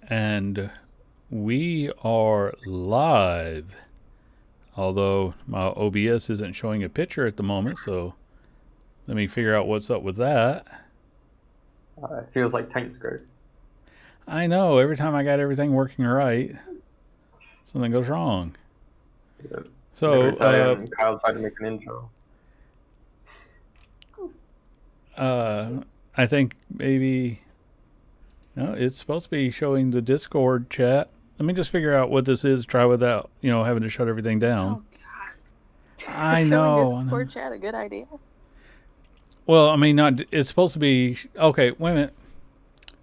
And we are live. Although my OBS isn't showing a picture at the moment, so let me figure out what's up with that. It feels like tank screw. I know, every time I got everything working right, something goes wrong. Yeah. So, Every time Kyle tried to make an intro. I think maybe. No, it's supposed to be showing the Discord chat. Let me just figure out what this is, try without, having to shut everything down. Oh God! I Is showing know. Discord chat a good idea? Well, I mean, not. It's supposed to be. Okay, wait a minute.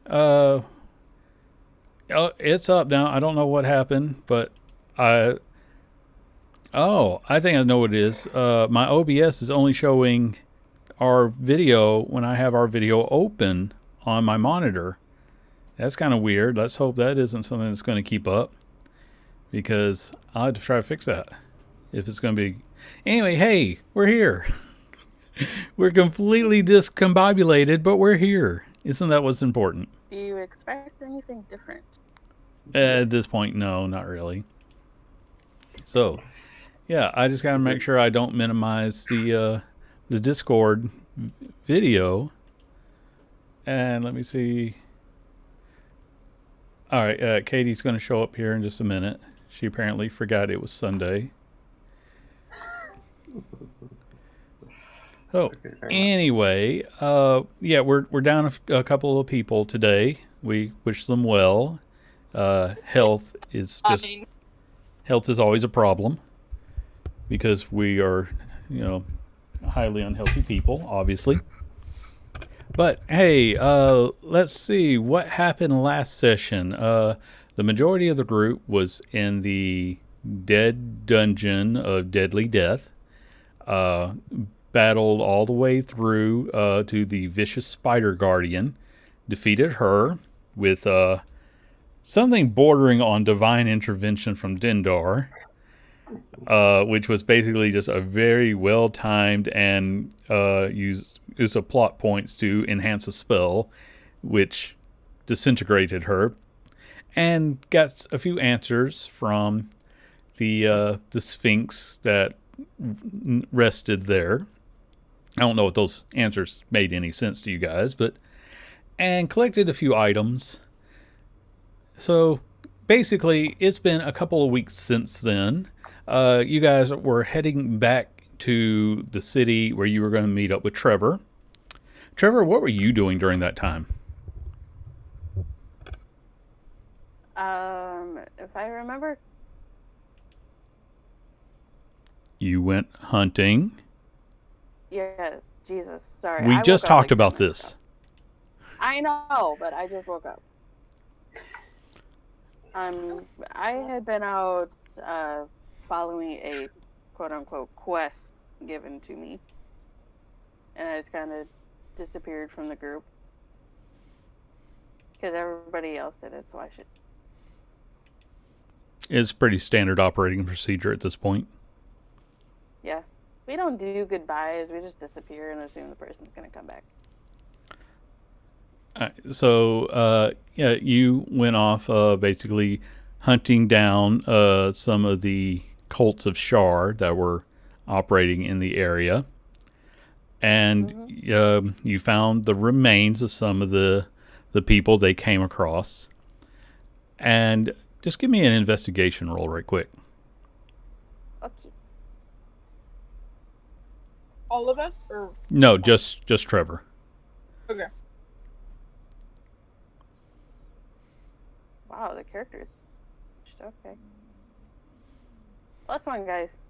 Uh, it's up now. I don't know what happened, but I. Oh, I think I know what it is. My OBS is only showing our video when I have our video open on my monitor. That's kind of weird. Let's hope that isn't something that's going to keep up, because I'll have to try to fix that if it's going to be. Anyway, hey, we're here. We're completely discombobulated, but we're here. Isn't that what's important? Do you expect anything different? At this point, no, not really. So, yeah, I just got to make sure I don't minimize the Discord video. And let me see. All right, Katie's going to show up here in just a minute. She apparently forgot it was Sunday. Oh, anyway, yeah, we're down a couple of people today. We wish them well. Health is always a problem because we are, highly unhealthy people, obviously. But hey, let's see what happened last session. The majority of the group was in the dead dungeon of deadly death. Battled all the way through to the vicious spider guardian, defeated her with something bordering on divine intervention from Dindar, which was basically just a very well timed and use of plot points to enhance a spell, which disintegrated her, and got a few answers from the Sphinx that rested there. I don't know if those answers made any sense to you guys, and collected a few items. So basically, it's been a couple of weeks since then. You guys were heading back to the city where you were going to meet up with Trevor. Trevor, what were you doing during that time? If I remember, You went hunting. yeah. Jesus, sorry. We I just woke up talked like 10 about minutes this. ago. I know, but I just woke up. I had been out following a quote-unquote quest given to me, and I just kind of disappeared from the group because everybody else did it, so I should. It's pretty standard operating procedure at this point. Yeah, we don't do goodbyes. We just disappear and assume the person's gonna come back. So, yeah, you went off basically hunting down some of the cults of Shar that were operating in the area. And you found the remains of some of the people they came across. And just give me an investigation roll right quick. Okay. All of us? Or No, just Trevor. okay. Wow, the character. Okay. +1, guys.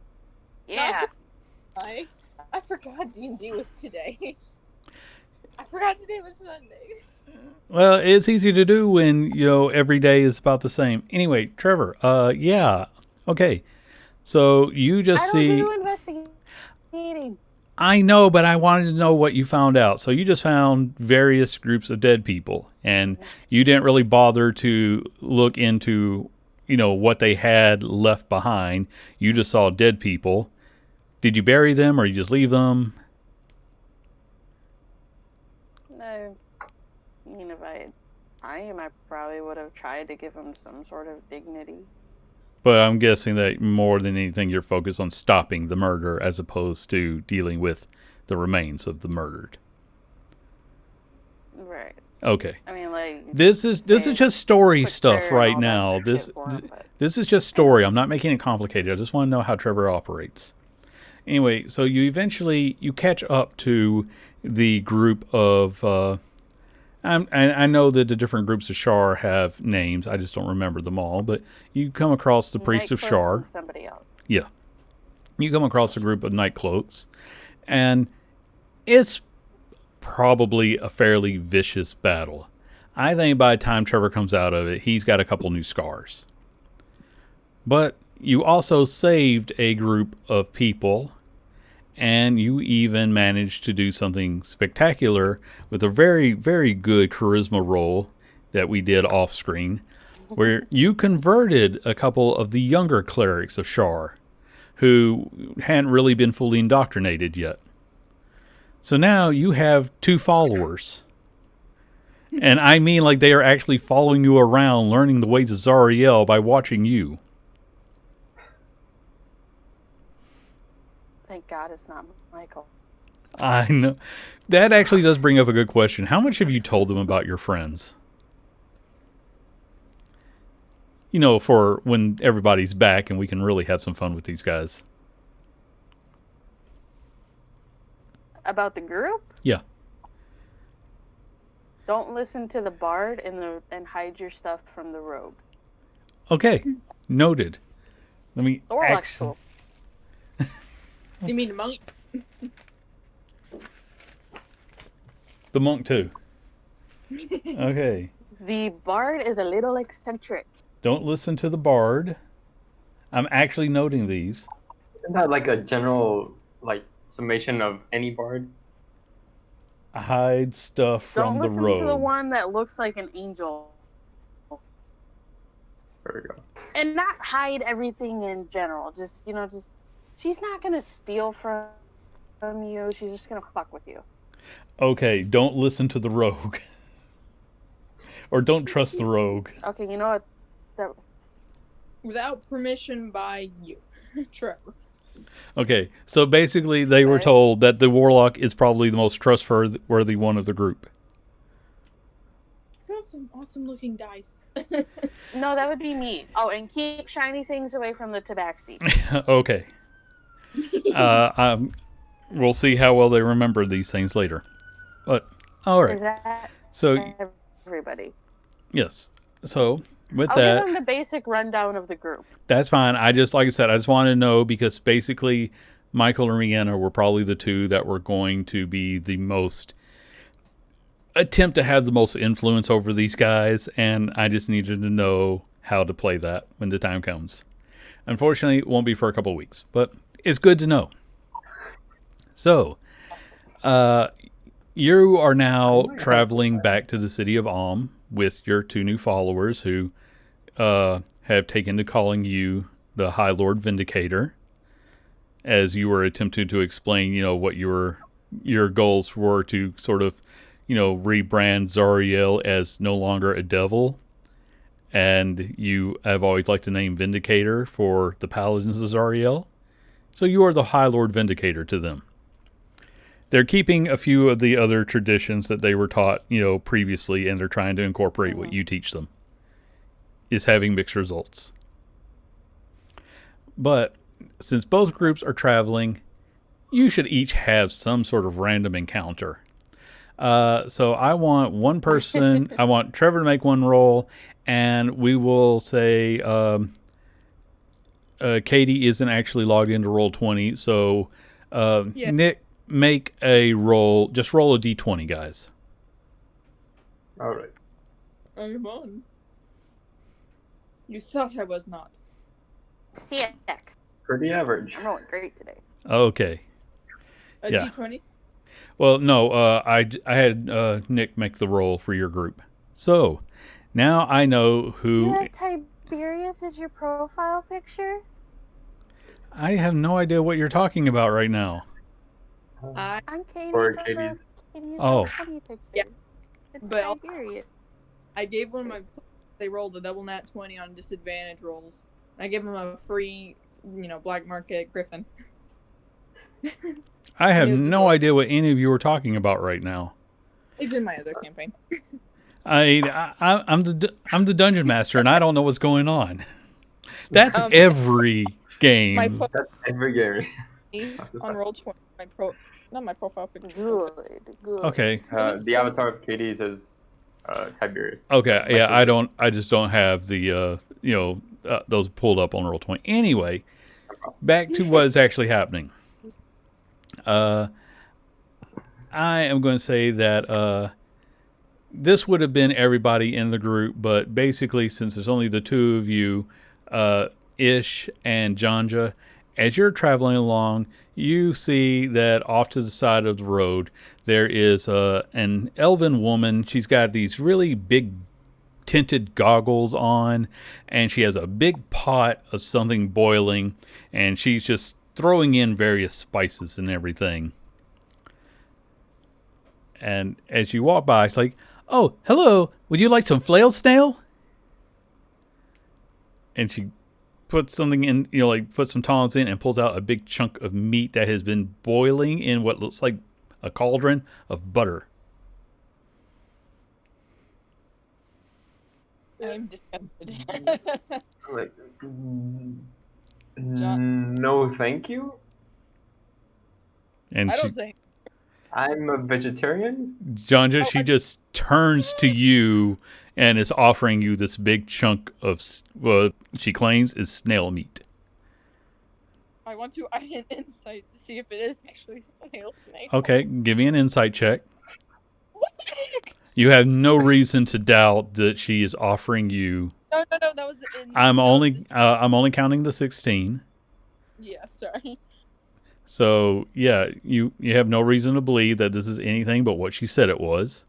Yeah. I forgot D&D was today. I forgot today was Sunday. Well, it's easy to do when, every day is about the same. Anyway, Trevor, yeah. Okay. So you just I don't see. do investigating. I know, but I wanted to know what you found out. So you just found various groups of dead people, and you didn't really bother to look into, what they had left behind. You just saw dead people. Did you bury them or you just leave them? No. I mean, if I had time, I probably would have tried to give him some sort of dignity. But I'm guessing that more than anything, you're focused on stopping the murder as opposed to dealing with the remains of the murdered. Right. Okay. I mean, like This is just story quick stuff prayer and right all that now. shit for him, but This is just story. I'm not making it complicated. I just want to know how Trevor operates. Anyway, so you eventually catch up to the group of. I know that the different groups of Shar have names. I just don't remember them all. But you come across the priest of Nightclubs Shar. and somebody else. Yeah, you come across a group of night cloaks, and it's probably a fairly vicious battle. I think by the time Trevor comes out of it, he's got a couple new scars. But you also saved a group of people, and you even managed to do something spectacular with a very, very good charisma roll that we did off screen, where you converted a couple of the younger clerics of Shar who hadn't really been fully indoctrinated yet. So now you have 2 followers. And I mean, like, they are actually following you around, learning the ways of Zariel by watching you. Thank God it's not Michael. I know. That actually does bring up a good question. How much have you told them about your friends? You know, for when everybody's back and we can really have some fun with these guys. About the group? Yeah. Don't listen to the bard and hide your stuff from the rogue. Okay. Noted. Let me Orloc's cool. You mean the monk? The monk too. Okay. The bard is a little eccentric. Don't listen to the bard. I'm actually noting these. Isn't that like a general summation of any bard? Hide stuff from Don't the listen road. to the one that looks like an angel. There we go. And not hide everything in general. Just she's not gonna steal from you. She's just gonna fuck with you. Okay, don't listen to the rogue. Or don't trust the rogue. Okay, you know what? Without permission by you, Trevor. Okay, so basically they were told that the warlock is probably the most trustworthy one of the group. You got some awesome looking dice. No, that would be me. Oh, and keep shiny things away from the tabaxi. Okay. We'll see how well they remember these things later. But, alright. Is that So, everybody? yes. So, with I'll that, give them the basic rundown of the group. that's fine. Like I said, I just want to know because basically Michael and Rihanna were probably the 2 that were going to be the most attempt to have the most influence over these guys, and I just needed to know how to play that when the time comes. Unfortunately, it won't be for a couple of weeks, but it's good to know. So, you are now traveling back to the city of Alm with your 2 new followers who have taken to calling you the High Lord Vindicator, as you were attempting to explain, what your goals were to sort of, rebrand Zariel as no longer a devil. And you have always liked the name Vindicator for the Paladins of Zariel. So you are the High Lord Vindicator to them. They're keeping a few of the other traditions that they were taught, previously, and they're trying to incorporate what you teach them. Is having mixed results. But since both groups are traveling, you should each have some sort of random encounter. So I want one person, I want Trevor to make one roll, and we will say Katie isn't actually logged into Roll20, so Yeah. Nick, make a roll. Just roll a d20, guys. Alright. I'm on. You thought I was not. CX. Pretty average. I'm rolling great today. Okay. A Yeah. D20? Well, no, I had Nick make the roll for your group. So, now I know who... You have Tiberius as your profile picture? I have no idea what you're talking about right now. I'm Katie's Or photo- Katie's. Katie's Oh. buddy picture. Yeah. It's But I'll- Tiberius. I gave one of my. They rolled a double nat 20 on disadvantage rolls. I gave them a free, black market griffin. I have It's no adorable. idea what any of you are talking about right now. It's in my other campaign. I'm the dungeon master, and I don't know what's going on. That's every game. My That's every game. on roll 20. Not my profile picture. Good. Okay. The avatar of Katie's is Tiberius. Okay. Yeah, Like, I just don't have the those pulled up on Roll20. Anyway, back to what is actually happening. I am going to say that this would have been everybody in the group, but basically, since there's only the two of you, Ish and Janja, as you're traveling along, you see that off to the side of the road there is an elven woman. She's got these really big tinted goggles on, and she has a big pot of something boiling, and she's just throwing in various spices and everything. And as you walk by, it's like, "Oh, hello, would you like some flail snail?" And she puts something in, puts some tongs in and pulls out a big chunk of meat that has been boiling in what looks like a cauldron of butter. I'm disgusted. like, no, thank you. And I don't say. I'm a vegetarian. Janja, she just turns to you and is offering you this big chunk of what she claims is snail meat. I want to add an insight to see if it is actually a hail snake. Okay, give me an insight check. What the heck? You have no reason to doubt that she is offering you. No, that was in. I'm only counting the 16. Yeah, sorry. So yeah, you have no reason to believe that this is anything but what she said it was.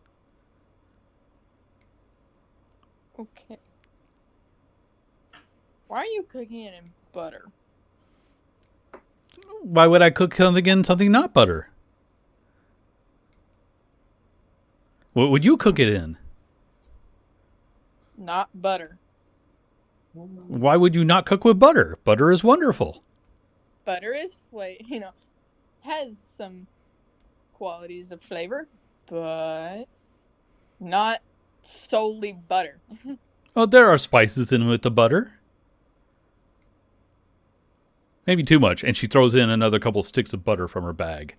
Okay. Why are you cooking it in butter? Why would I cook something in something not butter? What would you cook it in? Not butter. Why would you not cook with butter? Butter is wonderful. Butter is has some qualities of flavor, but not solely butter. Oh, there are spices in with the butter. Maybe too much. And she throws in another couple sticks of butter from her bag.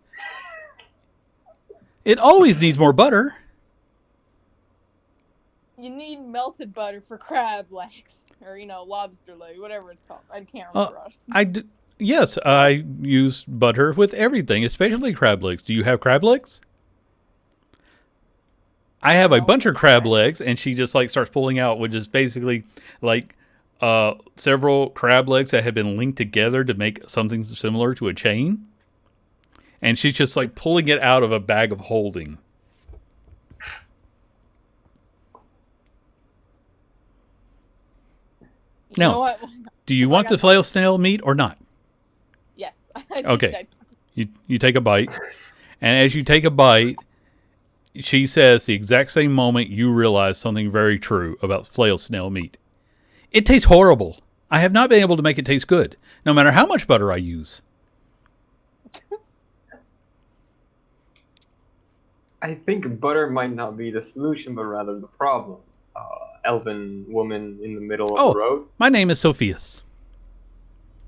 It always needs more butter. You need melted butter for crab legs, or lobster leg, whatever it's called. I can't remember. Yes, I use butter with everything, especially crab legs. Do you have crab legs? I have a bunch of crab legs, and she just starts pulling out, which is basically several crab legs that have been linked together to make something similar to a chain. And she's just pulling it out of a bag of holding. Now, do you want the flail snail meat or not? Yes. Okay. You take a bite, and as you take a bite, she says the exact same moment you realize something very true about flail snail meat. It tastes horrible. I have not been able to make it taste good, no matter how much butter I use. I think butter might not be the solution, but rather the problem. Elven woman in the middle of the road. My name is Sophias.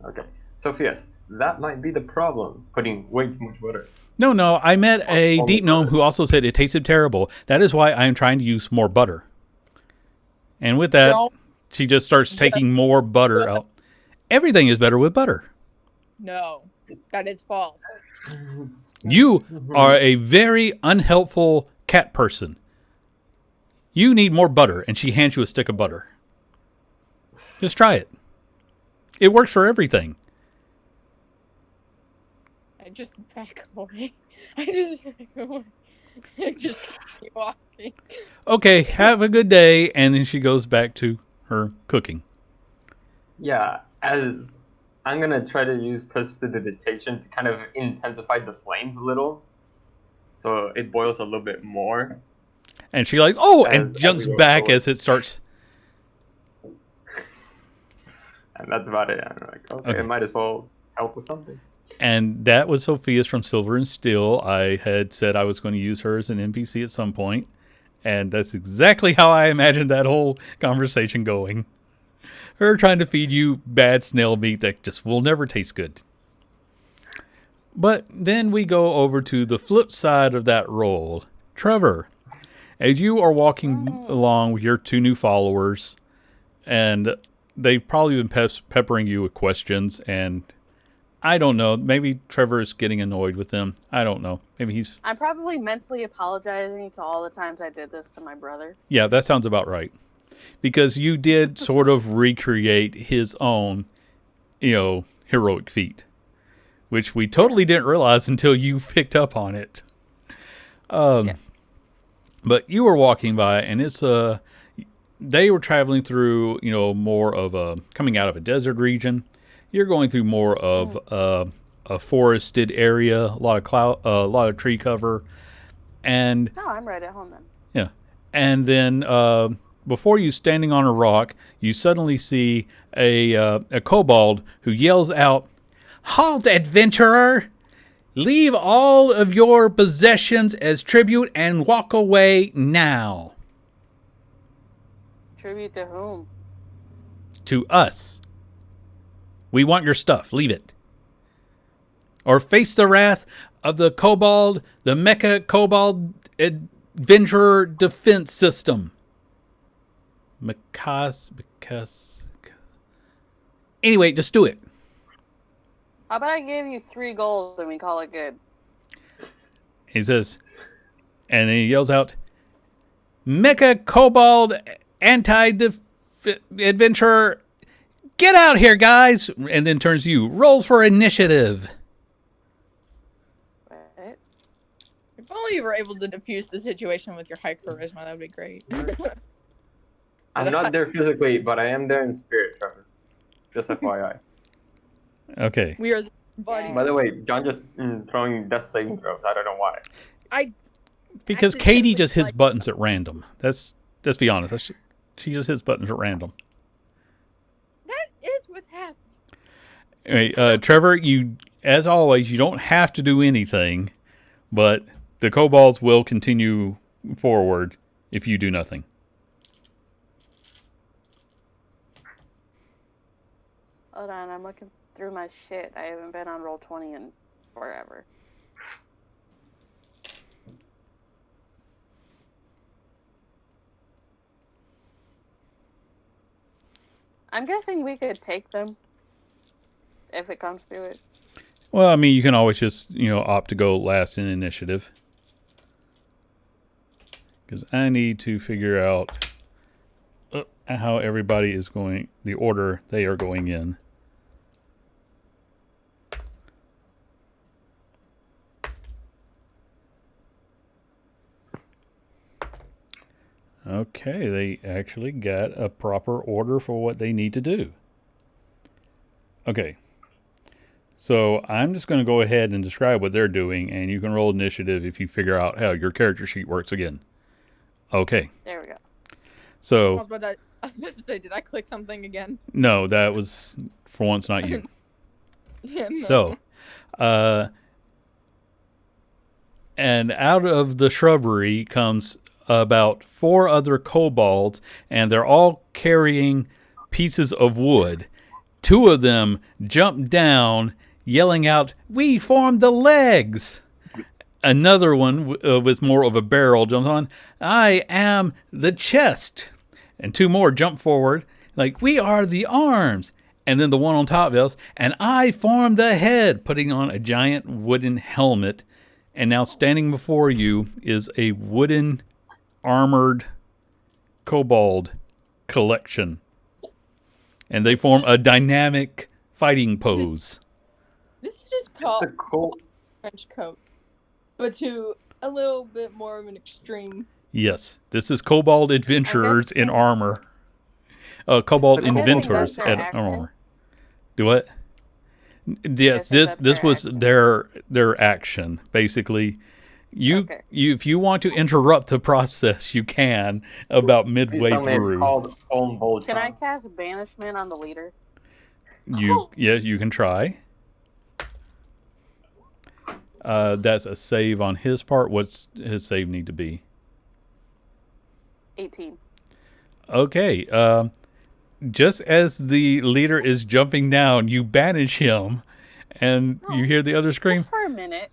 Okay, Sophias, that might be the problem. Putting way too much butter. No, I met a deep gnome who also said it tasted terrible. That is why I am trying to use more butter. And with that, she just starts taking more butter out. Everything is better with butter. No, that is false. You are a very unhelpful cat person. You need more butter, and she hands you a stick of butter. Just try it. It works for everything. I just back away. I just keep walking. Okay, have a good day, and then she goes back to her cooking. Yeah, as I'm gonna try to use prestidigitation to kind of intensify the flames a little, so it boils a little bit more. And she like, oh, and as jumps we go back forward. as it starts. And that's about it. I'm like, okay, I might as well help with something. And that was Sophia's from Silver and Steel. I had said I was going to use her as an NPC at some point. And that's exactly how I imagined that whole conversation going. Her trying to feed you bad snail meat that just will never taste good. But then we go over to the flip side of that role. Trevor, as you are walking along with your two new followers, and they've probably been peppering you with questions, and I don't know, maybe Trevor is getting annoyed with them. I don't know. Maybe he's... I'm probably mentally apologizing to all the times I did this to my brother. Yeah, that sounds about right. Because you did sort of recreate his own, heroic feat. Which we totally didn't realize until you picked up on it. Yeah. But you were walking by, and it's they were traveling through, more of a coming out of a desert region. You're going through more of a forested area, a lot of tree cover, and No, I'm right at home then. yeah, and then before you, standing on a rock, you suddenly see a kobold who yells out, "Halt, adventurer! Leave all of your possessions as tribute and walk away now." Tribute to whom? To us. We want your stuff. Leave it. Or face the wrath of the kobold, the Mecha Kobold Adventurer Defense System. Anyway, just do it. How about I give you 3 gold and we call it good? He says, and then he yells out, "Mecha Kobold Anti-Adventurer, get out here, guys!" And then turns to you, "Roll for initiative." What? If only you were able to diffuse the situation with your high charisma, that would be great. I'm not there physically, but I am there in spirit, Trevor. Just FYI. Okay. We are the body. By the way, John just throwing death saving throws. I don't know why. Because Accidentally Katie just hits like- buttons at random. Let's be honest. She just hits buttons at random. That is what's happening. Anyway, Trevor, you, as always, you don't have to do anything, but the kobolds will continue forward if you do nothing. Hold on, I'm looking through my shit. I haven't been on Roll20 in forever. I'm guessing we could take them if it comes to it. Well, I mean, you can always just, opt to go last in initiative. Because I need to figure out how everybody is going, the order they are going in. Okay, they actually got a proper order for what they need to do. Okay. So I'm just going to go ahead and describe what they're doing, and you can roll initiative if you figure out how your character sheet works again. Okay. There we go. I So, was about to say, did I click something again? no, that was, for once, not you. Yeah, no. So, and out of the shrubbery comes about 4 other kobolds, and they're all carrying pieces of wood. 2 of them jump down, yelling out, "We formed the legs!" Another one with more of a barrel jumps on, "I am the chest." And 2 more jump forward, like, "We are the arms." And then the one on top yells, "And I form the head," putting on a giant wooden helmet. And now standing before you is a wooden armored kobold collection. And they form a dynamic fighting pose. This is just The called cool. trench coat, but to a little bit more of an extreme. Yes, this is kobold adventurers in armor. Kobold I'm guessing inventors that's their in action? armor. Do what? Yes, guessing this that's this their was action. their action. Basically, Okay. If you want to interrupt the process, you can about Please midway tell me it's through. called Home Voltron. Can I cast banishment on the leader? You can try. That's a save on his part. What's his save need to be? 18. Okay. Just as the leader is jumping down, you banish him, and you hear the other scream. Just for a minute.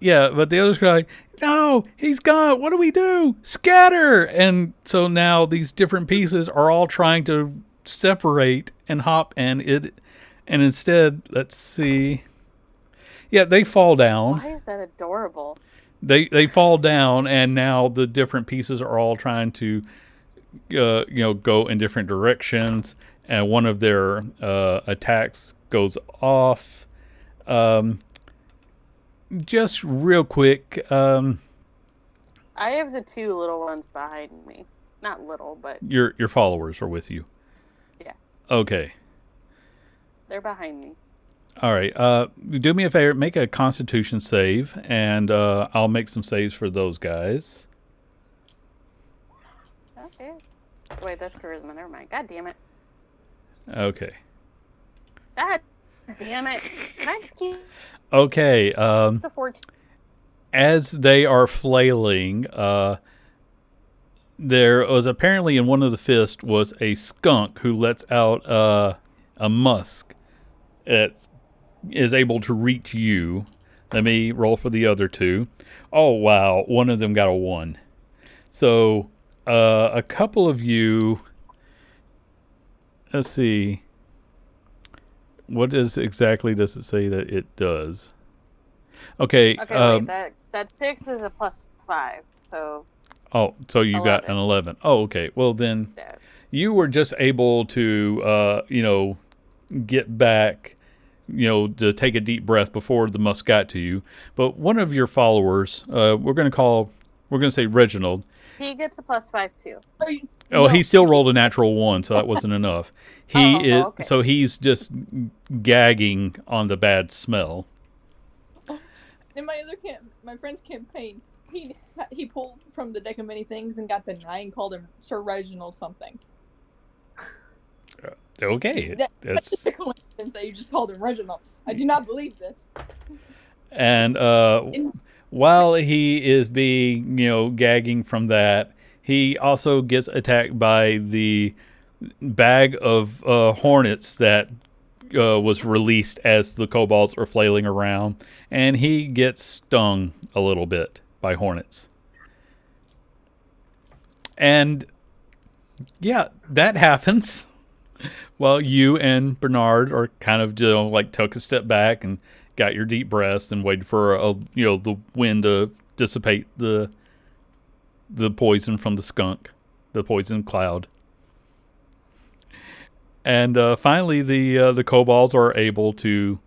Yeah, but the others cry, "No, he's gone. What do we do? Scatter!" And so now these different pieces are all trying to separate and hop, and instead, let's see. Yeah, they fall down. Why is that adorable? They fall down, and now the different pieces are all trying to, go in different directions, and one of their attacks goes off. Just real quick, I have the two little ones behind me. Not little, but your followers are with you. Yeah. Okay. They're behind me. All right. Do me a favor, make a Constitution save, and I'll make some saves for those guys. Okay. Wait, that's charisma. Never mind. God damn it. Okay. God damn it. Can I just keep Okay. the 14? As they are flailing, there was apparently in one of the fists was a skunk who lets out a musk that is able to reach you. Let me roll for the other two. Oh, wow. One of them got a 1. So, a couple of you... Let's see. What exactly does it say that it does? Okay. Okay, wait. That 6 is a +5, so... Oh, so you 11. got an 11. Oh, okay. Well, then Yeah. you were just able to, get back, to take a deep breath before the musk got to you. But one of your followers, we're going to say Reginald. He gets a +5 too. Oh, he still rolled a natural 1, so that wasn't enough. Okay. So he's just gagging on the bad smell. In my friend's campaign, he pulled from the deck of many things and got the 9, called him Sir Reginald something. Okay. That's just a coincidence that you just called him Reginald. I do not believe this. And while he is being, gagging from that, he also gets attacked by the bag of hornets that was released as the kobolds are flailing around, and he gets stung a little bit by hornets. And yeah, that happens while you and Bernard are kind of took a step back and got your deep breaths and waited for the wind to dissipate the poison from the skunk, the poison cloud. And finally, the kobolds are able to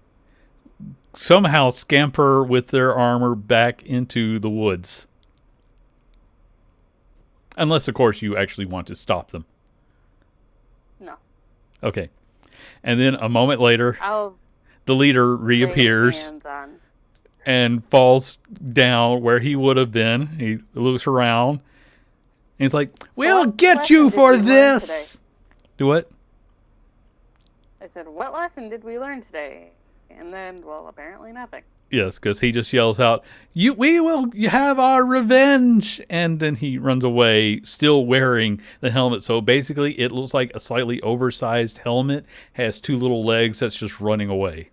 somehow scamper with their armor back into the woods. Unless, of course, you actually want to stop them. No. Okay. And then a moment later, the leader reappears and falls down where he would have been. He looks around. And he's like, "We'll get you for this!" Do what? I said, "What lesson did we learn today?" And then, well, apparently nothing. Yes, because he just yells out, we will have our revenge!" And then he runs away, still wearing the helmet. So basically, it looks like a slightly oversized helmet, has 2 little legs that's just running away.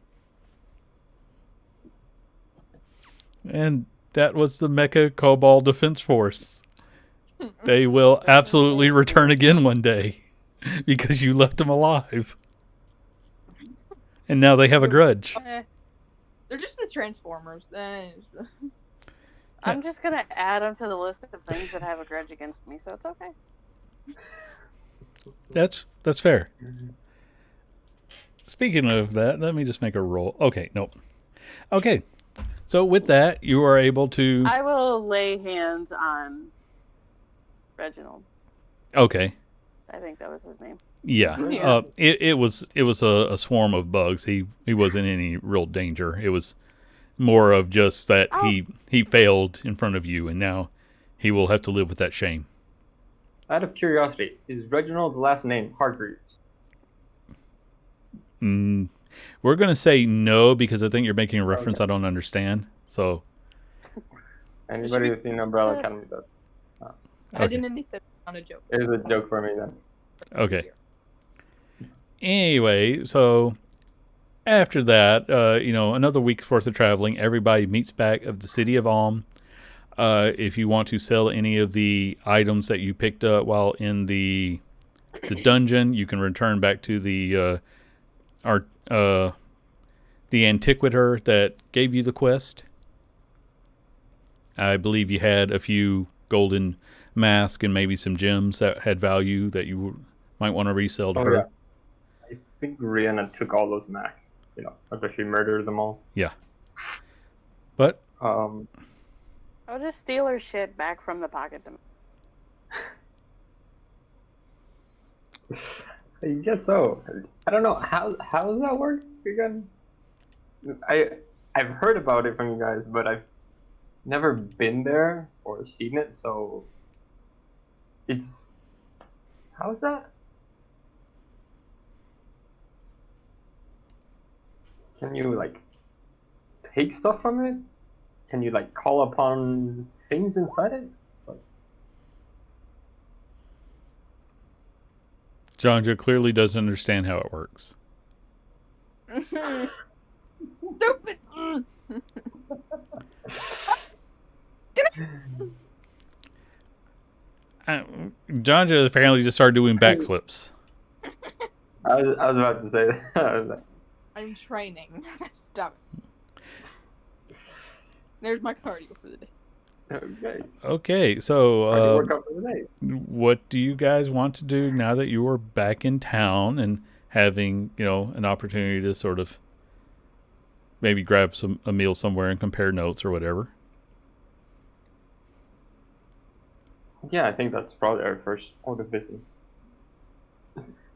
And that was the Mecha Kobold Defense Force. They will absolutely return again one day because you left them alive. And now they have a grudge. They're just the Transformers. I'm just going to add them to the list of things that have a grudge against me, so it's okay. That's fair. Speaking of that, let me just make a roll. Okay, nope. Okay, so with that, you are able to... I will lay hands on Reginald. Okay. I think that was his name. Yeah. It was a swarm of bugs. He wasn't in any real danger. It was more of just that Oh. he failed in front of you, and now he will have to live with that shame. Out of curiosity, is Reginald's last name Hargreaves? We're going to say no because I think you're making a reference Okay. I don't understand. So, Anybody who's seen Umbrella Academy does. I Okay. didn't understand. On a joke. It was a joke for me then. okay. Anyway, so after that, another week's worth of traveling, everybody meets back of the city of Alm. If you want to sell any of the items that you picked up while in the dungeon, you can return back to the antiquator that gave you the quest. I believe you had a few golden masks and maybe some gems that had value that you might want to resell to her. Yeah. I think Rihanna took all those max. After she murdered them all. Yeah. But I'll just steal her shit back from the pocket. I guess so. I don't know how does that work again. I've heard about it from you guys, but I've never been there or seen it. So how is that? Can you take stuff from it? Can you call upon things inside it? It's like Janja clearly doesn't understand how it works. Stupid. Janja apparently just started doing backflips. I was about to say that. I'm training. Stop it. There's my cardio for the day. Okay, so Workout for the day. what do you guys want to do now that you are back in town and having, an opportunity to sort of maybe grab a meal somewhere and compare notes or whatever? Yeah, I think that's probably our first order of business.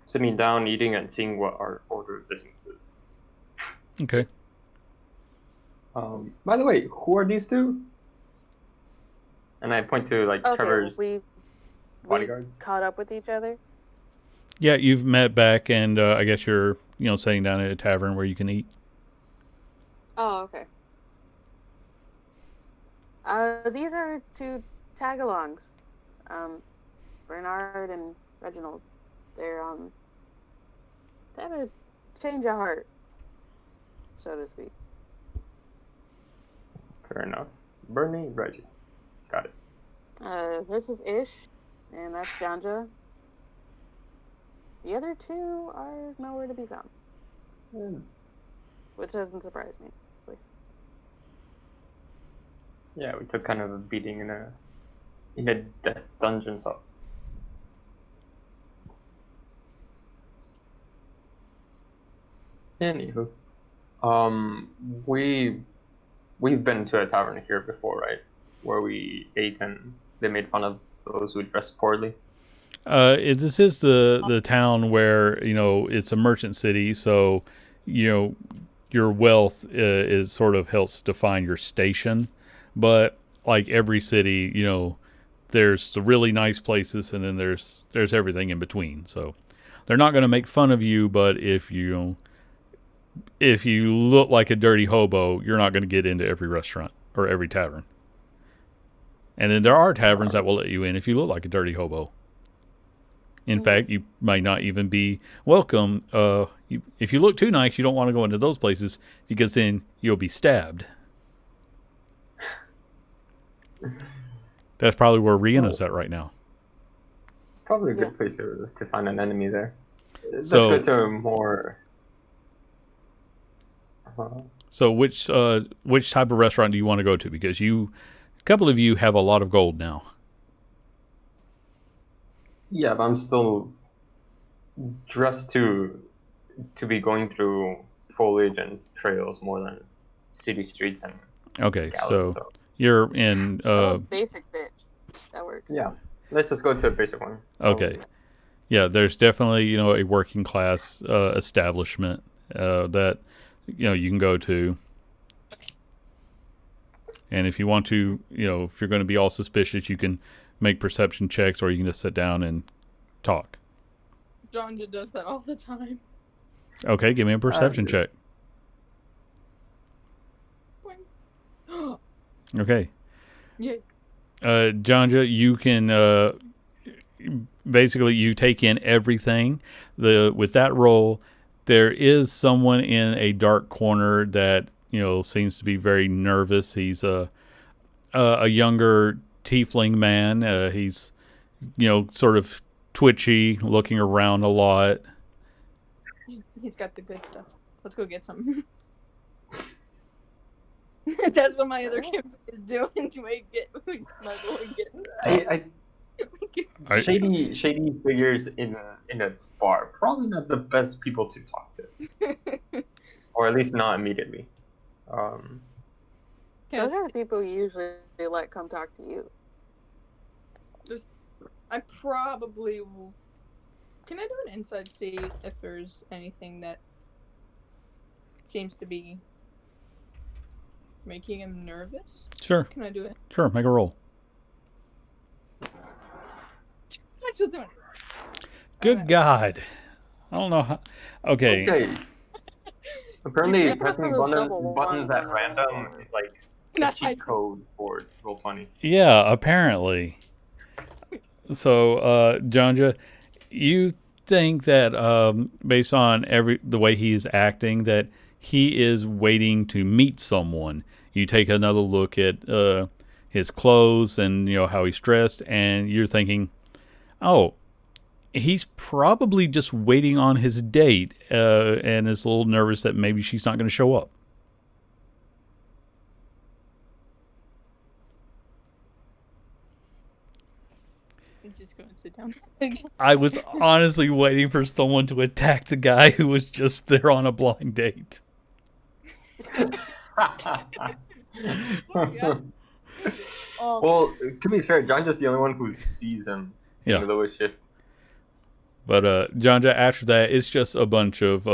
Sitting down, eating, and seeing what our order of business is. Okay. By the way, who are these two? And I point to Trevor's we bodyguards. caught up with each other. Yeah, you've met back, and I guess you're, sitting down at a tavern where you can eat. Oh, okay. These are two tagalongs. Bernard and Reginald. They're they have a change of heart, so to speak. Fair enough. Bernie, Reggie. Got it. This is Ish, and that's Janja. The other two are nowhere to be found. Which doesn't surprise me. Yeah, we took kind of a beating in a death dungeon, so. Anywho, we've been to a tavern here before, right? Where we ate and they made fun of those who dressed poorly. This is the town where it's a merchant city, so your wealth is sort of helps define your station. But like every city, there's the really nice places, and then there's everything in between. So they're not going to make fun of you, but if you look like a dirty hobo, you're not going to get into every restaurant or every tavern. And then there are taverns that will let you in if you look like a dirty hobo. In fact, you might not even be welcome. If you look too nice, you don't want to go into those places because then you'll be stabbed. That's probably where Rihanna's at right now. Probably a good place to find an enemy there. Let's So- go to a more. So which type of restaurant do you want to go to? Because a couple of you have a lot of gold now. Yeah, but I'm still dressed to be going through foliage and trails more than city streets and Okay, galleries, so you're in. Basic bitch. That works. Yeah, let's just go to a basic one. Okay. Yeah, there's definitely a working class establishment that you can go to. And if you want to, if you're going to be all suspicious, you can make perception checks, or you can just sit down and talk. John just does that all the time. Okay, give me a perception check. Okay. Yeah. Janja, you can basically you take in everything. With that roll, there is someone in a dark corner that seems to be very nervous. He's a younger tiefling man. He's sort of twitchy, looking around a lot. He's got the good stuff. Let's go get some. That's what my other campaign is doing. We smuggle and get. Shady figures in a bar. Probably not the best people to talk to, or at least not immediately. Those are the people you usually let come talk to you. I probably will. Can I do an inside see if there's anything that seems to be making him nervous? Sure. Can I do it? Sure, make a roll. I'm still doing it. Good God. I don't know how. Okay. Apparently, Yeah, pressing those double buttons ones at on random is like a cheat code for Roll20. Yeah, apparently. So, Janja, you think that based on the way he's acting, that he is waiting to meet someone. You take another look at his clothes and how he's dressed, and you're thinking, oh, he's probably just waiting on his date, and is a little nervous that maybe she's not going to show up. I'm just going to sit down. I was honestly waiting for someone to attack the guy who was just there on a blind date. Well, to be fair, John's just the only one who sees him in the lowest shift. But Janja, after that, it's just a bunch of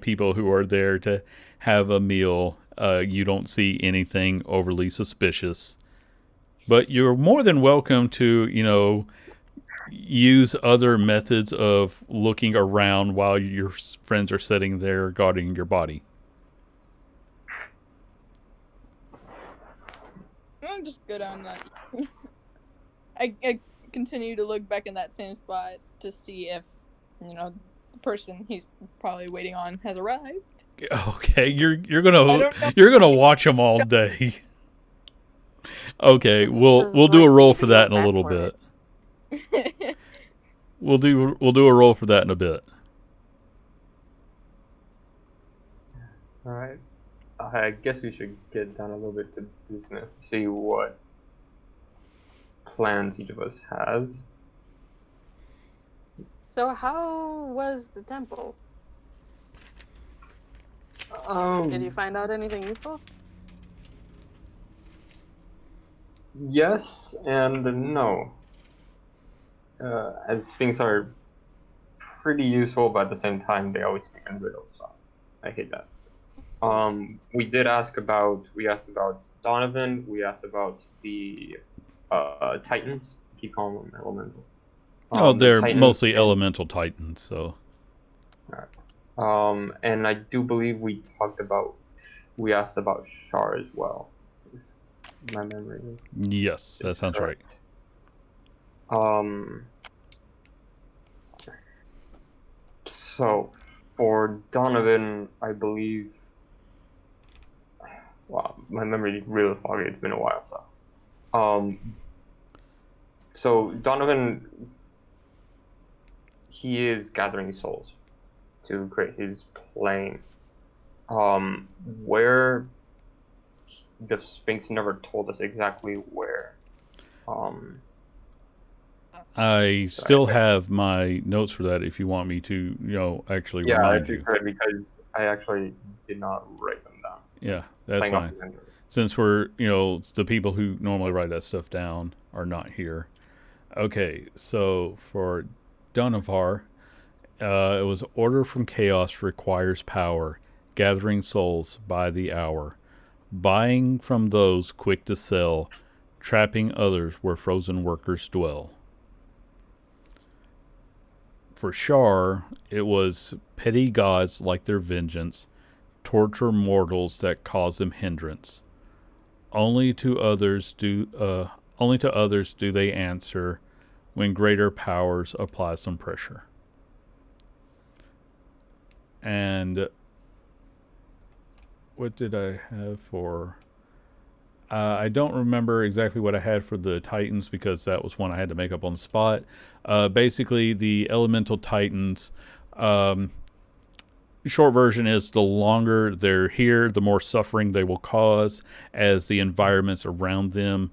people who are there to have a meal. You don't see anything overly suspicious, but you're more than welcome to use other methods of looking around while your friends are sitting there guarding your body. I'll just go down that. I continue to look back in that same spot to see if the person he's probably waiting on has arrived. Okay, you're gonna watch him all day. Okay, we'll do a roll for that in a little bit. We'll do a roll for that in a bit. All right. I guess we should get down a little bit to business. See what plans each of us has. So how was the temple? Did you find out anything useful? Yes and no. As things are pretty useful, but at the same time they always get rid of. So I hate that. We asked about Donovan. We asked about the Titans. Keep calling them elemental. They're mostly elemental Titans. So. And I do believe we asked about Shar as well. My memory. Yes, that sounds correct. right. So for Donovan, I believe. Wow, my memory is really foggy. It's been a while, so. So Donovan, he is gathering souls to create his plane. Where the Sphinx never told us exactly where. I still have my notes for that if you want me to, actually remind you. Yeah, because I actually did not write them down. Yeah, that's fine. Since we're, the people who normally write that stuff down are not here. Okay, so for Donovar, it was order from chaos requires power, gathering souls by the hour. buying from those quick to sell, trapping others where frozen workers dwell. For Shar, it was petty gods like their vengeance, torture mortals that cause them hindrance. Only to others do they answer when greater powers apply some pressure. And what did I have for? I don't remember exactly what I had for the Titans because that was one I had to make up on the spot. Basically, the Elemental Titans. Short version is the longer they're here, the more suffering they will cause as the environments around them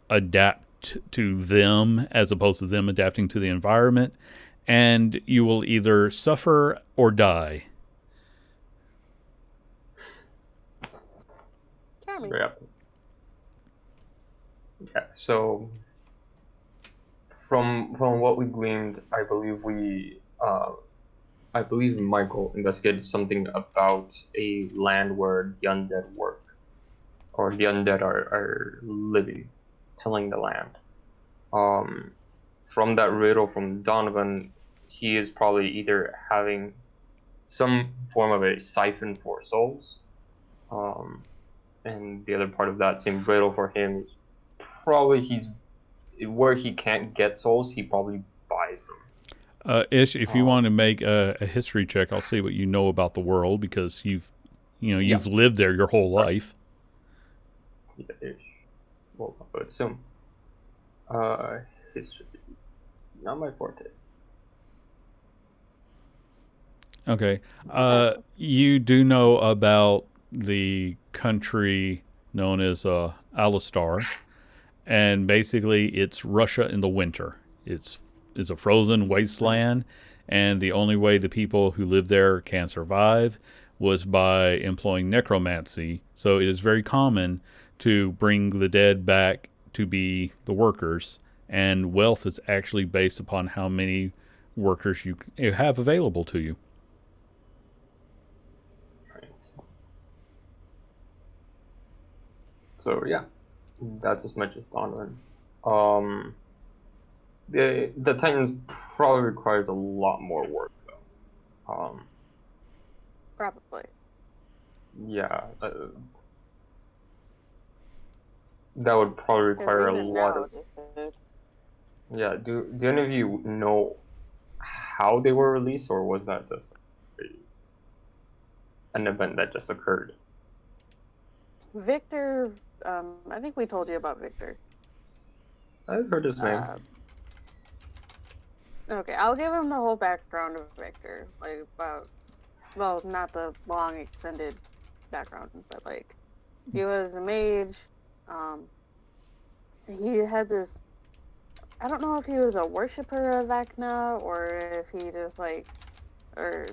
adapt to them as opposed to them adapting to the environment. And you will either suffer or die. Charming. Yeah. Yeah. So from what we gleaned, I believe Michael investigated something about a land where the undead work, or the undead are living, tilling the land. From that riddle from Donovan, he is probably either having some form of a siphon for souls, and the other part of that same riddle for him is probably he's where he can't get souls, he probably buys them. Ish, if you want to make a history check, I'll see what you know about the world because you've lived there your whole life. Yeah, ish. Well, I would assume. History, not my forte. Okay. You do know about the country known as Alistar, and basically it's Russia in the winter. It's a frozen wasteland, and the only way the people who live there can survive was by employing necromancy. So it is very common to bring the dead back to be the workers, and wealth is actually based upon how many workers you have available to you. So yeah, that's as much as Donovan. The Titans probably requires a lot more work though. Probably. Yeah, that would probably require a Even lot now, of. just Yeah, do any of you know how they were released, or was that just an event that just occurred? Victor. I think we told you about Victor. I've heard his name. Okay, I'll give him the whole background of Victor, like about, well, not the long extended background, but like he was a mage. He had this. I don't know if he was a worshiper of Vecna or if he just like, or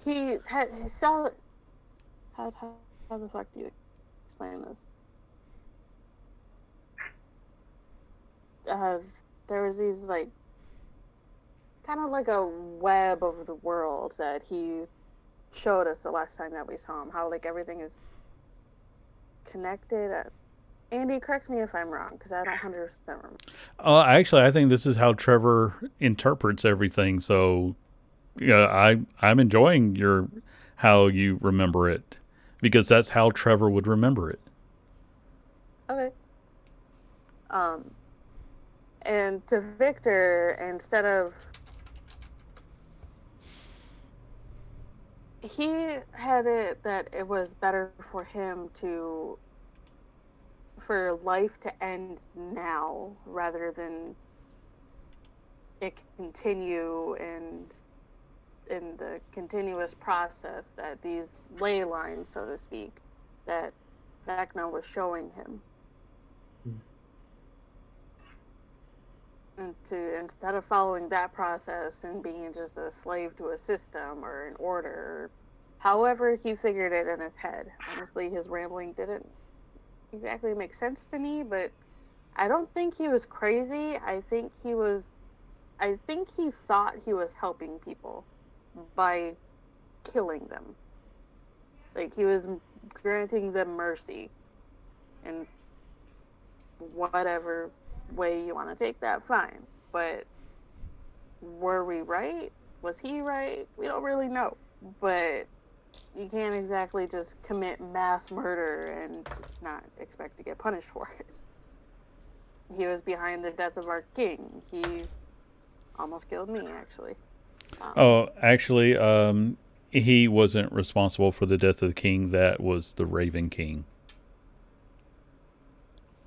he had he saw. How the fuck do you explain this? There was these like kind of like a web of the world that he showed us the last time that we saw him. How like everything is connected. Andy, correct me if I'm wrong because I don't 100% remember. Actually, I think this is how Trevor interprets everything. So, yeah, I'm enjoying how you remember it because that's how Trevor would remember it. Okay. And to Victor, instead of he had it that it was better for him for life to end now rather than it continue and in the continuous process that these ley lines, so to speak, that Vecna was showing him. And instead of following that process and being just a slave to a system or an order, however he figured it in his head. Honestly, his rambling didn't exactly make sense to me, but I don't think he was crazy. I think he thought he was helping people by killing them. Like, he was granting them mercy. And whatever way you want to take that, fine. But were we right? Was he right? We don't really know. But you can't exactly just commit mass murder and just not expect to get punished for it. He was behind the death of our king. He almost killed me, actually. Oh, actually, he wasn't responsible for the death of the king. That was the Raven King.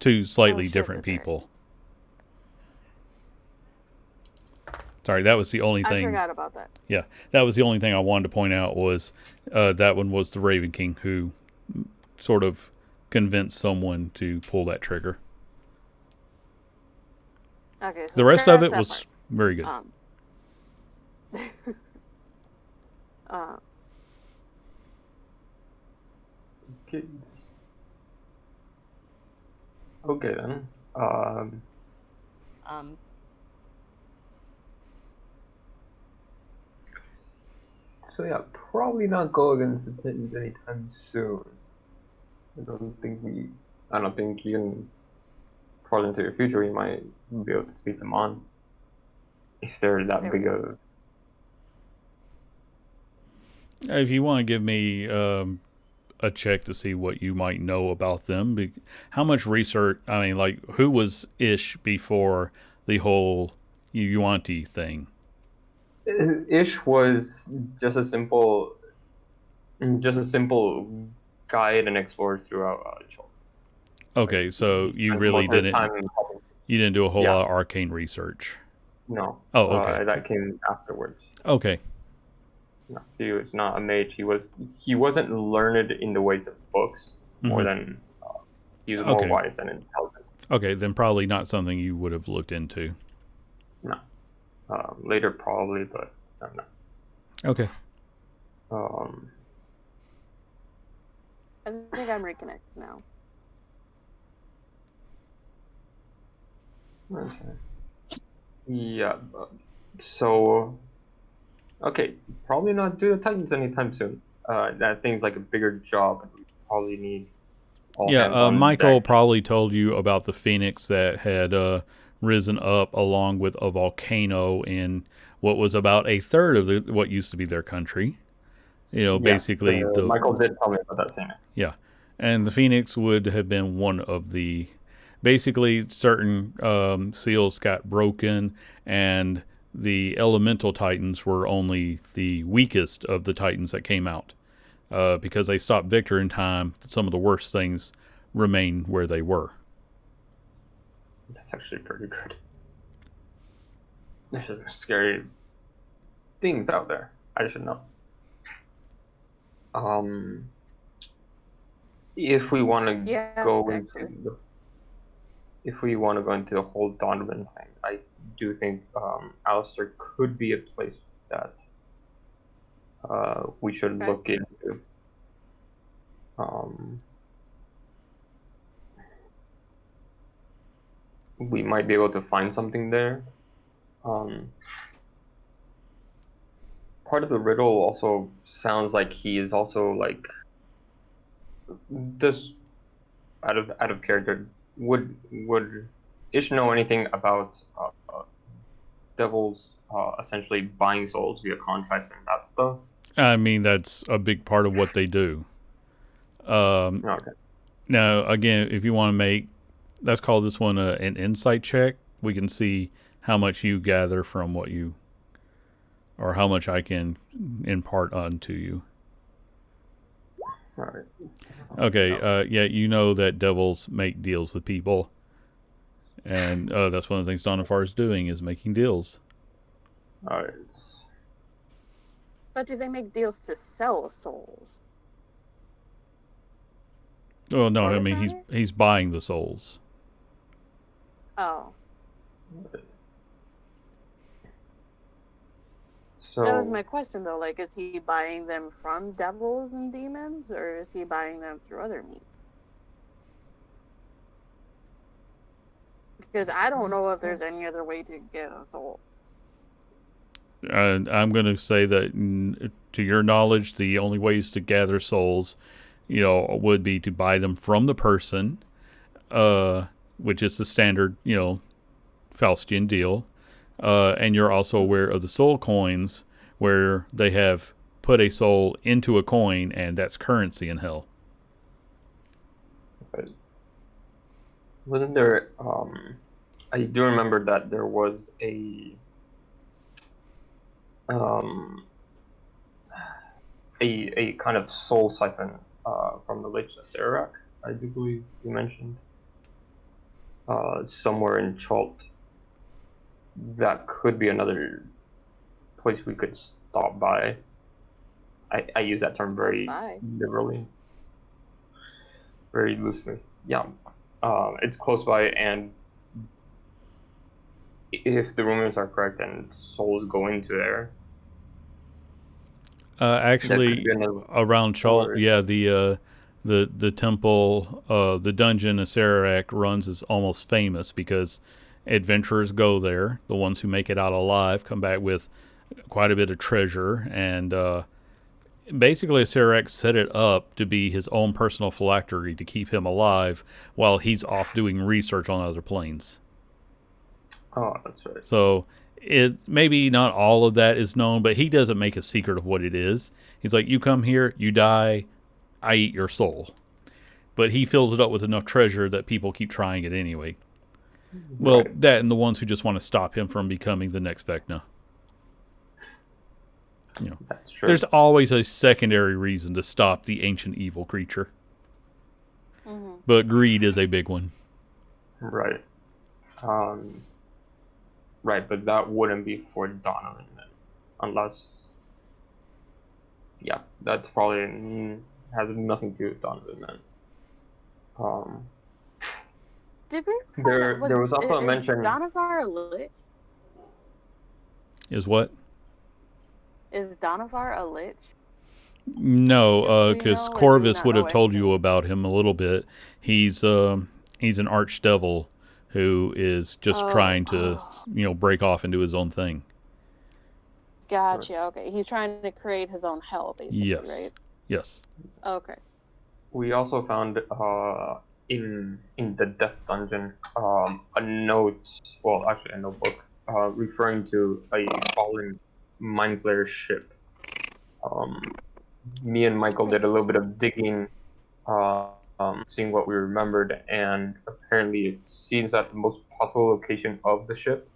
Two slightly shit, different that's right. people. Sorry, that was the only I thing. forgot about that. Yeah, that was the only thing I wanted to point out was that one was the Raven King who sort of convinced someone to pull that trigger. Okay, so The rest of scratch it that was part. very good. Uh, Kids. Okay then. So yeah, probably not go against the Titans anytime soon. I don't think even far into the future we might be able to speed them on. If they're that There we big go. of If you want to give me a check to see what you might know about them, how much research? I mean, like, who was Ish before the whole Yuanti thing? Ish was just a simple guide and explorer throughout Chult. Okay, so he you spent really most of his didn't. time helping. You didn't do a whole Yeah, lot of arcane research. no. Oh, okay. That came afterwards. Okay. No, he was not a mage. He wasn't learned in the ways of books more than he was more Okay. wise than intelligent. Okay, then probably not something you would have looked into. No, later probably, but no. Okay. I think I'm reconnected now. Okay. Yeah. So, okay, probably not do the Titans anytime soon. That thing's like a bigger job, and we probably need all hands on Michael deck. probably told you about the phoenix that had risen up along with a volcano in what was about a third of what used to be their country. You know, Yeah, basically Michael did tell me about that Phoenix. yeah, and the phoenix would have been one of the. Basically, certain seals got broken, and the elemental titans were only the weakest of the titans that came out. Because they stopped Victor in time, some of the worst things remain where they were. That's actually pretty good. There's some scary things out there. I should know. If we want to go into the whole Donovan thing, I do think Alistair could be a place that we should look into. We might be able to find something there. Part of the riddle also sounds like he is also like this out of character. Would Ish know anything about devils essentially buying souls via contracts and that stuff? I mean, that's a big part of what they do. Okay. Now, again, if you want to make, let's call this one an insight check. We can see how much you gather from what you, or how much I can impart onto you. All right. Okay. Yeah, you know that devils make deals with people, and that's one of the things Donifar is doing is making deals. All right. But do they make deals to sell souls? Oh no, Or I is mean that it? he's buying the souls. Oh, So that was my question though. Like, is he buying them from devils and demons, or is he buying them through other means? Because I don't know if there's any other way to get a soul. I'm going to say that, to your knowledge, the only ways to gather souls, would be to buy them from the person, uh, which is the standard, Faustian deal. And you're also aware of the soul coins, where they have put a soul into a coin, and that's currency in hell. But wasn't there? I do remember that there was um, a kind of soul siphon from the Lake Serac, I do believe you mentioned, somewhere in Chult. That could be another place we could stop by. I use that term very liberally, very loosely. Yeah, it's close by, and if the rumors are correct and souls go into there, Actually, around Chalt, yeah, the temple, the dungeon of Sararak runs is almost famous because adventurers go there. The ones who make it out alive come back with quite a bit of treasure, and basically Sararak set it up to be his own personal phylactery to keep him alive while he's off doing research on other planes. Oh, that's right. So it maybe not all of that is known, but he doesn't make a secret of what it is. He's like, you come here, you die, I eat your soul. But he fills it up with enough treasure that people keep trying it anyway. Well, Right. that and the ones who just want to stop him from becoming the next Vecna. That's true. There's always a secondary reason to stop the ancient evil creature. Mm-hmm. But greed is a big one. Right. Right, but that wouldn't be for Donovan then, unless. Yeah, that's probably has nothing to do with Donovan then. Did we? There was also a mention. Donovar a lich? Is what? Is Donovar a lich? No, because Corvus would have told anything? you about him a little bit. He's an archdevil who is just trying to, break off and do his own thing. Gotcha. Okay, he's trying to create his own hell, basically, Yes. right? Yes. Okay. We also found in the Death Dungeon a note, well, actually a notebook, referring to a fallen Mind Flayer ship. Me and Michael did a little bit of digging, seeing what we remembered, and apparently it seems that the most possible location of the ship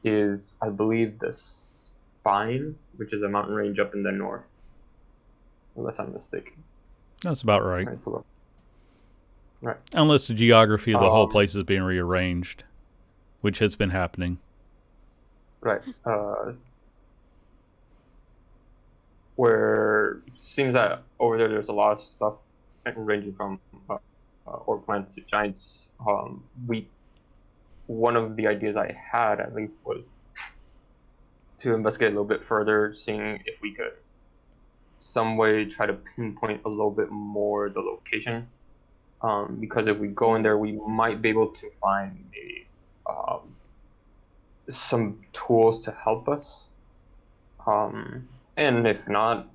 is, I believe, the Spine, which is a mountain range up in the north, unless I'm mistaken. That's about right. Right. Unless the geography of the whole place is being rearranged, which has been happening. Right. Where seems that over there's a lot of stuff ranging from orc plants to giants. One of the ideas I had, at least, was to investigate a little bit further, seeing if we could some way try to pinpoint a little bit more the location. Because if we go in there, we might be able to find maybe some tools to help us. And if not,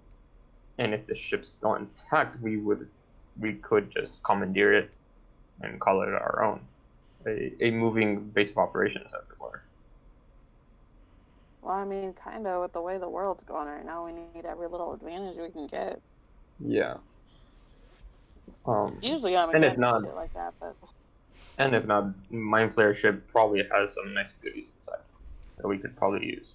and if the ship's still intact, we could just commandeer it and call it our own, a moving base of operations, as it were. Well, I mean, kind of with the way the world's going right now, we need every little advantage we can get. Yeah. Usually I'm against shit like that, but. And if not, Mind Flayer ship probably has some nice goodies inside that we could probably use.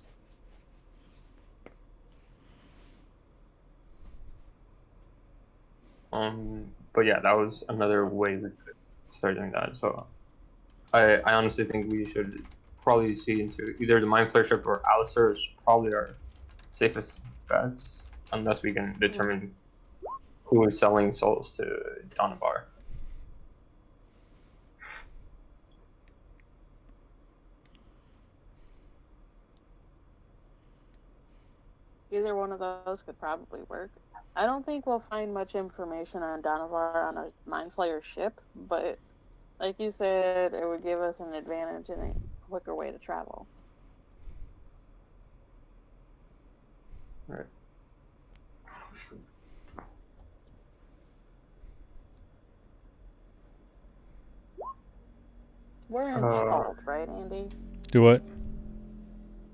But yeah, that was another way we could start doing that. So I honestly think we should probably see into either the Mind Flayer ship or Alistair is probably our safest bets, unless we can determine who is selling souls to Donovar. Either one of those could probably work. I don't think we'll find much information on Donovar on a Mind Flayer ship, but like you said, it would give us an advantage and a quicker way to travel. Right. We're in Chalt, right, Andy? Do what?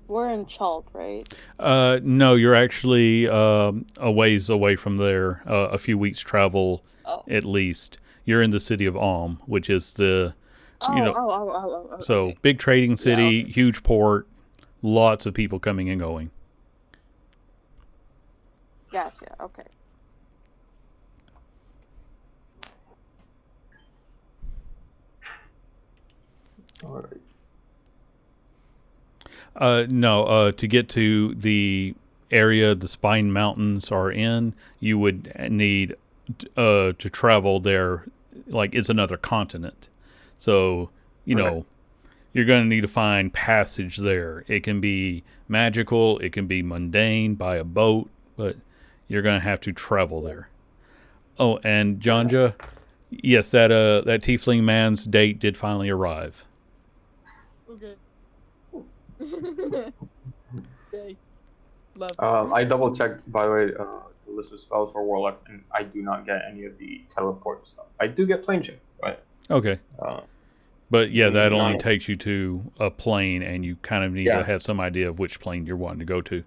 We're in Chalt, right? No, you're actually a ways away from there. A few weeks travel, Oh. at least. You're in the city of Alm, which is the, you know, so Okay. big trading Yeah, city, okay. huge port, lots of people coming and going. Gotcha. Okay. All right. No, to get to the area the Spine Mountains are in, you would need to travel there. Like it's another continent, so you Okay. know you're going to need to find passage there. It can be magical, it can be mundane by a boat, but you're going to have to travel there. Oh, and Janja, yes, that tiefling man's date did finally arrive. Okay. Okay. Love. I double checked, by the way, the list of spells for warlocks, and I do not get any of the teleport stuff. I do get plane shift, but Okay. uh, But yeah, that only not. takes you to a plane, and you kind of need to Yeah, have some idea of which plane you're wanting to go to.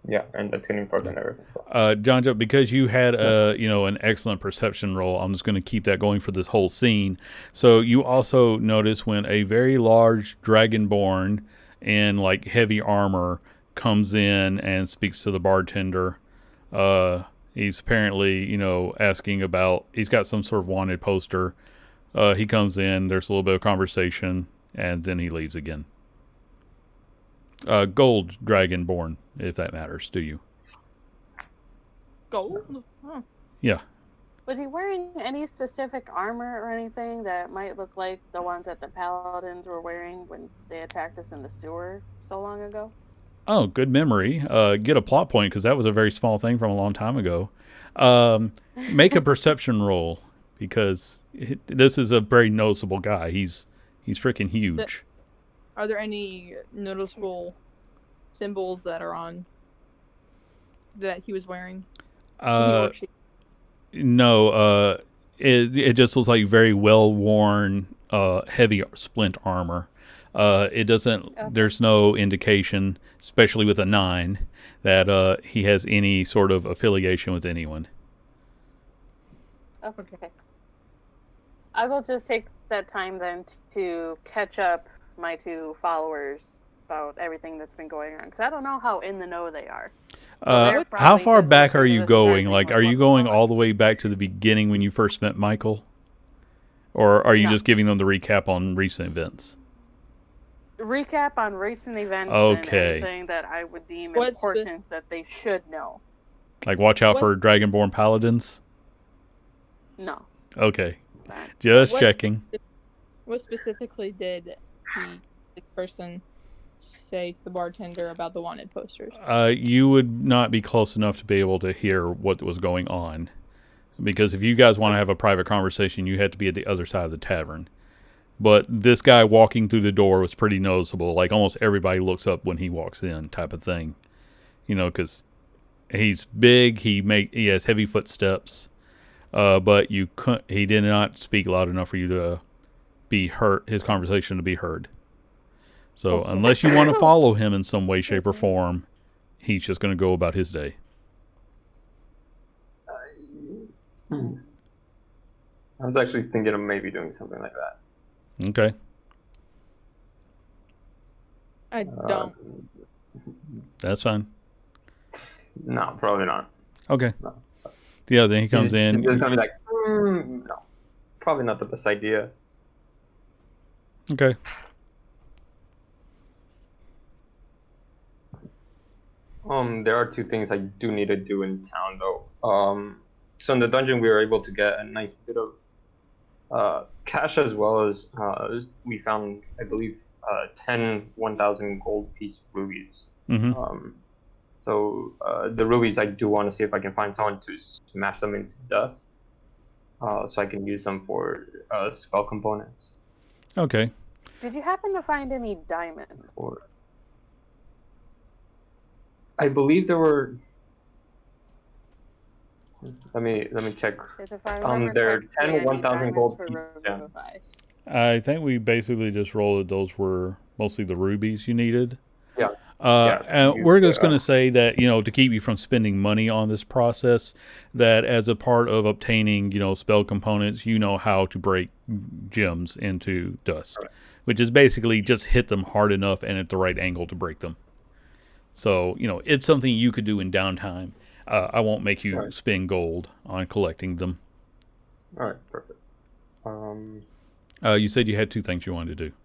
yeah, and the tuning fork Yeah. and everything. So. Jonjo, because you had an excellent perception roll, I'm just going to keep that going for this whole scene. So you also notice when a very large dragonborn in like heavy armor comes in and speaks to the bartender. He's apparently asking about. He's got some sort of wanted poster. He comes in. There's a little bit of conversation, and then he leaves again. Gold dragonborn, if that matters to you. Gold? Huh. Yeah. Was he wearing any specific armor or anything that might look like the ones that the paladins were wearing when they attacked us in the sewer so long ago? Oh, good memory. Get a plot point because that was a very small thing from a long time ago. Make a perception roll because this is a very noticeable guy. He's freaking huge. Are there any noticeable symbols that are on that he was wearing? He or she? No. It just looks like very well worn, heavy splint armor. It doesn't. Okay. There's no indication, especially with a 9, that he has any sort of affiliation with anyone. Okay. I will just take that time then to catch up my 2 followers about everything that's been going on because I don't know how in the know they are. So they're How probably far just back are listening to you this going? entire Like, thing are you what's going going all on. the way back to the beginning when you first met Michael, or are you No. just giving them the recap on recent events? Recap on recent events Okay. and anything that I would deem What's the- important that they should know. Like, watch out What- for Dragonborn paladins. No. Okay, That- just What- checking. What specifically did this person say to the bartender about the wanted posters? You would not be close enough to be able to hear what was going on, because if you guys want to have a private conversation, you had to be at the other side of the tavern. But this guy walking through the door was pretty noticeable. Like almost everybody looks up when he walks in, type of thing. Because he's big. He has heavy footsteps. But he did not speak loud enough for you to be heard. His conversation to be heard. So Okay. unless you want to follow him in some way, shape, or form, he's just going to go about his day. I was actually thinking of maybe doing something like that. Okay. I don't. That's fine. No, probably not. Okay. No. Yeah, then he comes in. He's gonna be like, no, probably not the best idea. Okay. There are 2 things I do need to do in town though. So in the dungeon we were able to get a nice bit of cash as well as we found, I believe, 10 1,000 gold piece rubies. Mm-hmm. So the rubies, I do want to see if I can find someone to smash them into dust, so I can use them for spell components. Okay. Did you happen to find any diamonds? Or I believe there were. Let me check. Because if I remember There are correctly, 10 I need 1,000 diamonds gold for each gem. Revivify. I think we basically just rolled that those were mostly the rubies you needed. Yeah. And You, we're just going to say that, to keep you from spending money on this process, that as a part of obtaining, spell components, you know how to break gems into dust, Right. which is basically just hit them hard enough and at the right angle to break them. So, it's something you could do in downtime. I won't make you Right. spend gold on collecting them. All right, perfect. You said you had two things you wanted to do.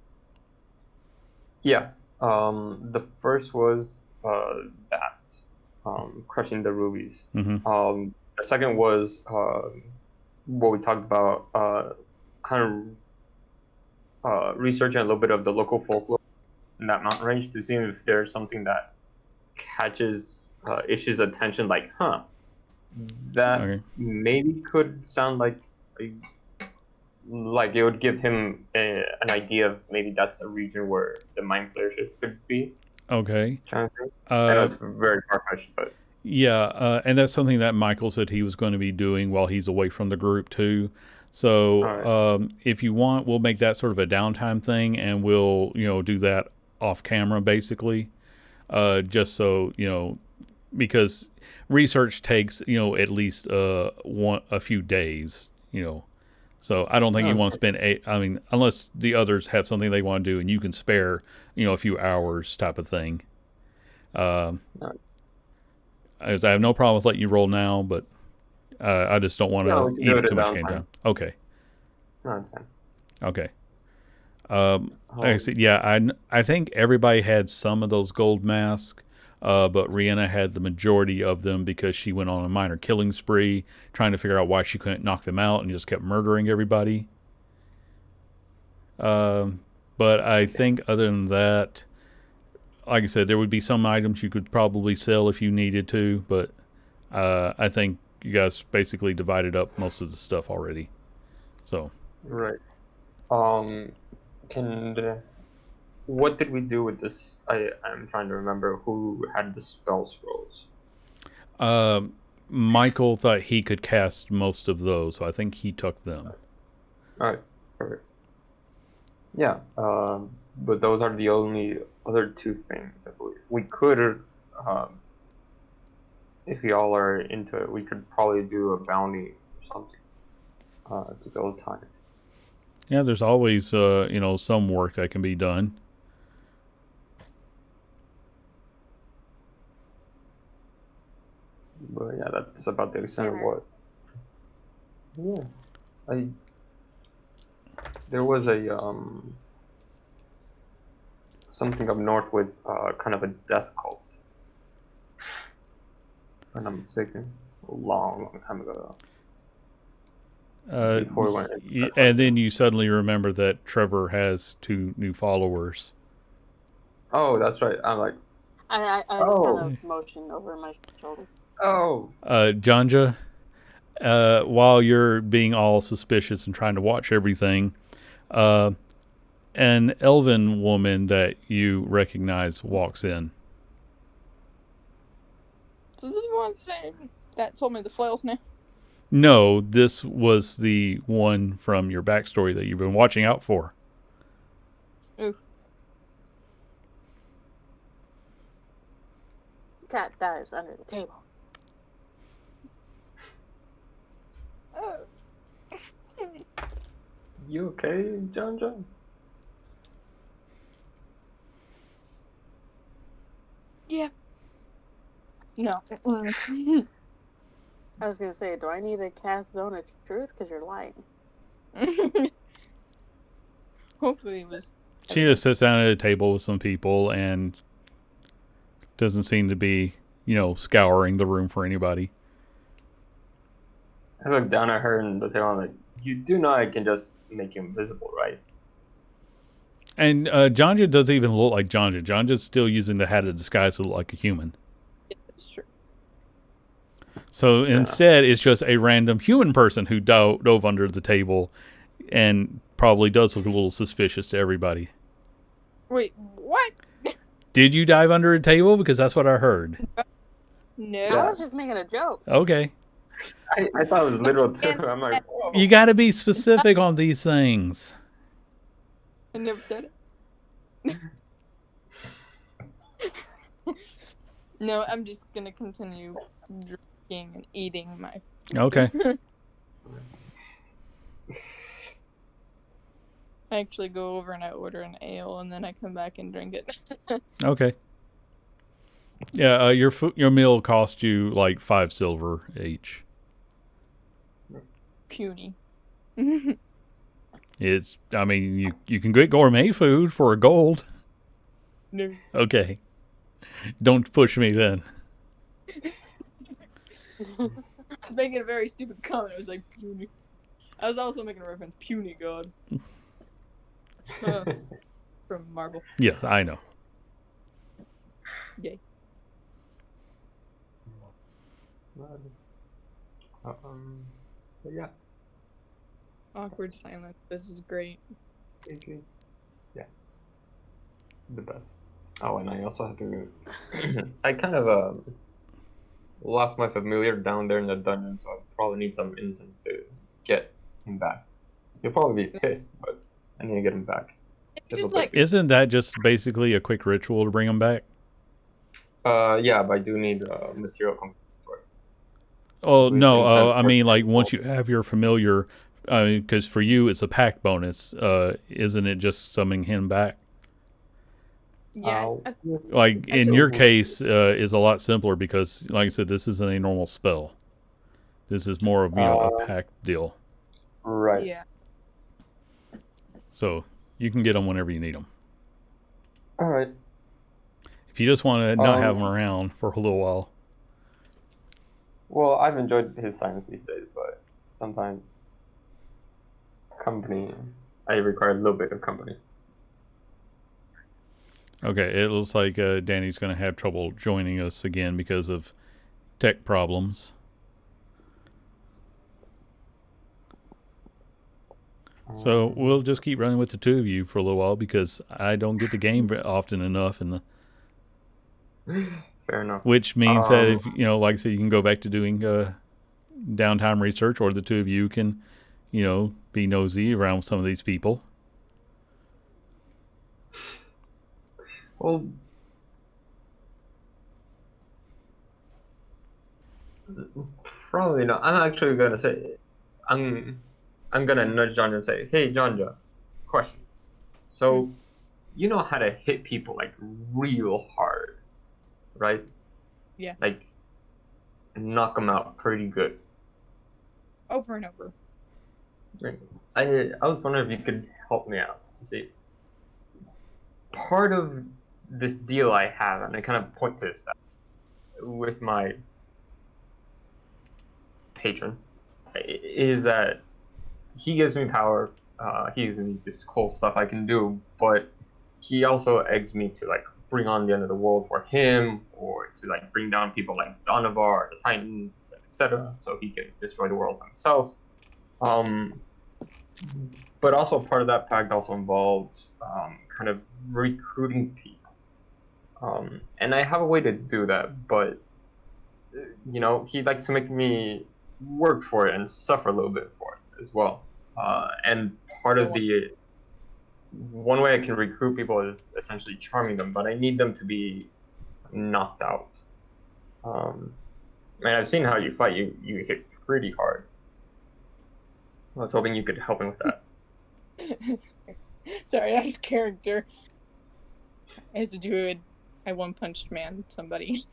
Yeah. The first was that crushing the rubies. Mm-hmm. The second was what we talked about, kind of researching a little bit of the local folklore in that mountain range to see if there's something that catches Ish's attention. Like, that Okay. maybe could sound like it would give him an idea of maybe that's a region where the mind flayership could be. Okay. Trying to think. I know it's very far-fetched, but Yeah, and that's something that Michael said he was going to be doing while he's away from the group too. So all right. if you want, we'll make that sort of a downtime thing, and we'll do that off camera basically, just so because research takes at least a few days. So I don't think you Oh, want to spend I mean, unless the others have something they want to do, and you can spare a few hours type of thing. Um, all right. I have no problem with letting you roll now, but I just don't want No, to we can eat do up it too at much game downtime. time. Okay. No, it's fine. Okay. Like I Um, said, yeah, I think everybody had some of those gold masks, but Rihanna had the majority of them because she went on a minor killing spree, trying to figure out why she couldn't knock them out and just kept murdering everybody. But I think other than that, like I said, there would be some items you could probably sell if you needed to, but I think you guys basically divided up most of the stuff already. So right. Um, can what did we do with this? I'm trying to remember who had the spell scrolls. Michael thought he could cast most of those, so I think he took them. All right, perfect. Yeah. But those are the only other two things I believe. We could, if y'all are into it, we could probably do a bounty or something to fill time. Yeah, there's always some work that can be done. But yeah, that's about the extent of Dinner. what. Yeah, I there was a something up north with kind of a death cult. And I'm mistaken, a long time ago. Before we went into And then you suddenly remember that Trevor has 2 new followers. Oh, that's right. I'm like, I just Oh. kind of motioned over my shoulder. oh, Janja, while you're being all suspicious and trying to watch everything, an elven woman that you recognize walks in. So this is one thing that told me the flail's name. No, this was the one from your backstory that you've been watching out for. Ooh. Cat dives under the table. Oh. you okay, John? Yeah. No. I was gonna say, do I need to cast Zone of Truth? Because you're lying. Hopefully it was. She just sits down at a table with some people and doesn't seem to be, scouring the room for anybody. I look down at her and the table. I'm like, you do know I can just make you invisible, right? And Janja doesn't even look like Janja. Janja's still using the hat of disguise to look like a human. Yeah, that's true. So instead, it's just a random human person who dove under the table and probably does look a little suspicious to everybody. Wait, what? Did you dive under a table? Because that's what I heard. No. I Yeah. was just making a joke. Okay. I thought it was literal too. And- I'm like, whoa. You got to be specific on these things. I never said it. No, I'm just gonna continue drinking and eating my. Okay. I actually go over and I order an ale, and then I come back and drink it. Okay. Yeah, your meal cost you like 5 silver each. Puny. It's, I mean, you can get gourmet food for a gold. No. Okay. Don't push me then. I was making a very stupid comment. I was like, puny. I was also making a reference, puny god. From Marvel. Yes, I know. Yay. But yeah. Awkward silence. This is great. Yeah. The best. Oh, and I also have to. I kind of lost my familiar down there in the dungeon, so I probably need some incense to get him back. He'll probably be pissed, but I need to get him back. It's just like, Isn't that just basically a quick ritual to bring them back? Yeah, but I do need material for it. Oh, With no. incense I for- mean, like, once you have your familiar, because for you it's a pack bonus, isn't it just summoning him back? yeah. Like, in your case, is a lot simpler because, like I said, this isn't a normal spell. This is more of, a pack deal. Right. Yeah. So, you can get them whenever you need them. All right. If you just want to not have them around for a little while. Well, I've enjoyed his silence these days, but sometimes company, I require a little bit of company. Okay, it looks like Danny's going to have trouble joining us again because of tech problems. So we'll just keep running with the two of you for a little while because I don't get the game often enough, and Fair enough. which means that if like I said, you can go back to doing downtime research, or the two of you can, be nosy around some of these people. Well, probably not. I'm actually gonna say, I'm gonna nudge John and say, hey, John, question. So, you know how to hit people like real hard, right? Yeah. Like, knock them out pretty good. Over and over. I was wondering if you could help me out. See, part of this deal I have, and I kind of point to this with my patron, is that he gives me power. He gives me this cool stuff I can do, but he also eggs me to like bring on the end of the world for him, or to like bring down people like Donovar, the Titans, etc., so he can destroy the world himself. But also part of that pact also involves kind of recruiting people. And I have a way to do that, but he likes to make me work for it and suffer a little bit for it as well. And part of the one way I can recruit people is essentially charming them, but I need them to be knocked out. And I've seen how you fight. You hit pretty hard. I was hoping you could help me with that. Sorry, out of character. As a druid, I one-punched man somebody.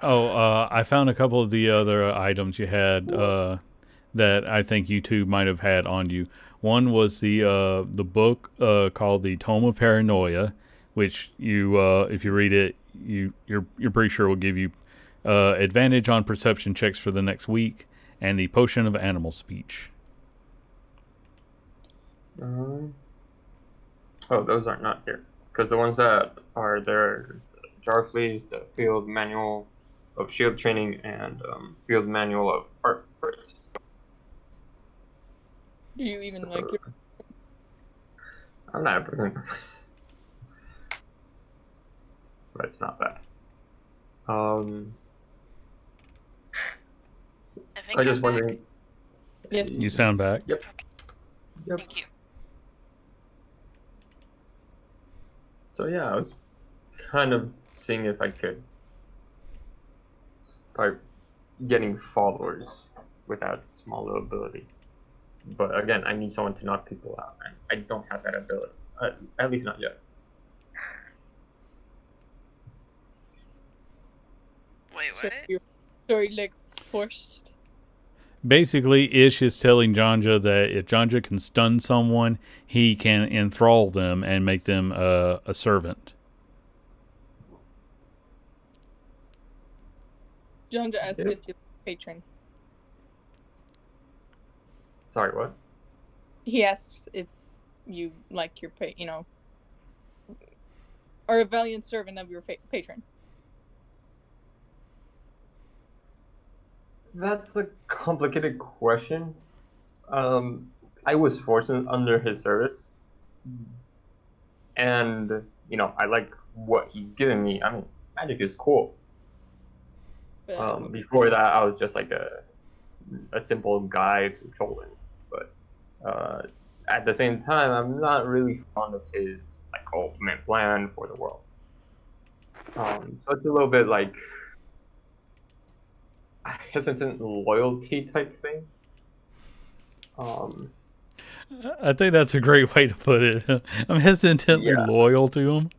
I found a couple of the other items you had that I think you two might have had on you. One was the book called the Tome of Paranoia, which you if you read it, you're pretty sure will give you advantage on perception checks for the next week, and the Potion of Animal Speech. Oh, those are not here. Because the ones that are there, Jarfleas, the Field Manual of Shield Training, and Field Manual of Art First. Do you even like your... I'm not a person. But it's not bad. I think I was just I'm back. wondering. Yes. You sound back. Yep. Yep. Thank you. So yeah, I was kind of seeing if I could start getting followers with that small little ability. But again, I need someone to knock people out, and I don't have that ability. At least not yet. Wait, So what? you're like forced. Basically, Ish is telling Janja that if Janja can stun someone, he can enthrall them and make them a servant. Jonja asked Yep. if you're a patron. Sorry, what? He asks if you like your are a valiant servant of your patron. That's a complicated question. I was forced under his service, and I like what he's giving me. I mean, magic is cool. But Before that, I was just like a simple guy to trolling, but at the same time, I'm not really fond of his like ultimate plan for the world. So it's a little bit like a hesitant loyalty type thing. I think that's a great way to put it. I'm hesitantly Yeah. loyal to him.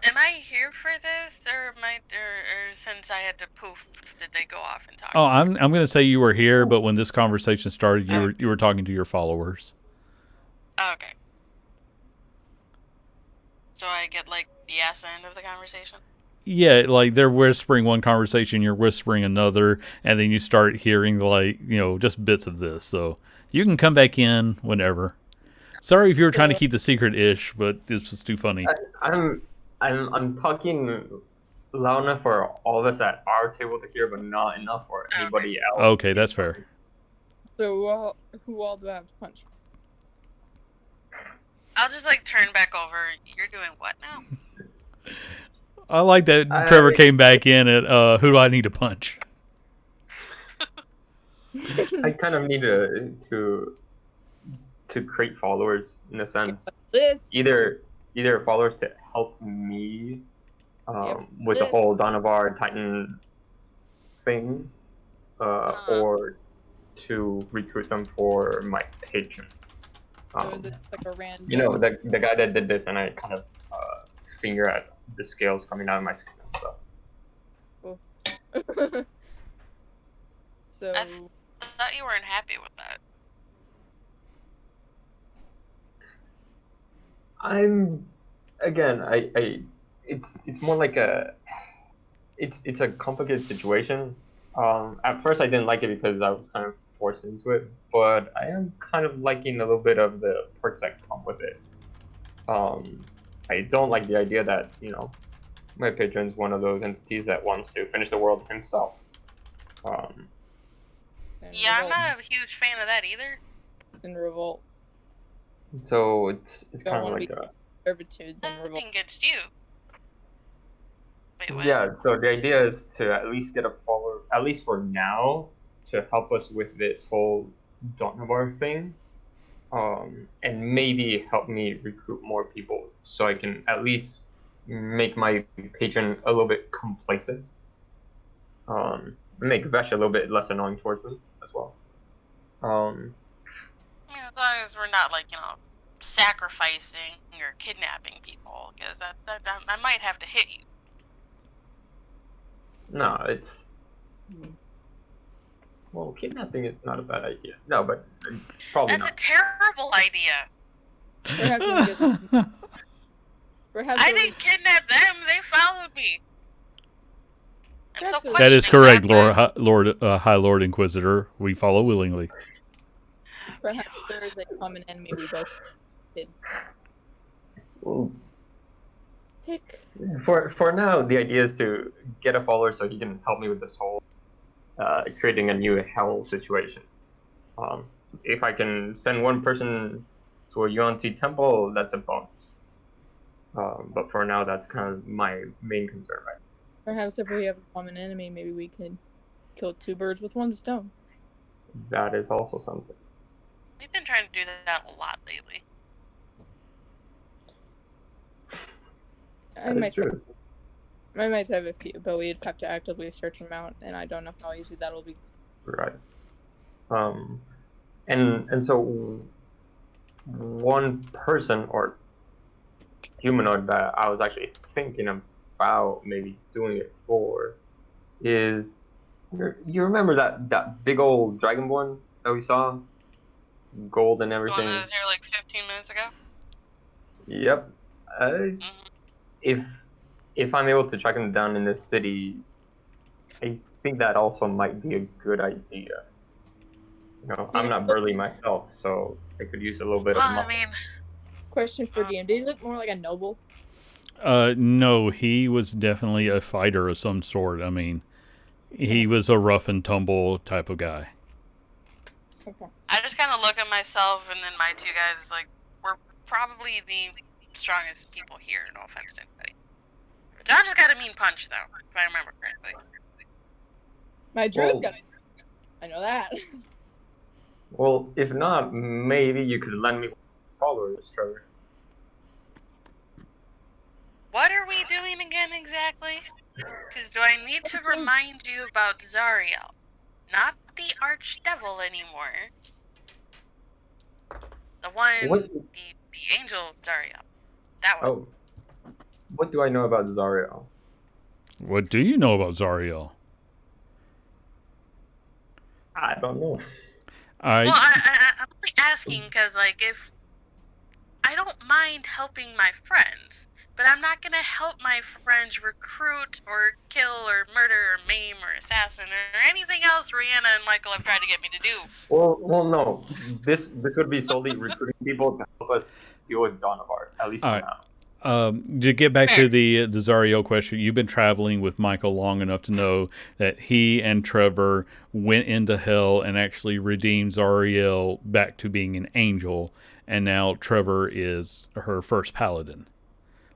Am I here for this, or or since I had to poof, did they go off and talk? Oh, somewhere? I'm going to say you were here, but when this conversation started, you were talking to your followers. Okay. So I get like the yes end of the conversation. Yeah, like they're whispering one conversation, you're whispering another, and then you start hearing just bits of this. So you can come back in whenever. Sorry if you were trying to keep the secret ish, but this was too funny. I'm talking loud enough for all of us at our table to hear, but not enough for anybody else. Okay, that's fair. So who all do I have to punch? I'll just like turn back over. You're doing what now? I like that Trevor came back in at who do I need to punch? I kind of need to create followers in a sense. This Either followers to help me with the This. whole Donavar Titan thing, or to recruit them for my patron. so is it like a random? The guy that did this, and I kind of finger at the scales coming out of my skin and stuff. So I thought you weren't happy with that. It's more like it's a complicated situation. At first I didn't like it because I was kind of forced into it, but I am kind of liking a little bit of the perks that come with it. I don't like the idea that my patron's one of those entities that wants to finish the world himself. Yeah, I'm not a huge fan of that either. In revolt. So it's Don't kind of wanna like be- a Servitude then revolt. Nothing against you. Wait, what? yeah. So the idea is to at least get a follower, at least for now, to help us with this whole Donavar thing, and maybe help me recruit more people so I can at least make my patron a little bit complacent. Make Vesh a little bit less annoying towards me as well. I mean, as long as we're not like sacrificing or kidnapping people, because that I might have to hit you. No, it's kidnapping is not a bad idea. No, but probably That's not. a terrible idea. Perhaps I didn't kidnap them. They followed me. I'm so That's a- That is questioning correct, that, High Lord Inquisitor. We follow willingly. Perhaps there is a common enemy we both did. Well, Tick. for now, the idea is to get a follower so he can help me with this whole creating a new hell situation. If I can send one person to a Yuan-Ti temple, that's a bonus. But for now, that's kind of my main concern right now. Perhaps if we have a common enemy, maybe we could kill 2 birds with 1 stone. That is also something. We've been trying to do that a lot lately. I might have a few, but we'd have to actively search them out, and I don't know how easy that'll be. Right. And so one person or humanoid that I was actually thinking about maybe doing it for is, you remember that big old dragonborn that we saw? Gold and The everything. one that was here like 15 minutes ago? Yep. If I'm able to track him down in this city, I think that also might be a good idea. You know, I'm not burly myself, so I could use a little bit of muscle. I mean, Question for DM: did he look more like a noble? No, he was definitely a fighter of some sort. I mean, he was a rough and tumble type of guy. Okay. I just kind of look at myself and then my 2 guys, like, we're probably the strongest people here, no offense to anybody. John just got a mean punch, though, if I remember correctly. My druid's got. I know that. Well, if not, maybe you could lend me followers, Trevor. What are we doing again exactly? Because do I need to remind you about Zariel? Not the archdevil anymore. The one, the angel Zariel. That one. Oh. What do I know about Zariel? What do you know about Zariel? I don't know. Well, I'm only asking because, like, if I don't mind helping my friends, but I'm not gonna help my friends recruit or kill or murder or maim or assassin or anything else Rihanna and Michael have tried to get me to do. Well, no. This would be solely recruiting people to help us deal with Donovar, at least for now. To get back to the Zariel question, you've been traveling with Michael long enough to know that he and Trevor went into hell and actually redeemed Zariel back to being an angel, and now Trevor is her first paladin.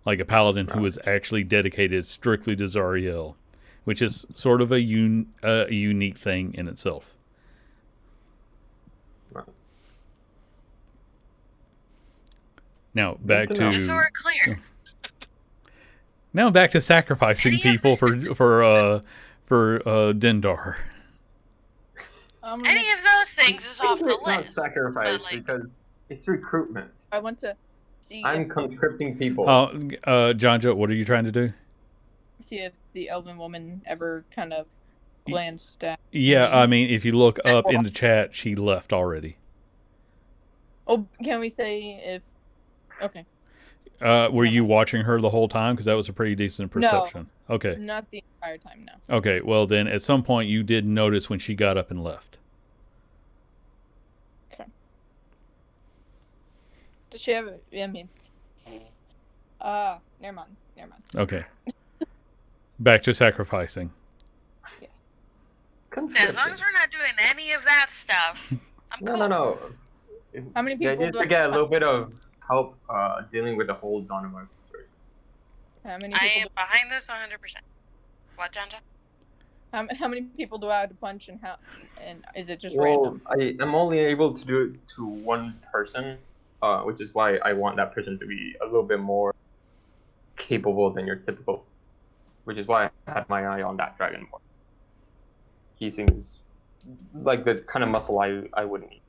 Like a paladin who is actually dedicated strictly to Zariel, which is sort of a unique thing in itself. Right. Now back to just so we're clear. Now back to sacrificing people for Dindar. Any of those things is off the It's not list. sacrifice, like, because it's recruitment. I want to see. I'm conscripting people. Jonja, what are you trying to do? See if the elven woman ever kind of glanced at. Yeah, I mean, if you look up in the chat, she left already. Oh, can we say if? Okay. Were you watching her the whole time? Because that was a pretty decent perception. No, okay. Not the entire time, no. Okay, well then, at some point you did notice when she got up and left. Okay. Does she have? I mean. Never mind. Okay. Back to sacrificing. yeah, as long as we're not doing any of that stuff, I'm cool. No. How many people Yeah, just to get a little bit of help dealing with the whole Donovan situation. How many I people am behind this 100%. What, Jonja? how many people do I have to punch, and how? And is it just Well, random? I'm only able to do it to one person, which is why I want that person to be a little bit more capable than your typical. Which is why I had my eye on that dragonborn. He seems like the kind of muscle I would need.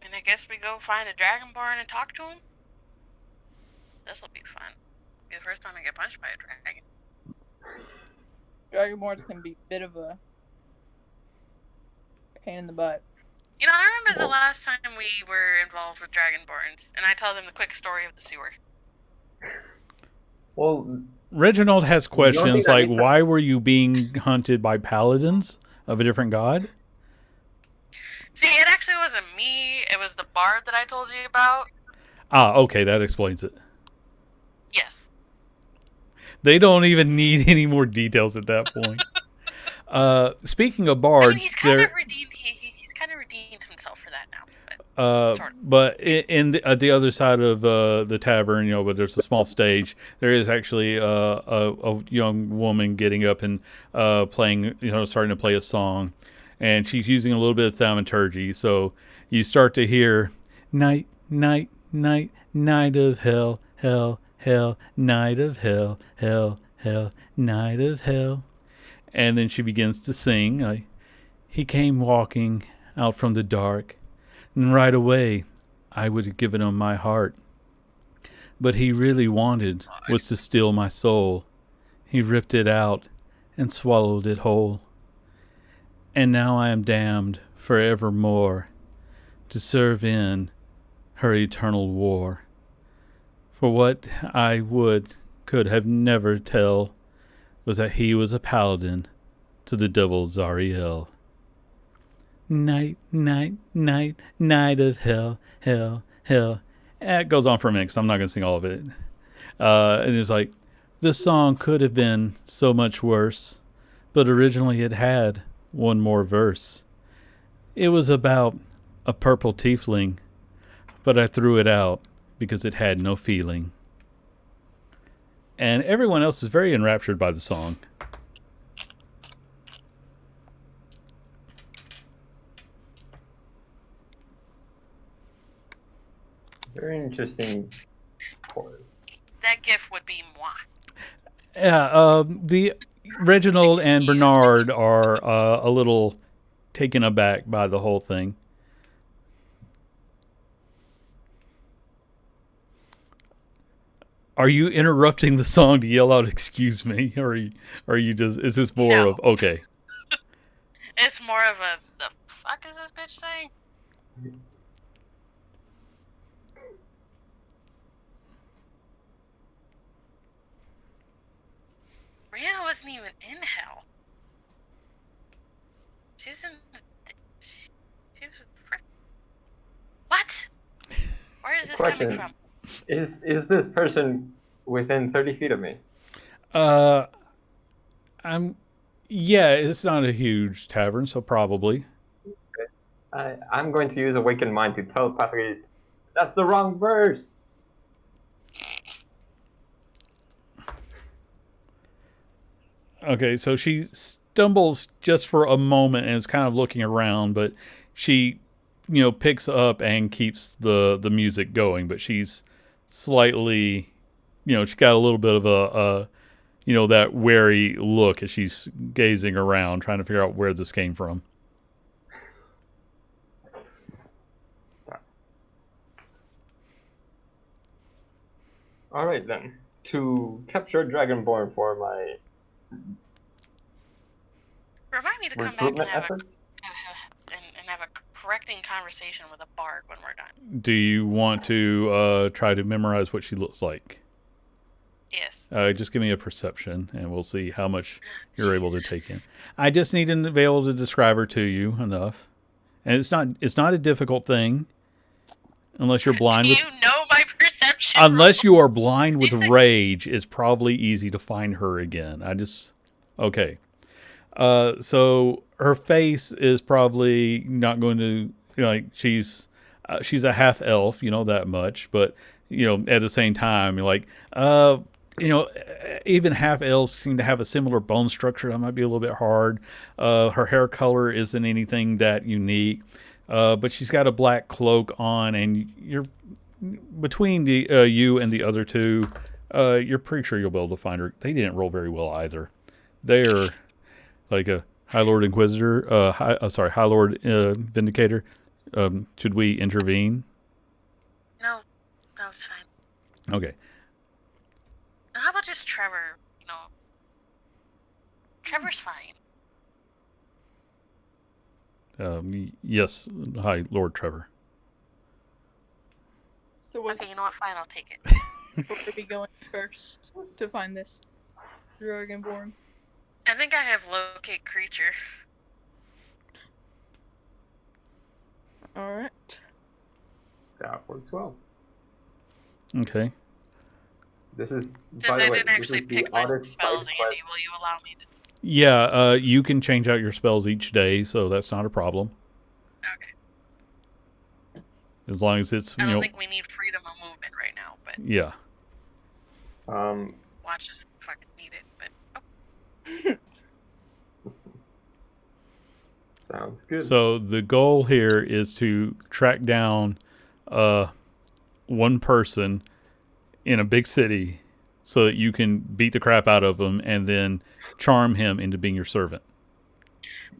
And I guess we go find a dragonborn and talk to him? This'll be fun. Be the first time I get punched by a dragon. Dragonborns can be a bit of a pain in the butt. You know, I remember the last time we were involved with dragonborns, and I told them the quick story of the sewer. Well, Reginald has questions like, makes why were you being hunted by paladins of a different god? See, it actually wasn't me. It was the bard that I told you about. Okay, that explains it. Yes. They don't even need any more details at that point. Speaking of bards, I mean, he's kind of redeemed. He's kind of redeemed himself for that now. Sort of. But in the other side of the tavern, where there's a small stage, there is actually a young woman getting up and playing, starting to play a song, and she's using a little bit of thaumaturgy. So you start to hear night, night, night, night of hell, hell, hell, night of hell, hell, hell, night of hell, and then she begins to sing. He came walking out from the dark. And right away, I would have given him my heart. But he really wanted was to steal my soul. He ripped it out and swallowed it whole. And now I am damned forevermore to serve in her eternal war. For what I could have never tell was that he was a paladin to the devil Zariel. Night, night, night, night of hell, hell, hell. It goes on for a minute, so I'm not going to sing all of it. And it's like, this song could have been so much worse, but originally it had one more verse. It was about a purple tiefling, but I threw it out because it had no feeling. And everyone else is very enraptured by the song. Very interesting chord. That gif would be moi. Yeah, the Reginald and Excuse me. Bernard are a little taken aback by the whole thing. Are you interrupting the song to yell out "excuse me," or are you just? Is this more No. of okay? It's more of a the fuck is this bitch saying? Brianna wasn't even in hell. She was in the. She was. What? Where is this coming Question. from? Is this person within 30 feet of me? Yeah, it's not a huge tavern, so probably. I'm going to use Awakened Mind to telepathically. That's the wrong verse. Okay, so she stumbles just for a moment and is kind of looking around, but she, picks up and keeps the music going. But she's slightly, she's got a little bit of a that wary look as she's gazing around, trying to figure out where this came from. All right then. To capture Dragonborn for my Remind me to come back and recruitment have effort. and have a correcting conversation with a bard when we're done. Do you want to try to memorize what she looks like? Yes. Just give me a perception, and we'll see how much you're able to take in. I just need to be able to describe her to you enough, and it's not a difficult thing, unless you're blind. Do you know my perception? Unless you are rules? blind with You say- rage, it's probably easy to find her again. Okay. So her face is probably not going to she's a half elf, that much, but at the same time, even half elves seem to have a similar bone structure. That might be a little bit hard. Her hair color isn't anything that unique, but she's got a black cloak on, and you're between the you and the other two. You're pretty sure you'll be able to find her. They didn't roll very well either. They're like a High Lord Inquisitor. High Lord Vindicator. Should we intervene? No, it's fine. Okay. How about just Trevor? Trevor's fine. Yes, High Lord Trevor. So what's Okay, you know what? Fine, I'll take it. where are we going first to find this Dragonborn? I think I have locate creature. Alright. That works well. Okay. This is. Since By the I way, didn't this actually is the pick my oddest spells, side Andy, quest. will you allow me to? Yeah, you can change out your spells each day, so that's not a problem. as long as it's I don't think we need freedom of movement right now, but yeah. watch us fucking need it. But Sounds good. So the goal here is to track down one person in a big city so that you can beat the crap out of him and then charm him into being your servant.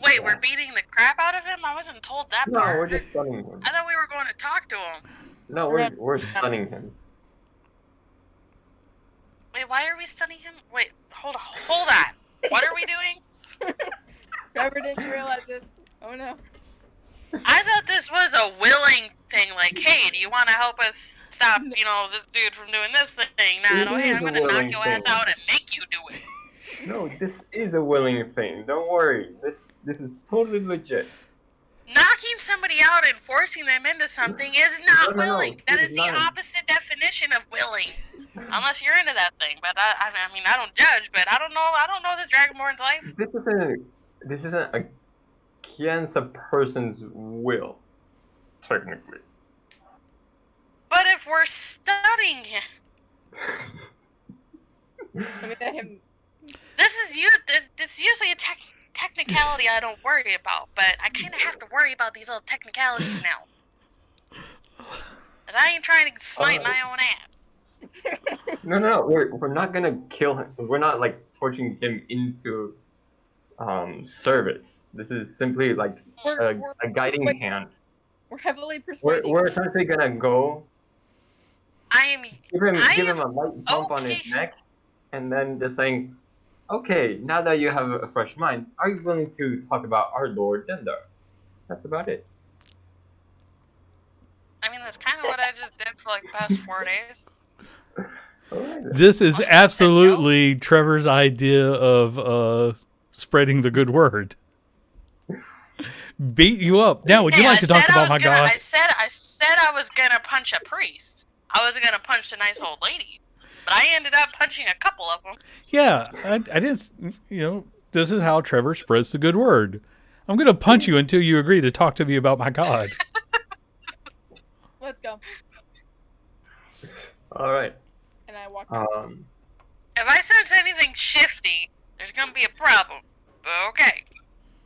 wait, we're beating the crap out of him? I wasn't told that No, part. we're just stunning him. I thought we were going to talk to him. No, we're stunning him. Wait, why are we stunning him? Wait, hold on. What are we doing? Trevor didn't realize this. Oh no. I thought this was a willing thing, like, hey, do you want to help us stop, this dude from doing this thing? Nah, It no, hey, is I'm a gonna knock willing your ass thing. out and make you do it. No, this is a willing thing. Don't worry. This is totally legit. Knocking somebody out and forcing them into something is not No, willing. That it is is the not. opposite definition of willing. Unless you're into that thing, but I mean, I don't judge, but I don't know this Dragonborn's life. This isn't against a person's will, technically. But if we're studying him, Let me let him. this is usually a technicality I don't worry about, but I kind of have to worry about these little technicalities now. 'Cause I ain't trying to smite my own ass. No. We're not gonna kill him. We're not like torching him into service. This is simply like a guiding hand. We're heavily persuading. We're essentially gonna go give him a light bump on his okay. neck, and then just saying, "Okay, now that you have a fresh mind, are you willing to talk about our Lord Dendar?" That's about it. I mean, that's kind of what I just did for like the past 4 days. Alright then. This is Also, absolutely Trevor's idea of spreading the good word. Beat you up. Now, would you Hey, like to talk about my god? I said I was gonna punch a priest. I wasn't gonna punch a nice old lady, but I ended up punching a couple of them. Yeah, I didn't. This is how Trevor spreads the good word. I'm gonna punch you until you agree to talk to me about my god. Let's go. All right. And I walk out. If I sense anything shifty, there's gonna be a problem. But okay,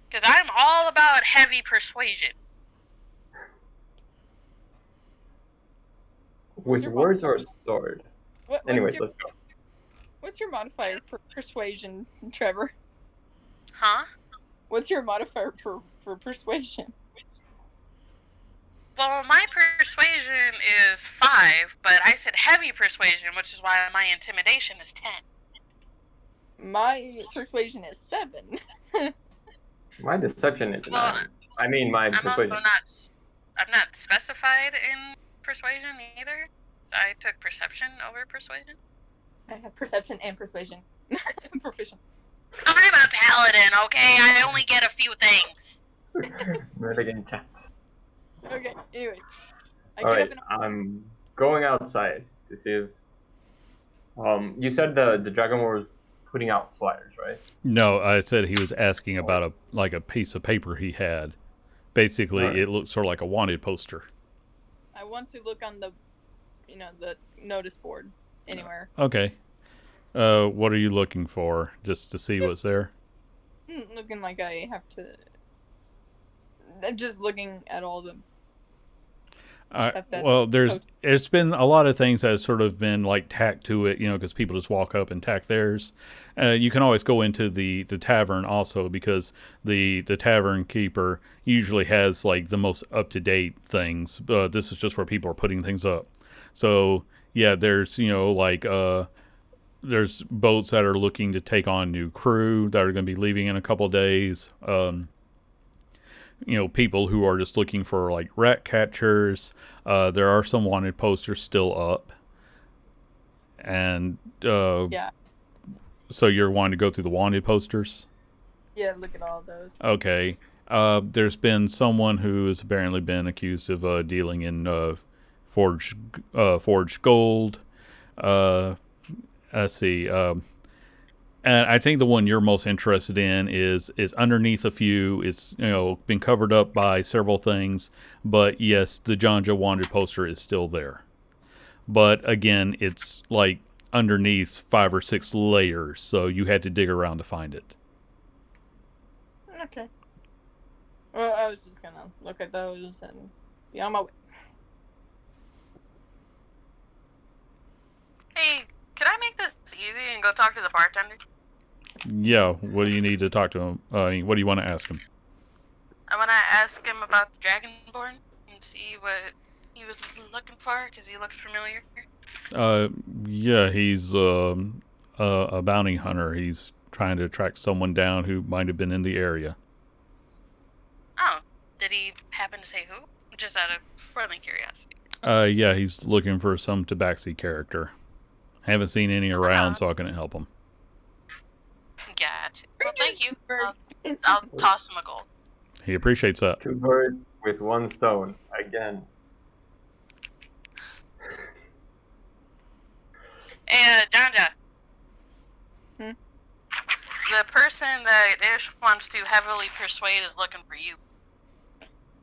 because I'm all about heavy persuasion. With your words or sword? What's Anyways, your, let's go. what's your modifier for persuasion, Trevor? Huh? What's your modifier for persuasion? Well, my persuasion is 5, but I said heavy persuasion, which is why my intimidation is 10. My persuasion is 7. My deception is Well, 9. I mean, my I'm persuasion. also I'm not specified in persuasion either, so I took perception over persuasion. I have perception and persuasion. Proficient. I'm a paladin, okay? I only get a few things. Murdergan chat. Okay, anyways. I All get right, up and I'm going outside to see if. You said the dragon was putting out flyers, right? No, I said he was asking about a piece of paper he had. Basically, Alright. it looked sort of like a wanted poster. I want to look on the, the notice board anywhere. Okay. What are you looking for? Just to see what's there? Looking like I have to. I'm just looking at all the. Stuff that's Well, posted. there's been a lot of things that have sort of been like tacked to it, because people just walk up and tack theirs. You can always go into the tavern also, because the tavern keeper usually has like the most up to date things. This is just where people are putting things up. So yeah, there's there's boats that are looking to take on new crew that are going to be leaving in a couple of days. People who are just looking for like rat catchers. There are some wanted posters still up. And Yeah. So you're wanting to go through the wanted posters? Yeah, look at all those. Okay. There's been someone who has apparently been accused of dealing in forged gold. Let's see. And I think the one you're most interested in is underneath a few. It's been covered up by several things, but yes, the Janja wanted poster is still there. But again, it's like underneath 5 or 6 layers, so you had to dig around to find it. Okay. Well, I was just gonna look at those and be on my way. Hey, can I make this easy and go talk to the bartender? Yeah, what do you need to talk to him? What do you want to ask him? I want to ask him about the Dragonborn and see what he was looking for, because he looked familiar. Yeah, he's a bounty hunter. He's trying to track someone down who might have been in the area. Oh, did he happen to say who? Just out of friendly curiosity. Yeah, he's looking for some Tabaxi character. Haven't seen any around, so I couldn't help him. Gotcha. Well, thank you. I'll toss him a gold. He appreciates that. 2 birds with 1 stone again. Hey, Janja. Hmm? The person that Ish wants to heavily persuade is looking for you.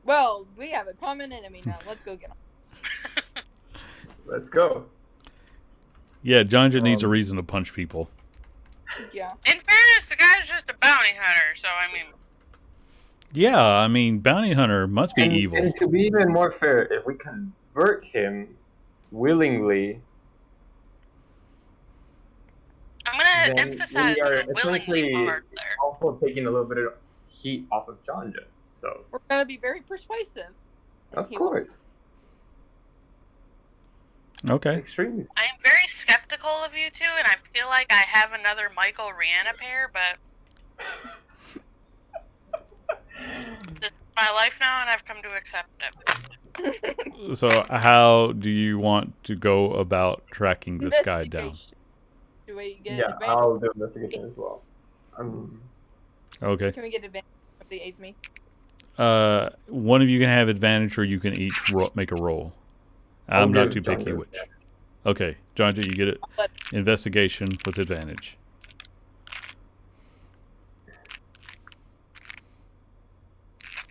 Well, we have a common enemy now. Let's go get him. Let's go. Yeah, Janja needs a reason to punch people. Yeah. In fairness, the guy's just a bounty hunter, so I mean... Yeah, I mean, bounty hunter must be evil. And to be even more fair, if we convert him willingly, I'm gonna then emphasize we are the willingly essentially part there. also taking a little bit of heat off of Janja. So, We're gonna be very persuasive. of course, Okay. extremely. I am very skeptical of you two, and I feel like I have another Michael Rihanna pair, but this is my life now, and I've come to accept it. So, how do you want to go about tracking this guy down? Investigation. Do we get Yeah, advantage? I'll do investigation as well. Okay. Can we get advantage if somebody aids me? One of you can have advantage, or you can each make a roll. I'm I'll not too give picky Janja, which. yeah. Okay, Janja, you get it. But Investigation with advantage.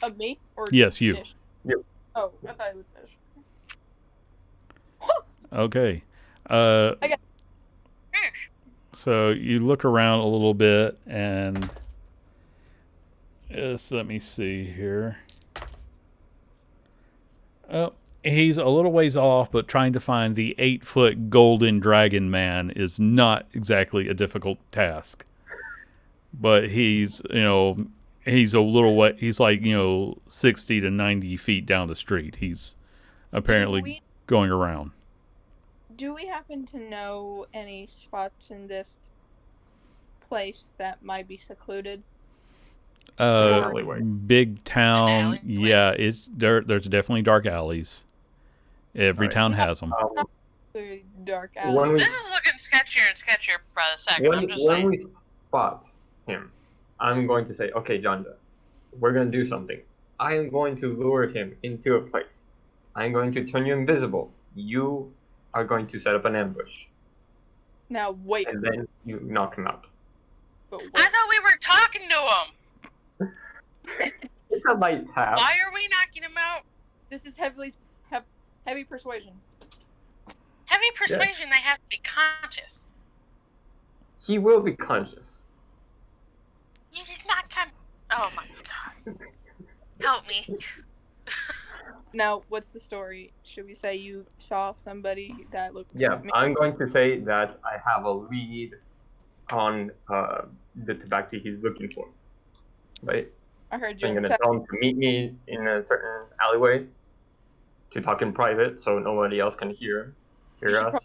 of me or Yes, you. Dish? You. Oh, I thought it was Dish. Okay. Yes. So you look around a little bit, and let me see here. Oh, he's a little ways off, but trying to find the 8-foot golden dragon man is not exactly a difficult task. But he's a little way. He's like 60 to 90 feet down the street. He's apparently going around. Do we happen to know any spots in this place that might be secluded? Alleyway. Big town. alleyway? Yeah, there's definitely dark alleys. Every Alright. town has them. The dark When alley. we This is looking sketchier and sketchier by the second. I'm just when saying. we spot him, I'm going to say, okay, Janja, we're going to do something. I am going to lure him into a place. I'm going to turn you invisible. You are going to set up an ambush. Now wait. And then you knock him out. But wait. I thought we were talking to him. It's a light tap. Why are we knocking him out? This is heavy persuasion. Heavy persuasion, they have to be conscious. He will be conscious. You did not come. Oh my god. Help me. Now, what's the story? Should we say you saw somebody that looked Yeah, like me? I'm going to say that I have a lead on the tabaxi he's looking for. Right? I heard you I'm in going the to tell him to meet me in a certain alleyway to talk in private so nobody else can hear You should us.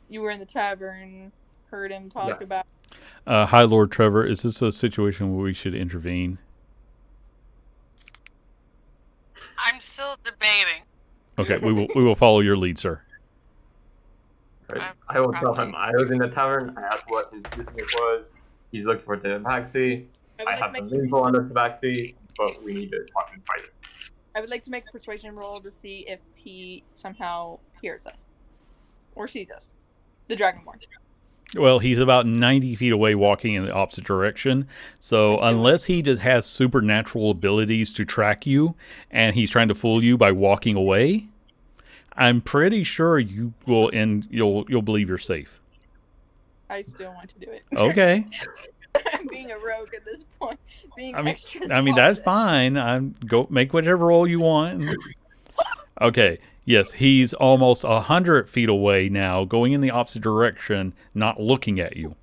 you were in the tavern, heard him talk Yeah. about. Hi, Lord Trevor. Is this a situation where we should intervene? I'm still debating. Okay, we will follow your lead, sir. Right? I will tell him I was in the tavern. I asked what his business was. He's looking for the tabaxi. I have some info on the tabaxi, but we need to talk in private. I would like to make a persuasion roll to see if he somehow hears us or sees us. The Dragonborn. Well, he's about 90 feet away walking in the opposite direction. So unless he just has supernatural abilities to track you and he's trying to fool you by walking away, I'm pretty sure you will and you'll believe you're safe. I still want to do it. Okay. I'm being a rogue at this point. Being I mean extra that's smart. fine. I'm go make whatever roll you want. Okay. Yes, he's almost 100 feet away now, going in the opposite direction, not looking at you.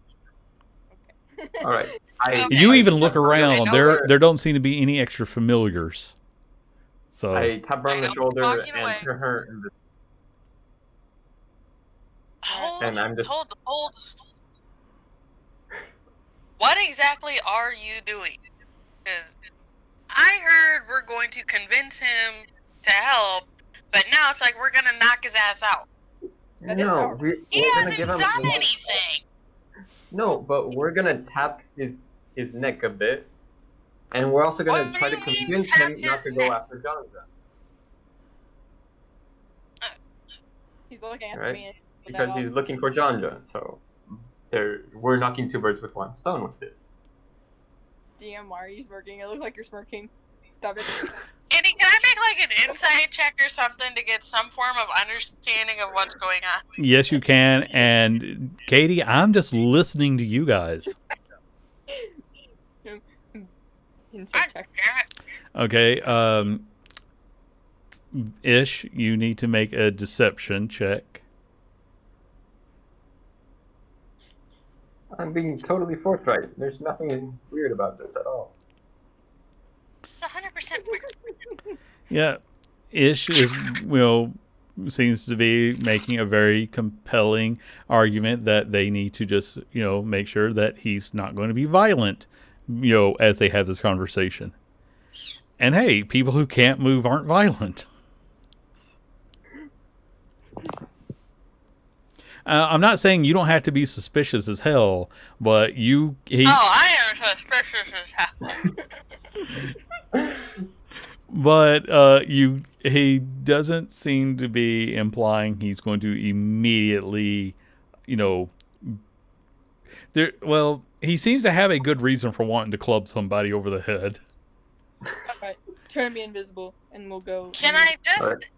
All right. Okay. You even I look tap her on the around. shoulder. There don't seem to be any extra familiars. So I tap her on I the know, shoulder walking and away. turn her invisible. Hold, And I'm just- hold. What exactly are you doing? Because I heard we're going to convince him to help, but now it's like we're gonna knock his ass out. That is No, our- He we're gonna hasn't give him done anything. No, but we're gonna tap his neck a bit, and we're also gonna What do try to you mean convince tap him not his to go neck? after Jonathan. He's looking at Right. me. And Because he's looking for Janja, so we're knocking two birds with one stone with this. DM, why are you smirking? It looks like you're smirking. Stop it. Andy, can I make like an insight check or something to get some form of understanding of what's going on? yes, you can. And Katie, I'm just listening to you guys. Insight check. Damn it. Okay. Ish, you need to make a deception check. I'm being totally forthright. There's nothing weird about this at all. It's 100% weird. Yeah, Ish seems to be making a very compelling argument that they need to just make sure that he's not going to be violent, as they have this conversation. And hey, people who can't move aren't violent. I'm not saying you don't have to be suspicious as hell, but Oh, I am suspicious as hell. But he doesn't seem to be implying he's going to immediately, he seems to have a good reason for wanting to club somebody over the head. Alright, turn me invisible and we'll go. Can I just Alright.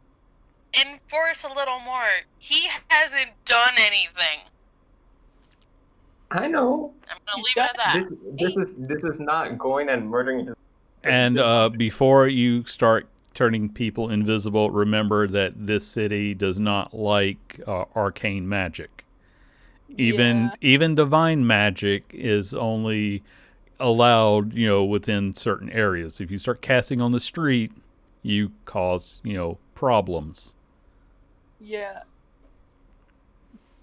enforce a little more? He hasn't done anything. I know. I'm gonna leave it at that. This is not going and murdering his. And before you start turning people invisible, remember that this city does not like arcane magic. Even divine magic is only allowed, within certain areas. If you start casting on the street, you cause, problems. Yeah.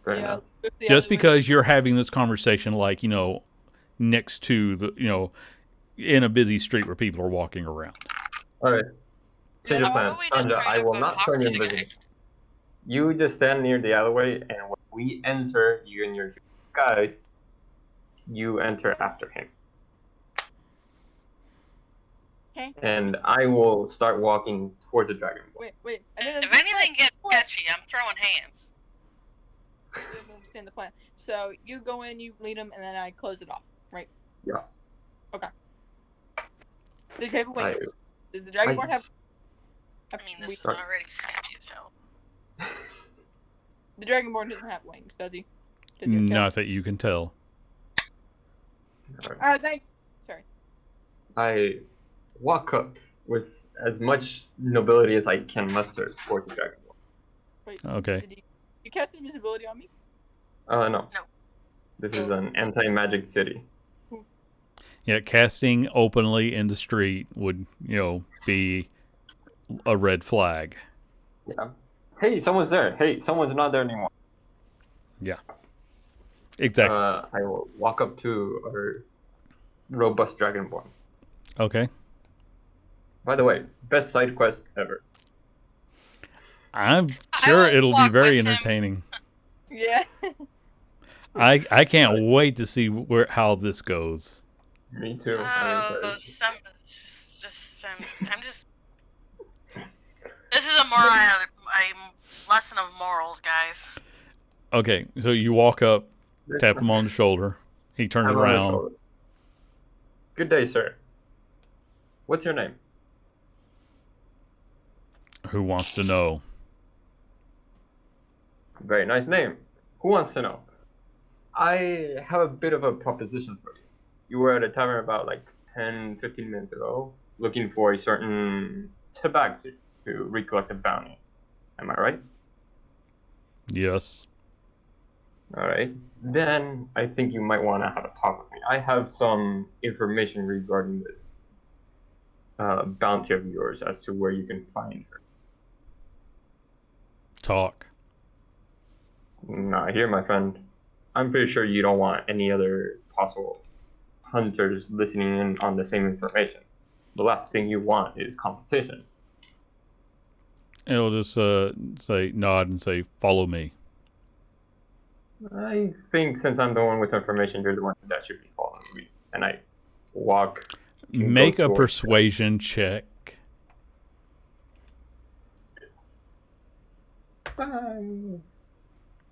Fair Yeah. enough. look the Just other way. because you're having this conversation, like, next to the, in a busy street where people are walking around. All right. Change Yeah, of Why plan. don't we just Sandra, try I to will go not talk turn to you the guy? invisible. You just stand near the alleyway, and when we enter, you and your guys, you enter after him. Okay. And I will start walking towards the dragon. Wait. I didn't If anything gets sketchy, I'm throwing hands. I didn't understand the plan. So you go in, you lead him, and then I close it off, right? Yeah. Okay. Does he have I, wings? Does the dragonborn have? I mean, this is Sorry. already sketchy as hell. The dragonborn doesn't have wings, does he? Does he have tail? Not that you can tell. Thanks. Sorry. I walk up with as much nobility as I can muster towards the dragon. Wait. Okay. Did you cast invisibility on me? No. No. This is an anti-magic city. Yeah, casting openly in the street would, be a red flag. Yeah. Hey, someone's there. Hey, someone's not there anymore. Exactly. I will walk up to our robust dragonborn. Okay. By the way, best side quest ever. I'm I sure will it'll be walk very with him. entertaining. Yeah. I can't wait to see how this goes. Me too. Oh, I'm just. This is a lesson of morals, guys. Okay, so you walk up Tap him on the shoulder. He turns I'm on his around. shoulder. Good day, sir. What's your name? Who wants to know? Very nice name. Who wants to know? I have a bit of a proposition for you. You were at a tavern about like 10, 15 minutes ago, looking for a certain tabaxi to recollect a bounty. Am I right? Yes. Alright. Then I think you might want to have a talk with me. I have some information regarding this bounty of yours as to where you can find her. Talk. Nah, here, my friend. I'm pretty sure you don't want any other possible hunters listening in on the same information. The last thing you want is competition. He'll just say nod and say, "Follow me." I think since I'm the one with information, you're the one that should be following me. And I walk. Make a towards- persuasion check.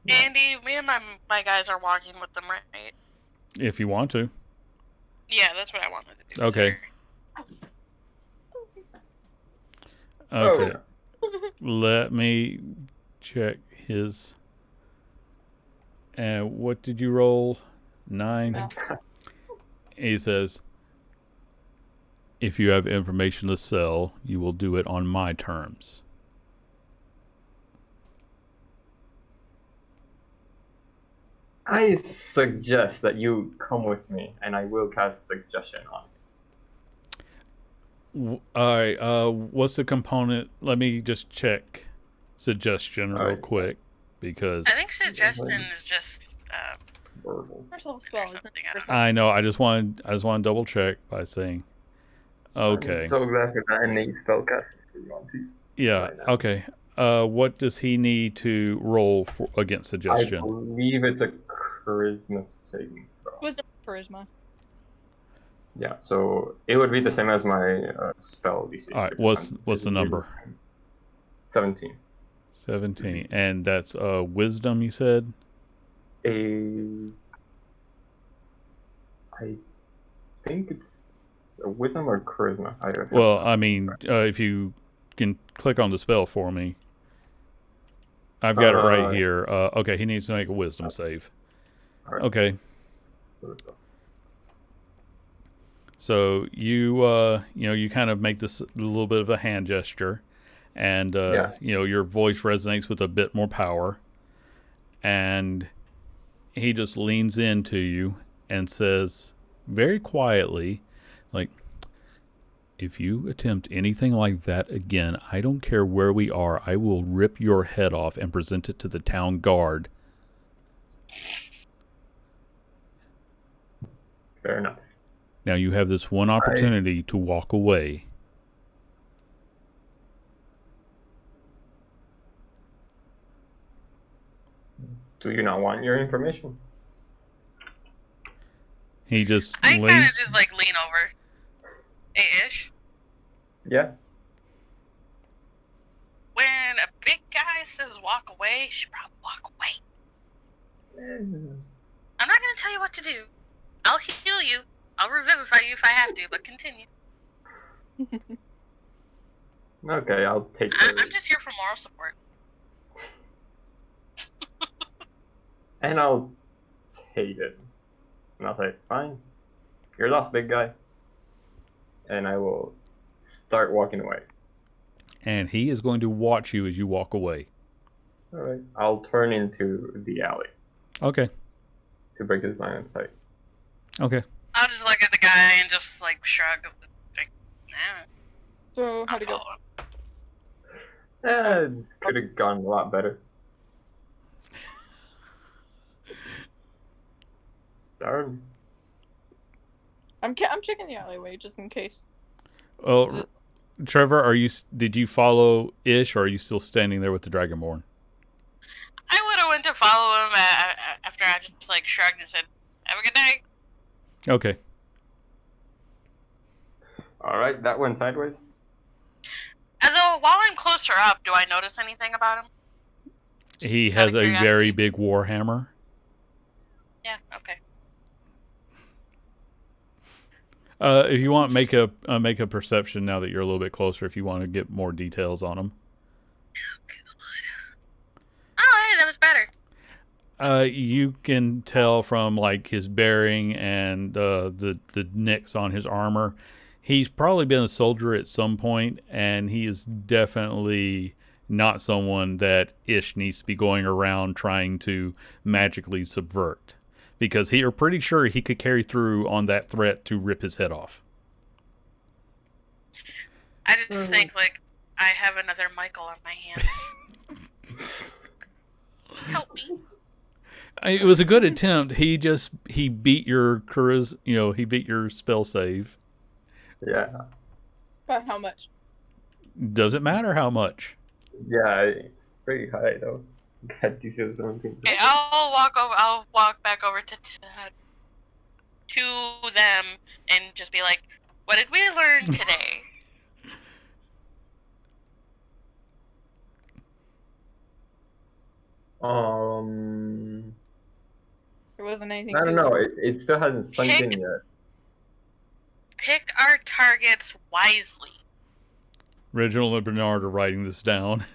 Andy, me and my guys are walking with them, right? If you want to. Yeah, that's what I wanted to do. Okay. Oh, Okay. Let me check his. And what did you roll? 9. No. He says, "If you have information to sell, you will do it on my terms." I suggest that you come with me, and I will cast suggestion on you. All right. What's the component? Let me just check suggestion real Alright. quick because I think suggestion is just Verbal. First level spell, or isn't something. it? I don't know. I know. I just want to double check by saying, okay, I'm so glad for that innate spellcasting for you on T. yeah, right now. okay. What does he need to roll for against I suggestion? believe it's a charisma saving throw. Wisdom charisma. Yeah, so it would be the same as my spell DC. All right. What's the number? 17. 17, and that's wisdom. You said. I think it's a wisdom or charisma. I don't Well, I mean, if you can click on the spell for me. I've got it right here. Okay, he needs to make a wisdom save. Alright. Okay, so you you kind of make this a little bit of a hand gesture, and Yeah. your voice resonates with a bit more power, and he just leans into you and says very quietly, like, "If you attempt anything like that again, I don't care where we are, I will rip your head off and present it to the town guard." Fair enough. Now you have this one opportunity to walk away. Do you not want your information? He just I kind of leans. just like lean over. Hey, Ish. Yeah. When a big guy says walk away, you should probably walk away. I'm not gonna tell you what to do. I'll heal you. I'll revivify you if I have to, but continue. Okay, I'll take I'm just here for moral support. And I'll take it. And I'll say, fine. You're lost, big guy. And I will start walking away. And he is going to watch you as you walk away. Alright. I'll turn into the alley Okay. to break his line of sight. Okay. I'll just look at the guy and just like shrug. Like, nah, So I'll how'd it go? follow him. It could have gone a lot better. Darn. I'm checking the alleyway just in case. Well, Trevor, did you follow Ish, or are you still standing there with the Dragonborn? I would have went to follow him after I just like shrugged and said, "Have a good night." Okay. Alright, that went sideways. Although while I'm closer up, do I notice anything about him? He Just has out a of very curiosity. big war hammer. Yeah, Yeah. Okay. If you want, make a perception now that you're a little bit closer. If you want to get more details on him. Oh, hey, that was better. You can tell from like his bearing and the nicks on his armor. He's probably been a soldier at some point, and he is definitely not someone that Ish needs to be going around trying to magically subvert. Because you're pretty sure he could carry through on that threat to rip his head off. I just think, like, I have another Michael on my hands. Help me. It was a good attempt. He beat your he beat your spell save. Yeah. But how much? Doesn't matter how much. Yeah, pretty high though. God, these are something. Okay, I'll walk back over to them and just be like, "What did we learn today?" There wasn't anything. I don't know. It still hasn't sunk in yet. Pick our targets wisely. Reginald and Bernard are writing this down.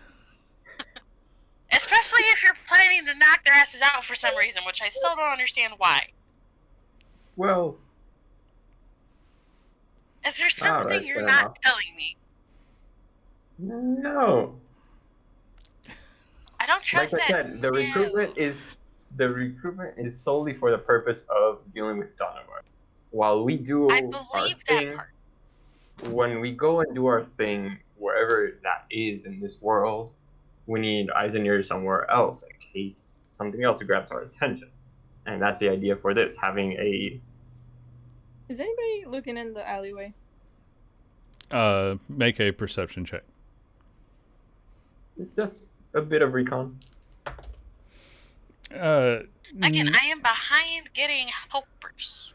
Especially if you're planning to knock their asses out for some reason, which I still don't understand why. Well, Is there something you're not telling me? No. I don't trust like I that. said, the recruitment is solely for the purpose of dealing with Donovan. While we do I our believe thing, that part. when we go and do our thing, wherever that is in this world, we need eyes and ears somewhere else in case something else grabs our attention. And that's the idea for this, having a... Is anybody looking in the alleyway? Make a perception check. It's just a bit of recon. Again, I am behind getting helpers.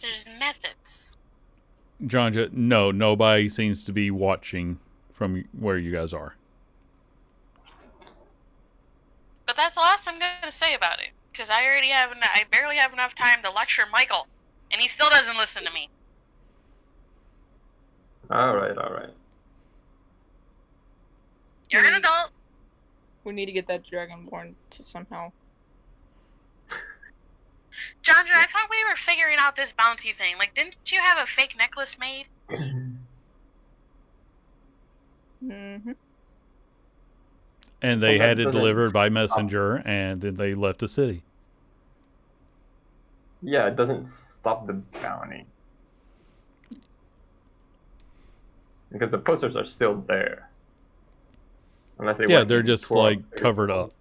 There's methods. Jonja, no, nobody seems to be watching from where you guys are. But that's the last I'm going to say about it. Because I barely have enough time to lecture Michael. And he still doesn't listen to me. Alright. You're an adult. We need to get that Dragonborn to somehow. John, I thought we were figuring out this bounty thing. Like, didn't you have a fake necklace made? Mm-hmm. And they had it delivered by messenger, and then they left the city. Yeah, it doesn't stop the bounty. Because the posters are still there. Unless they they're just like covered up.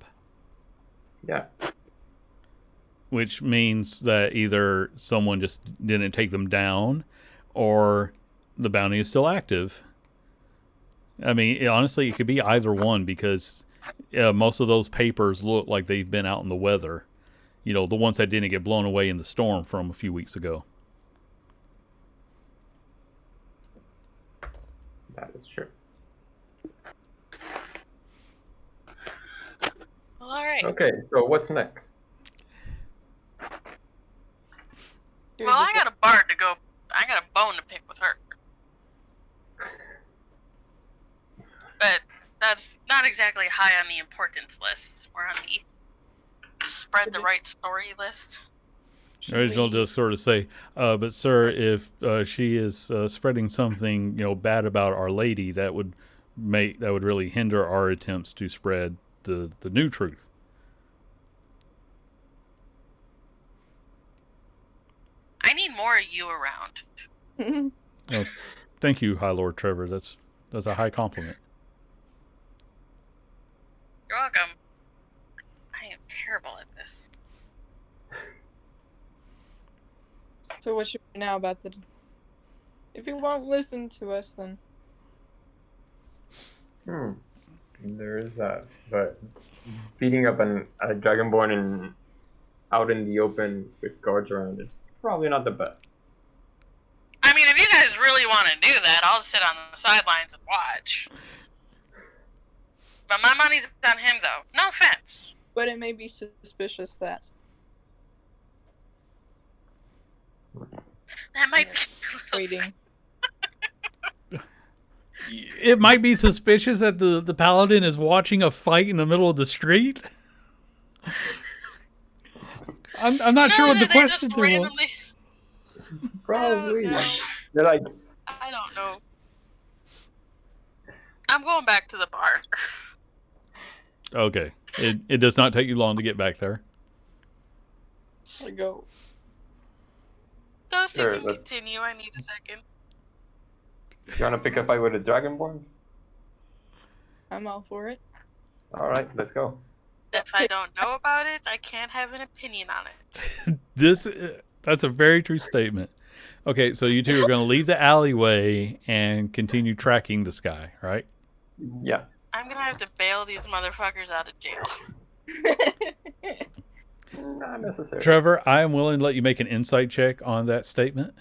Yeah. Which means that either someone just didn't take them down, or the bounty is still active. I mean, honestly, it could be either one, because most of those papers look like they've been out in the weather. You know, the ones that didn't get blown away in the storm from a few weeks ago. That is true. Well, alright. Okay, so what's next? Well, I got a bone to pick with her. But that's not exactly high on the importance list. We're on the spread the right story list. Reginald does sort of say, but sir, if she is spreading something, bad about Our Lady, that would really hinder our attempts to spread the new truth. I need more of you around. Oh, thank you, High Lord Trevor. That's a high compliment. You're welcome. I am terrible at this. So what should we do now about the... If you won't listen to us, then... There is that. But beating up a Dragonborn out in the open with guards around is probably not the best. I mean, if you guys really want to do that, I'll sit on the sidelines and watch. But my money's on him, though. No offense. But it may be suspicious that might be a little waiting. It might be suspicious that the paladin is watching a fight in the middle of the street. I'm not sure what the that they question just there was. randomly. Probably. know. They're like, I don't know. I'm going back to the bar. Okay. It does not take you long to get back there. I go. Those two Sure, can let's- continue. I need a second. you want to pick a fight with a dragonborn? I'm all for it. All right, let's go. If I don't know about it, I can't have an opinion on it. That's a very true statement. Okay, so you two are going to leave the alleyway and continue tracking this guy, right? Yeah. I'm gonna have to bail these motherfuckers out of jail. Not necessary. Trevor, I am willing to let you make an insight check on that statement.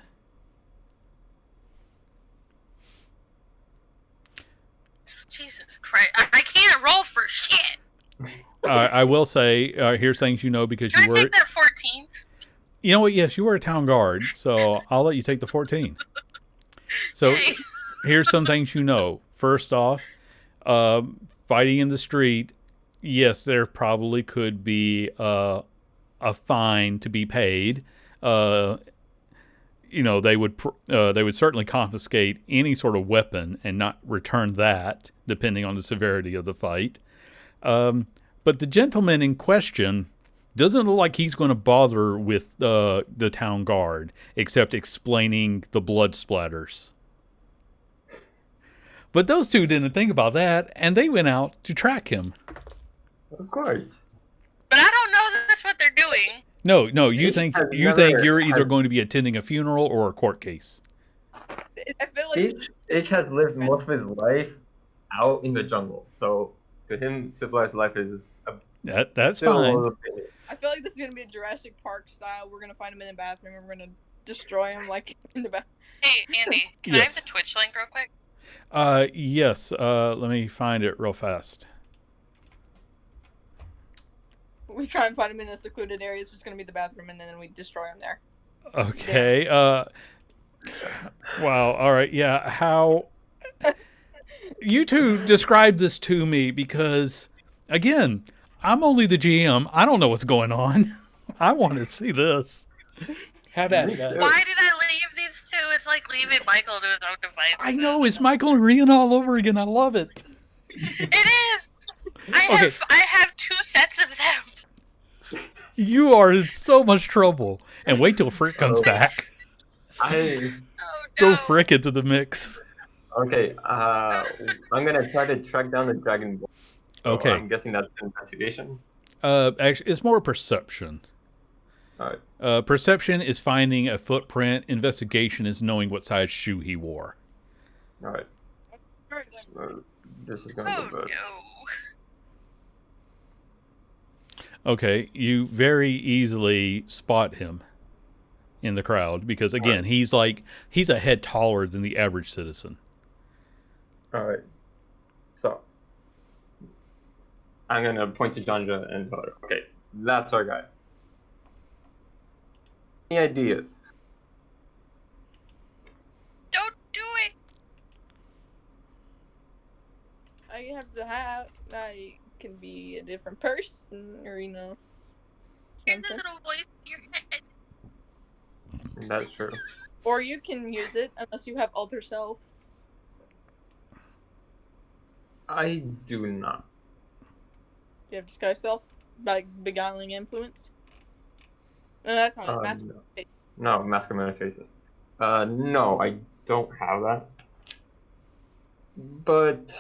Jesus Christ. I can't roll for shit. I will say, here's things you know because Can you I were. take that 14? You know what? Yes, you were a town guard, so I'll let you take the 14. So Hey. here's some things you know. First off, fighting in the street, yes, there probably could be a fine to be paid. They would certainly confiscate any sort of weapon and not return that, depending on the severity of the fight. But the gentleman in question doesn't look like he's going to bother with the town guard, except explaining the blood splatters. But those two didn't think about that, and they went out to track him. Of course. But I don't know that that's what they're doing. No, you H think has you're never either had- going to be attending a funeral or a court case. I feel like H has lived most of his life out in the jungle, so to him, civilized life is That's still a fine. little bit. I feel like this is gonna be a Jurassic Park style. We're gonna find him in the bathroom and we're gonna destroy him like in the bathroom. Hey, Andy, can I have Yes. the Twitch link real quick? Yes. Let me find it real fast. We try and find him in a secluded area. It's just gonna be the bathroom, and then we destroy him there. Okay. Wow. All right. Yeah. How you two describe this to me because, again, I'm only the GM. I don't know what's going on. I want to see this. Have at it, guys. Why did I leave these two? It's like leaving Michael to his own devices. I know it's Michael and Rian all over again. I love it. It is. Okay. I have 2 sets of them. You are in so much trouble. And wait till Frick comes back. I Oh Throw no. Frick into the mix. okay. I'm gonna try to track down the dragonborn. So Okay. I'm guessing that's investigation. Actually, it's more perception. All right. Perception is finding a footprint. Investigation is knowing what size shoe he wore. All right. This is gonna Oh be good. no. Okay, you very easily spot him in the crowd because, again, he's a head taller than the average citizen. All right. So I'm gonna point to Janja and tell her, okay, that's our guy. Any ideas? Don't do it. I have the hat. I can be a different person, or Here's a something. little voice in your head. That's true. Or you can use it unless you have alter self. I do not. Do you have disguise self? Like beguiling influence? No, that's not it. Mask. No, mask of many faces. No, I don't have that. But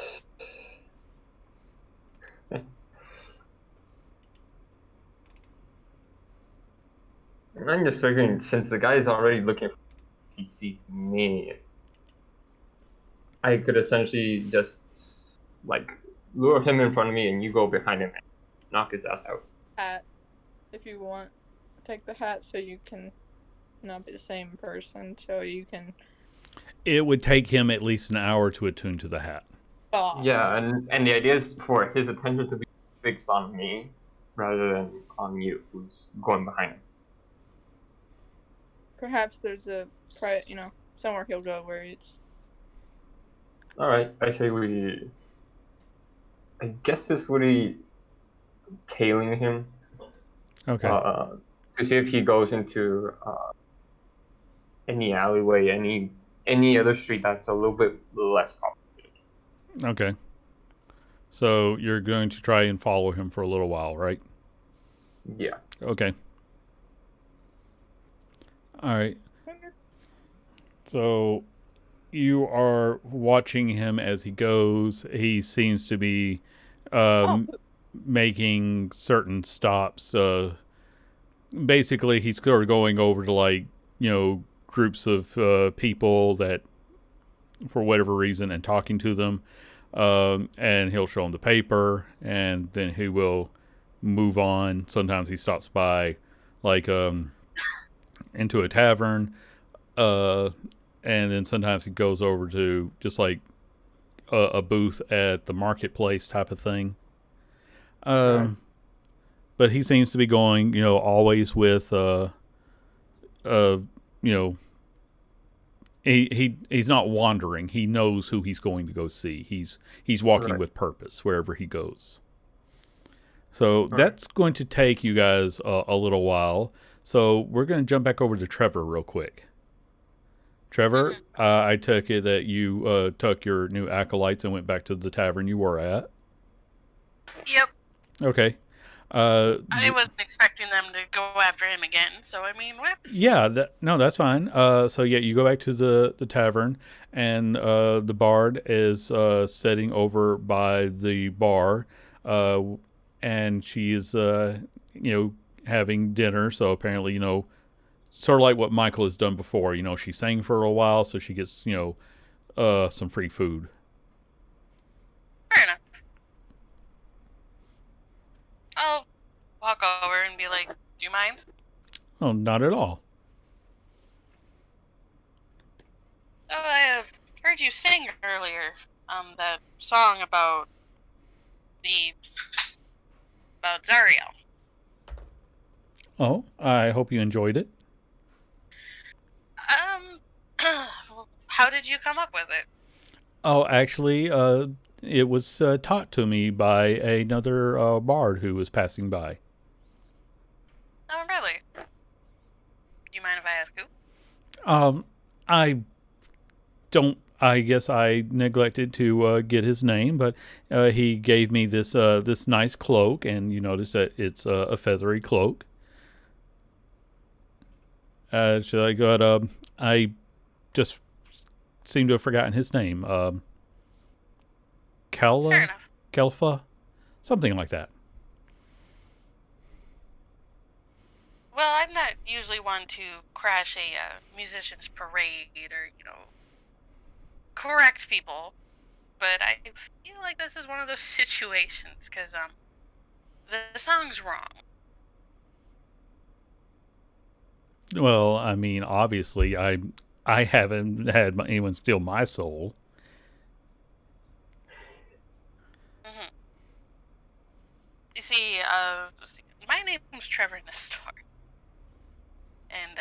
I'm just figuring, since the guy is already looking for, he sees me. I could essentially just like lure him in front of me, and you go behind him and knock his ass out. Hat, if you want. Take the hat so you can not be the same person. So you can. It would take him at least an hour to attune to the hat. Yeah, and the idea is for his attention to be fixed on me rather than on you, who's going behind him. perhaps there's a private, somewhere he'll go where it's. All right, I say we. I guess this would be tailing him Okay. to see if he goes into any alleyway, any other street that's a little bit less popular. Okay. So you're going to try and follow him for a little while, right? Yeah. Okay. All right. So you are watching him as he goes. He seems to be making certain stops. Basically, he's sort of going over to, like, groups of people that, for whatever reason, and talking to them. And he'll show them the paper, and then he will move on. Sometimes he stops by, like, into a tavern. And then sometimes he goes over to just like a booth at the marketplace type of thing. Right. But he seems to be going, always with, he's not wandering. He knows who he's going to go see. He's walking Right. with purpose wherever he goes. So that's going to take you guys a little while. So we're going to jump back over to Trevor real quick. Trevor, I took it that you took your new acolytes and went back to the tavern you were at. Yep. Okay. I wasn't expecting them to go after him again, so I mean, what? Yeah, that's fine. So yeah, you go back to the tavern, and the bard is sitting over by the bar, and she is having dinner. So apparently, sort of like what Michael has done before. She sang for a while, so she gets some free food. Fair enough. I'll walk over and be like, "Do you mind?" Oh, not at all. Oh, I have heard you sing earlier. That song about Zariel. Oh, I hope you enjoyed it. How did you come up with it? Oh, actually, it was taught to me by another bard who was passing by. Oh, really? Do you mind if I ask who? I don't. I guess I neglected to get his name, but he gave me this nice cloak, and you notice that it's a feathery cloak. So I got I just seem to have forgotten his name. Fair Kala, enough. Kelfa, something like that. Well, I'm not usually one to crash a musician's parade or, correct people, but I feel like this is one of those situations because the song's wrong. Well, I mean, obviously, I haven't had anyone steal my soul. You see, my name's Trevor Nestor, and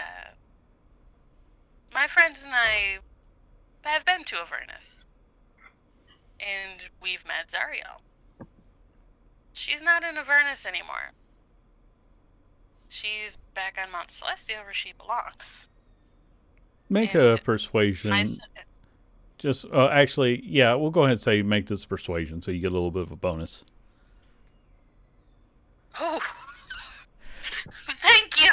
my friends and I have been to Avernus, and we've met Zariel. She's not in Avernus anymore. She's back on Mount Celestial where she belongs. Make And a persuasion. my Just actually, yeah, we'll go ahead and say make this persuasion, so you get a little bit of a bonus. Oh, thank you.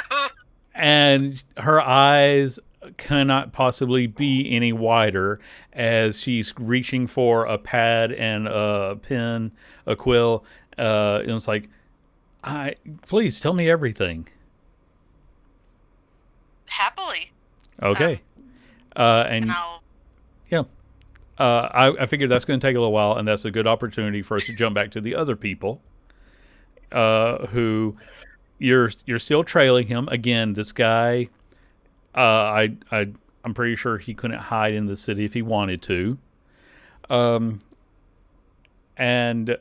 And her eyes cannot possibly be any wider as she's reaching for a pad and a pen, a quill. And it's like, please tell me everything. Happily. Okay. And I'll. Yeah. I figured that's going to take a little while, and that's a good opportunity for us to jump back to the other people who you're still trailing him. Again, this guy, I'm pretty sure he couldn't hide in the city if he wanted to. And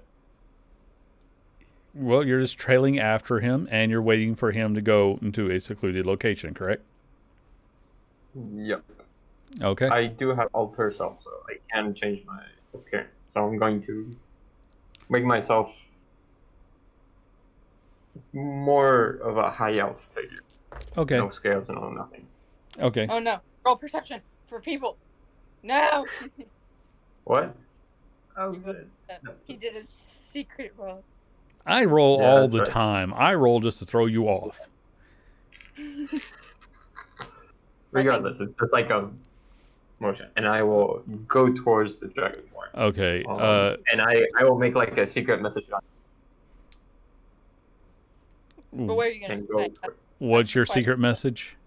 well, you're just trailing after him, and you're waiting for him to go into a secluded location, correct? Yep. Okay. I do have alter self, so I can change my appearance. So I'm going to make myself more of a high elf figure. Okay. No scales, no nothing. Okay. Oh no. Roll perception for people. No. What? Oh, You good. He did a secret roll. I roll Yeah, all that's the right. time. I roll just to throw you off. Regardless, it's just like a motion, and I will go towards the dragonborn. Okay. And I will make like a secret message on But what are you gonna and say? go towards. What's your That's secret message?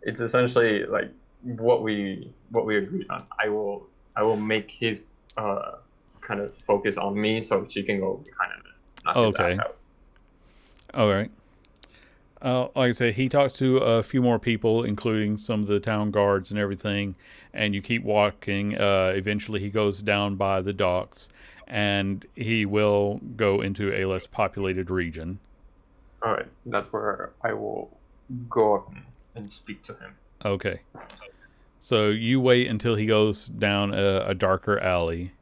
It's essentially like what we agreed on. I will make his kind of focus on me, so she can go behind him and knock his Okay. ass out. All right. Like I said, he talks to a few more people, including some of the town guards and everything. And you keep walking. Eventually, he goes down by the docks, and he will go into a less populated region. All right, that's where I will go up and speak to him. Okay. So you wait until he goes down a darker alley.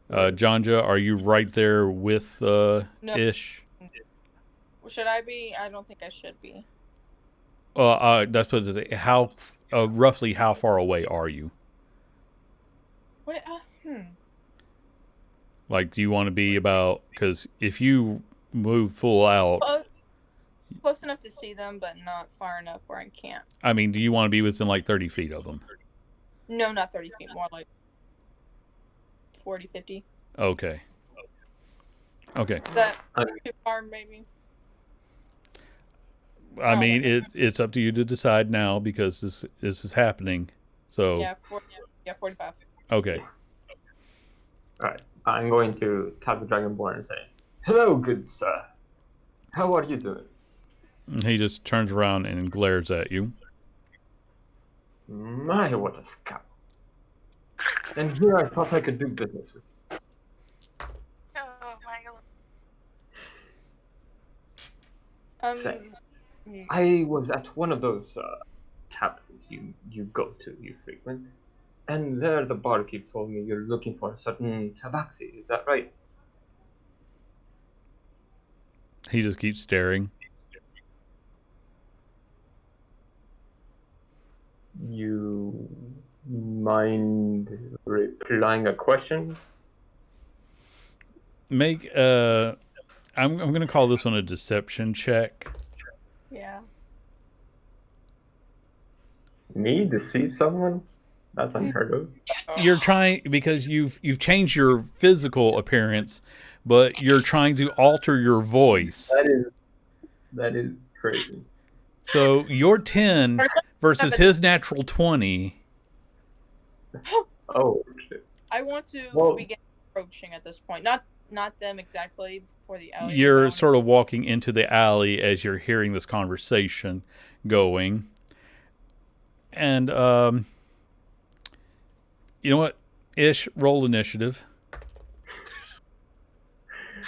Janja, are you right there with No. Ish? Should I be? I don't think I should be. That's what it is. How roughly how far away are you? What? Like, do you want to be about? Because if you move full out, Close enough to see them, but not far enough where I can't. I mean, do you want to be within like 30 feet of them? No, not 30 feet. More like 40, 50. Okay. Okay. Is that too far, maybe? I mean, it's up to you to decide now because this is happening. So Yeah, 45. okay. All right, I'm going to tap the dragonborn and say, "Hello, good sir. How are you doing?" And he just turns around and glares at you. My, what a scout! And here I thought I could do business with you. Oh my god. Say, I was at one of those taverns you go to, you frequent, and there the barkeep told me you're looking for a certain tabaxi. Is that right? He just keeps staring. You mind replying a question? Make I'm gonna call this one a deception check. Yeah. Me deceive someone? That's unheard of. You're trying because you've changed your physical appearance, but you're trying to alter your voice. That is crazy. So your 10 versus his natural 20. Oh shit. I want to begin approaching at this point. Not them exactly for the alley. You're sort of walking into the alley as you're hearing this conversation going. And you know what? Ish, roll initiative.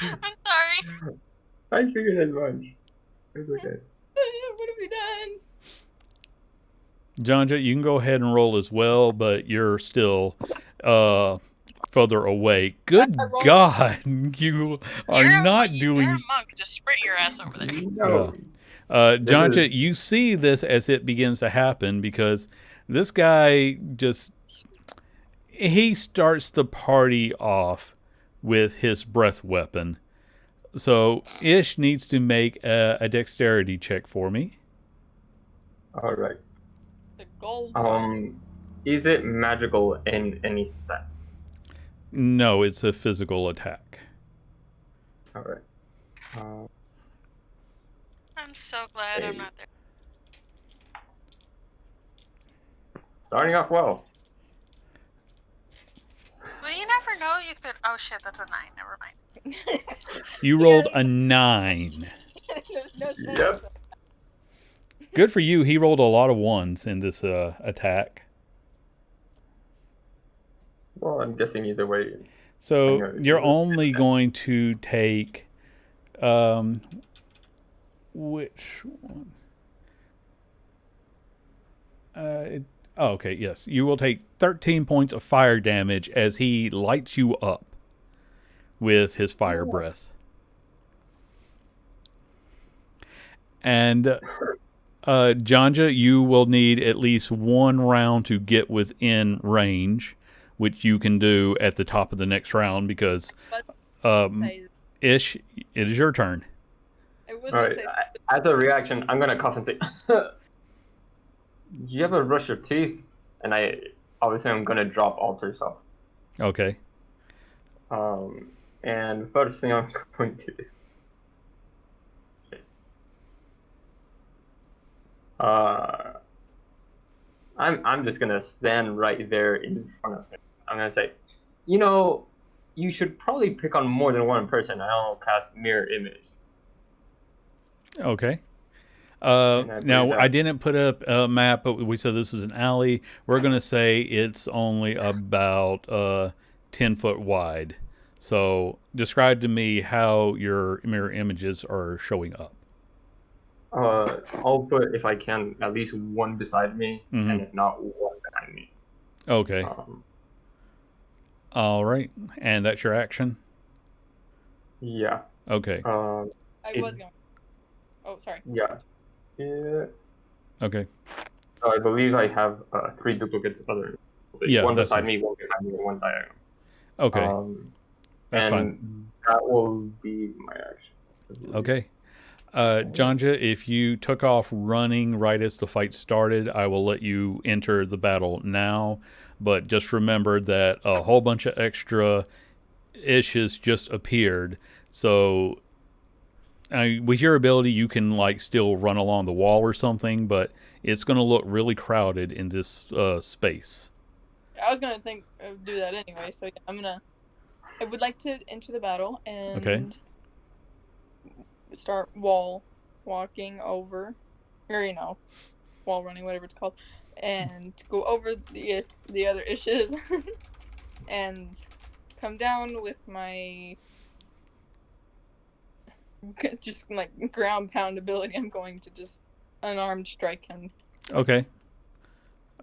I'm sorry. I figured as much. It's okay. What have we done? Janja, you can go ahead and roll as well, but you're still further away. Good God, you are not doing. You're a monk. Just sprint your ass over there. No. Janja, you see this as it begins to happen because this guy he starts the party off with his breath weapon. So Ish needs to make a dexterity check for me. All right. The gold. Is it magical in any sense? No, it's a physical attack. All right. I'm so glad I'm not there. Starting off well. Well, you never know. You could. Oh shit, that's a 9. Never mind. You rolled a 9. There's no sense. Yep. Good for you. He rolled a lot of 1s in this attack. Well, I'm guessing either way. So you're only going to take which one? Okay, yes. You will take 13 points of fire damage as he lights you up with his fire breath. And Janja, you will need at least one round to get within range, which you can do at the top of the next round because Say, Ish, it is your turn. I was All gonna right. say As a reaction, I'm gonna cough and say, "You ever brush your teeth?" And obviously I'm gonna drop alter self. Okay. And first thing I'm going to do. I'm just gonna stand right there in front of him. I'm gonna say, you should probably pick on more than one person. I'll cast mirror image. Okay. I Now, believe I didn't put up a map, but we said this is an alley. We're going to say it's only about 10 foot wide. So, describe to me how your mirror images are showing up. I'll put, if I can, at least one beside me, and if not, one behind me. Okay. All right. And that's your action? Yeah. Okay. I was going. Oh, sorry. Yeah. Okay. So I believe I have 3 duplicates other. Yeah, one that's beside fine. me, one behind me, and one diagonal. Okay. That's and fine. that will be my action. Okay. Janja, if you took off running right as the fight started, I will let you enter the battle now. But just remember that a whole bunch of extra issues just appeared. So, with your ability, you can like still run along the wall or something, but it's going to look really crowded in this space. I was gonna do that anyway. So yeah, I would like to enter the battle and start walking over, or wall running, whatever it's called, and go over the other issues and come down with my just like ground pound ability. I'm going to just unarmed strike him. Okay.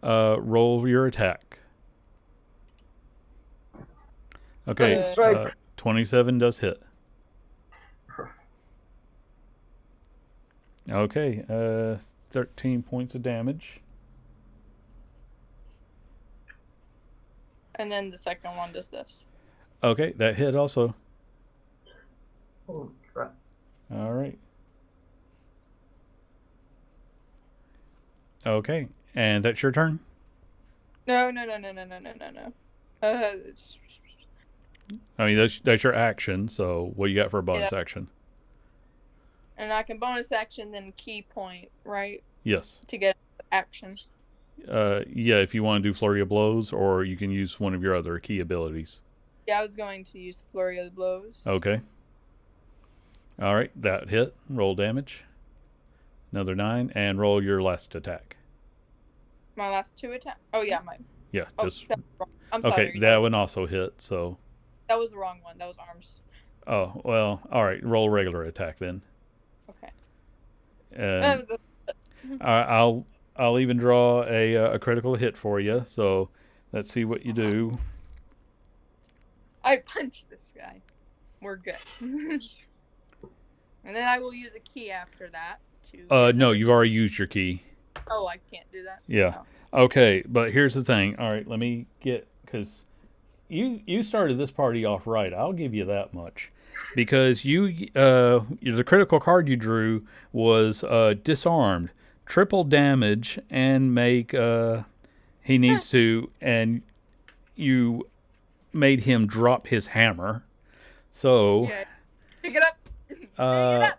Roll your attack. Okay. 27 does hit. Okay. 13 points of damage. And then the second one does this. Okay, that hit also. Oh, crap. All right. Okay, and that's your turn? No. I mean, that's your action, so what you got for a bonus action? And I can bonus action, then key point, right? Yes. To get action. Yeah, if you want to do Flurry of Blows, or you can use one of your other key abilities. Yeah, I was going to use Flurry of Blows. Okay. All right, that hit. Roll damage. Another 9, and roll your last attack. My last 2 attack? Oh, yeah, mine. Yeah, just... I'm sorry. Okay, that one also hit, so... That was the wrong one. That was arms. Oh, well, all right. Roll regular attack then. Okay. And I'll even draw a critical hit for you, so let's see what you do. I punched this guy. We're good. And then I will use a key after that. No, you've already used your key. Oh, I can't do that? Yeah. Oh. Okay, but here's the thing. All right, let me get... Because you started this party off right. I'll give you that much. Because the critical card you drew was disarmed. Triple damage and make... he needs to... And you made him drop his hammer. So... Yeah. Pick it up! Pick it up!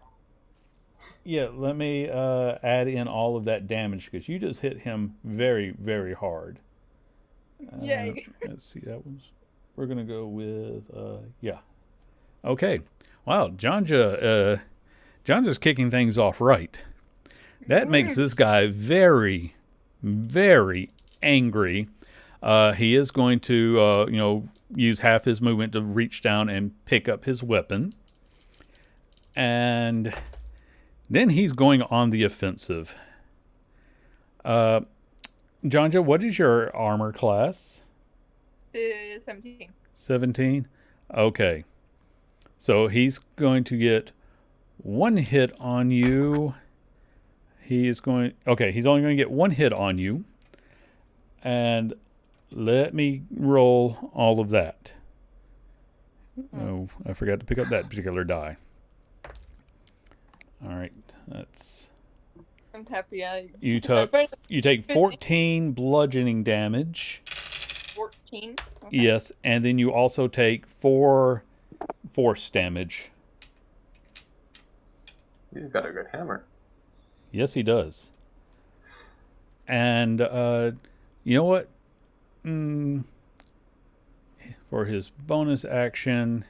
Yeah, let me add in all of that damage because you just hit him very, very hard. Yay. Let's see, we're going to go with, yeah. Okay. Wow, Janja's kicking things off right. That makes this guy very, very angry. He is going to, use half his movement to reach down and pick up his weapon. And... then he's going on the offensive. Jonja, what is your armor class? 17. 17? Okay. So he's going to get one hit on you. He's only going to get one hit on you. And let me roll all of that. Oh, I forgot to pick up that particular die. All right, that's... I'm happy You sorry, take 14 bludgeoning damage. 14. Okay. Yes, and then you also take 4 force damage. He's got a good hammer. Yes, he does. And you know what? For his bonus action,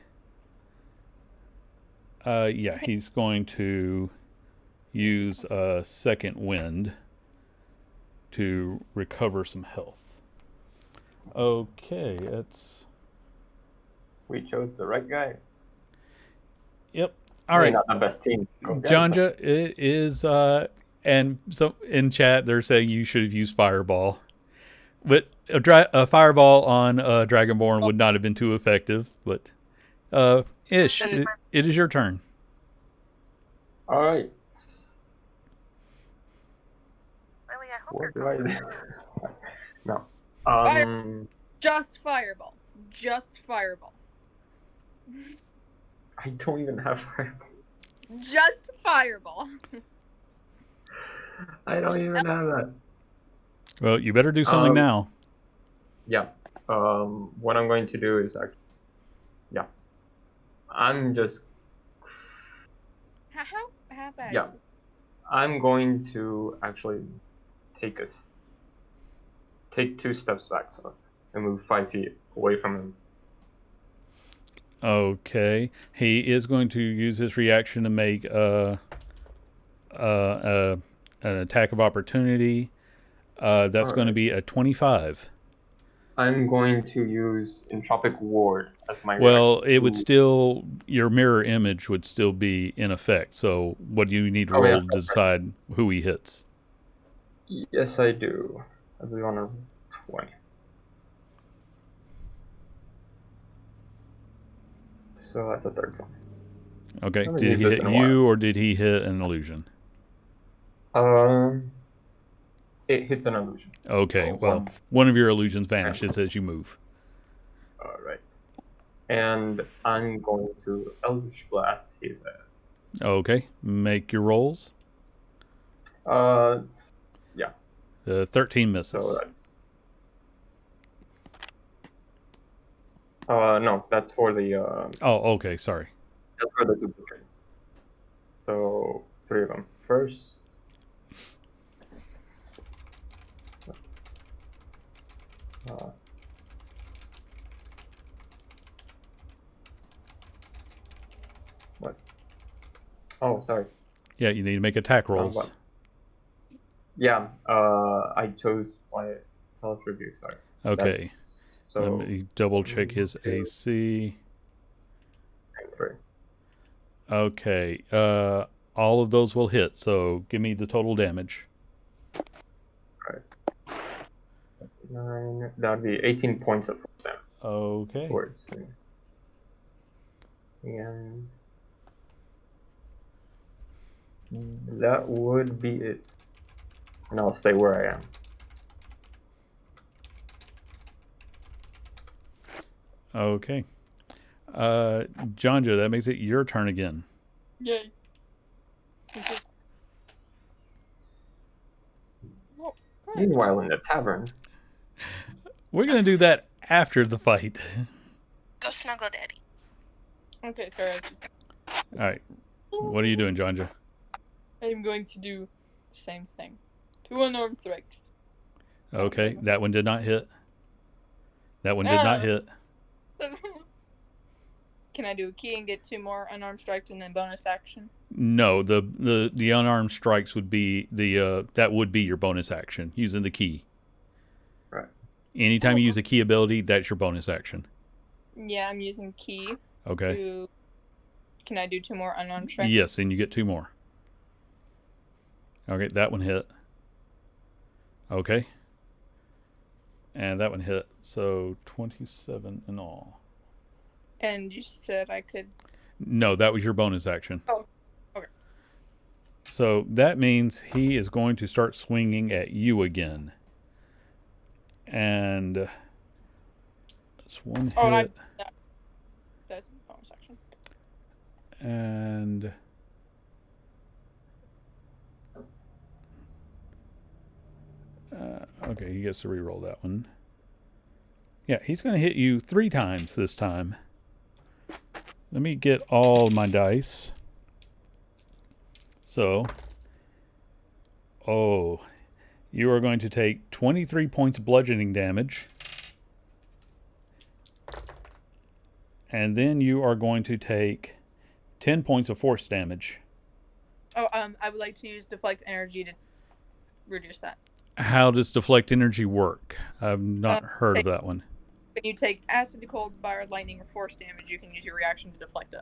yeah, he's going to use a second wind to recover some health. Okay, it's... We chose the right guy. Yep. All right. Not the best team. Jonja, it is, and so in chat they're saying you should have used Fireball. But a Fireball on Dragonborn would not have been too effective, but Ish, it is your turn. All right. Lily, I hope What you're do I going. do? No. Just Fireball. Just Fireball. I don't even have Fireball. Just Fireball. I don't even have that. Well, you better do something now. Yeah. What I'm going to do is actually... Yeah. I'm just... How bad? Yeah. I'm going to actually take 2 steps back, so and move 5 feet away from him. Okay. He is going to use his reaction to make an attack of opportunity. That's going to be a 25. I'm going to use Entropic Ward as my Well, reaction it would still... Your mirror image would still be in effect. So what do you need to roll to decide who he hits? Yes, I do. I believe on a 20. So that's a 13. Okay. Did he hit you or did he hit an illusion? It hits an illusion. Okay. Well, one of your illusions vanishes as you move. All right. And I'm going to Eldritch Blast his ass. Okay. Make your rolls. Yeah. 13 misses. So no, that's for the... Oh, okay. Sorry. That's for the duplicate. So 3 of them. First... what? Oh, sorry. Yeah, you need to make attack rolls. Yeah, I chose my health review, sorry. Okay. Let me double check his AC. 3. Okay. All of those will hit, so give me the total damage. Right. 9, that would be 18 points of force damage. Okay. And that would be it. And I'll stay where I am. Okay. Jonja, that makes it your turn again. Yay. Meanwhile, in the tavern... We're going to do that after the fight. Go snuggle daddy. Okay, sorry. Alright. What are you doing, Jonja? I'm going to do the same thing. 2 unarmed strikes. Okay, that one did not hit. That one did not hit. Can I do a key and get 2 more unarmed strikes and then bonus action? No, the unarmed strikes would be that would be your bonus action using the key. Right. Anytime you use a key ability, that's your bonus action. Yeah, I'm using key. Okay. Can I do 2 more unarmed strikes? Yes, and you get 2 more. Okay, that one hit. Okay. And that one hit. So 27 in all. And you said I could. No, that was your bonus action. Oh, okay. So that means he is going to start swinging at you again. And that's one hit. Oh, that's my bonus action. And okay, he gets to reroll that one. Yeah, he's going to hit you 3 times this time. Let me get all my dice. So, you are going to take 23 points of bludgeoning damage. And then you are going to take 10 points of force damage. Oh, I would like to use deflect energy to reduce that. How does deflect energy work? I've not heard of that one. When you take acid, cold, fire, lightning, or force damage, you can use your reaction to deflect it.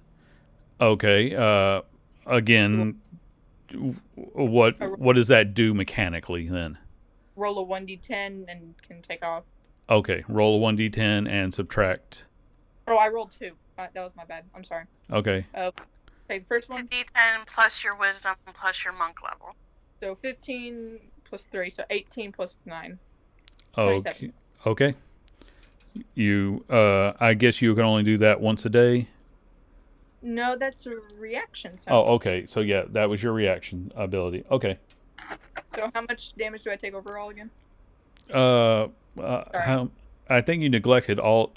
Okay. Again, what does that do mechanically then? Roll a 1d10 and can take off. Okay. Roll a 1d10 and subtract. Oh, I rolled 2. That was my bad. I'm sorry. Okay. Okay, the first one. It's a D10 plus your wisdom plus your monk level. So 15 plus 3, so 18 plus 9. Okay. 27. Okay. You, I guess you can only do that once a day. No, that's a reaction. So. Oh, okay. So yeah, that was your reaction ability. Okay. So how much damage do I take overall again? I think you negated all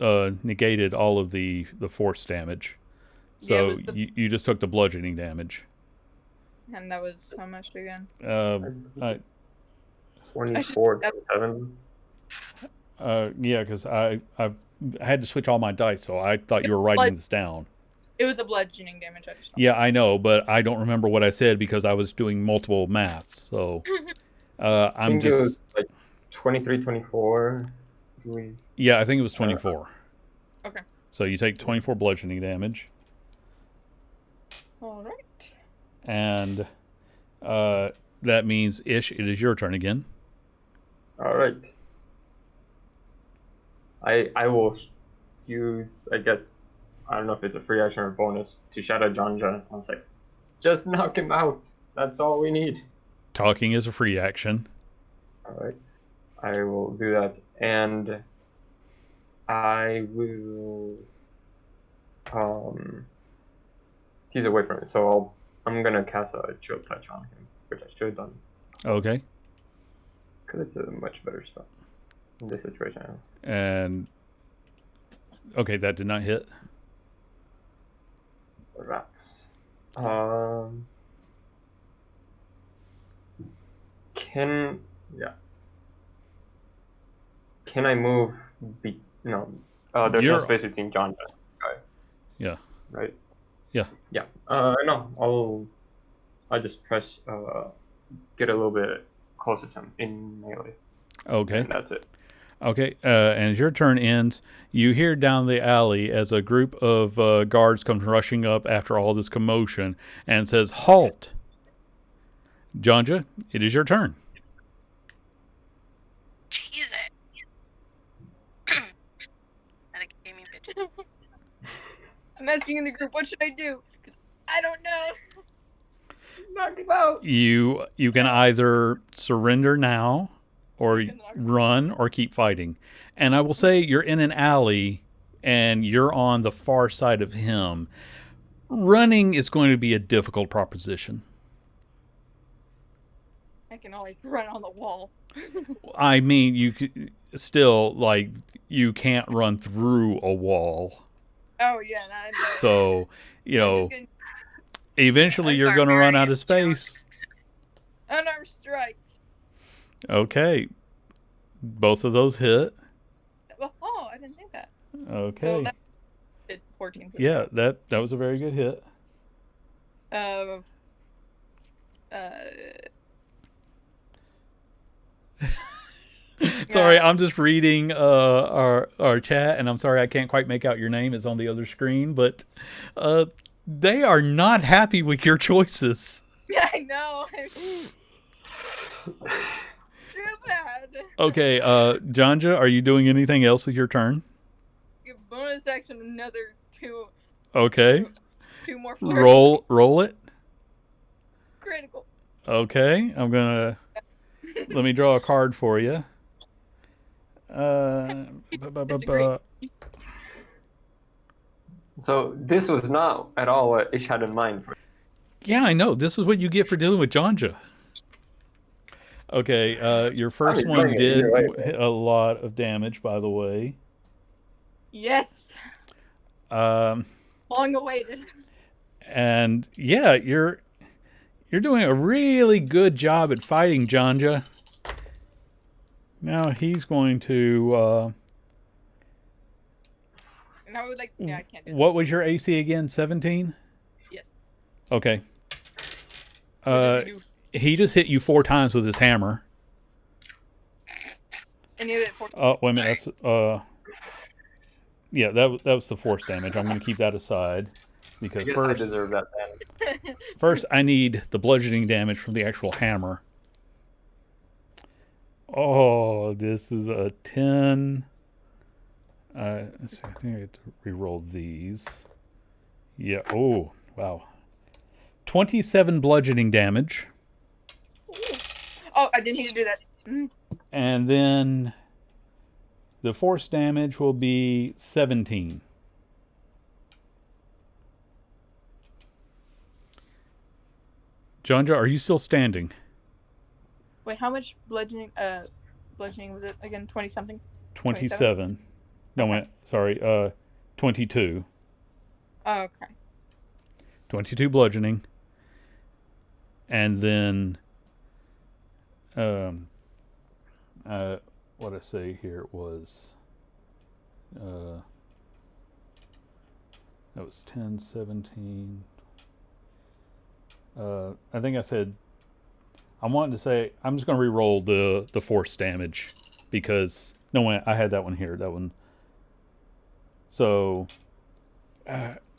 of the force damage. So you just took the bludgeoning damage. And that was how much again? 24, 27. Yeah, because I had to switch all my dice, so I thought you were writing this down. It was a bludgeoning damage. Yeah, I know, but I don't remember what I said because I was doing multiple maths. So I'm just. It was like 23, 24. Yeah, I think it was 24. Okay. So you take 24 bludgeoning damage. All right. And that means, Ish, it is your turn again. All right. I will use, I guess, I don't know if it's a free action or a bonus, to shadow Janja. I was like, just knock him out. That's all we need. Talking is a free action. All right. I will do that. And I will... he's away from me, so I'm going to cast a chill touch on him, which I should have done. Okay. Because it's a much better spot in this situation. And... Okay, that did not hit. Rats. Can I move? No. There's no space between John and guy. Yeah. Right. Yeah. Yeah. No. I just press. Get a little bit closer to him in melee. Okay. And that's it. Okay, and as your turn ends, you hear down the alley as a group of guards comes rushing up after all this commotion and says, "Halt!" Janja, it is your turn. Jesus. Not a gaming bitch. I'm asking in the group, what should I do? Because I don't know. Knock him out. You can either surrender now, or run, or keep fighting. And I will say you're in an alley, and you're on the far side of him. Running is going to be a difficult proposition. I can always run on the wall. I mean, you still, like, you can't run through a wall. Oh, yeah. So, eventually you're going to run out of space. Unarmed strikes. Okay. Both of those hit. Oh, I didn't think that. Okay. So that did 14. Yeah, that was a very good hit. Sorry, I'm just reading our chat, and I'm sorry I can't quite make out your name. It's on the other screen, but they are not happy with your choices. Yeah, I know. Too bad. Okay, Janja, are you doing anything else with your turn? Give bonus action another two. Okay. Two more flurry. Roll it. Critical. Okay, I'm gonna let me draw a card for you. Disagree. So this was not at all what Ish had in mind for. Yeah, I know. This is what you get for dealing with Janja. Okay, your first I'm one enjoying it did either way, hit a lot of damage, by the way. Yes. Um, Long awaited. and yeah, you're doing a really good job at fighting Janja. Now he's going to. And I would like. Yeah, I can't do What was your AC again? 17? Yes. Okay. What does he do? He just hit you 4 times with his hammer. And you hit 14. Oh, wait a minute. That's yeah, that was the force damage. I'm going to keep that aside I because guess I deserve that damage. first I need the bludgeoning damage from the actual hammer. Oh, this is a 10. Let's see, I think I get to re-roll these. Yeah. Oh, wow. 27 bludgeoning damage. Oh, I didn't need to do that. And then the force damage will be 17. Janja, are you still standing? Wait, how much bludgeoning was it again? 20 something? 27. No, Okay. wait, sorry. 22. Oh, okay. 22 bludgeoning. And then what I say here was that was 10, 17. I think I said I wanted to say I'm just going to re-roll the force damage because no wait, I had that one here. That one. So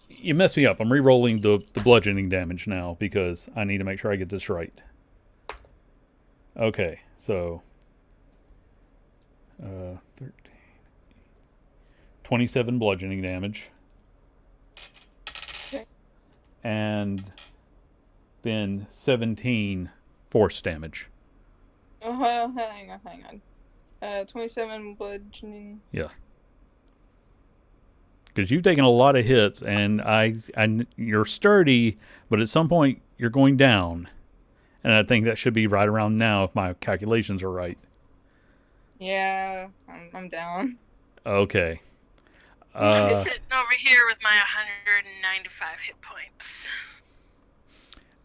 you messed me up. I'm re-rolling the bludgeoning damage now because I need to make sure I get this right. Okay, so 13, 27 bludgeoning damage. Okay. And then 17 force damage. Oh, hang on. 27 bludgeoning. Yeah. Because you've taken a lot of hits, and you're sturdy, but at some point you're going down. And I think that should be right around now if my calculations are right. Yeah, I'm down. Okay. I'm sitting over here with my 195 hit points.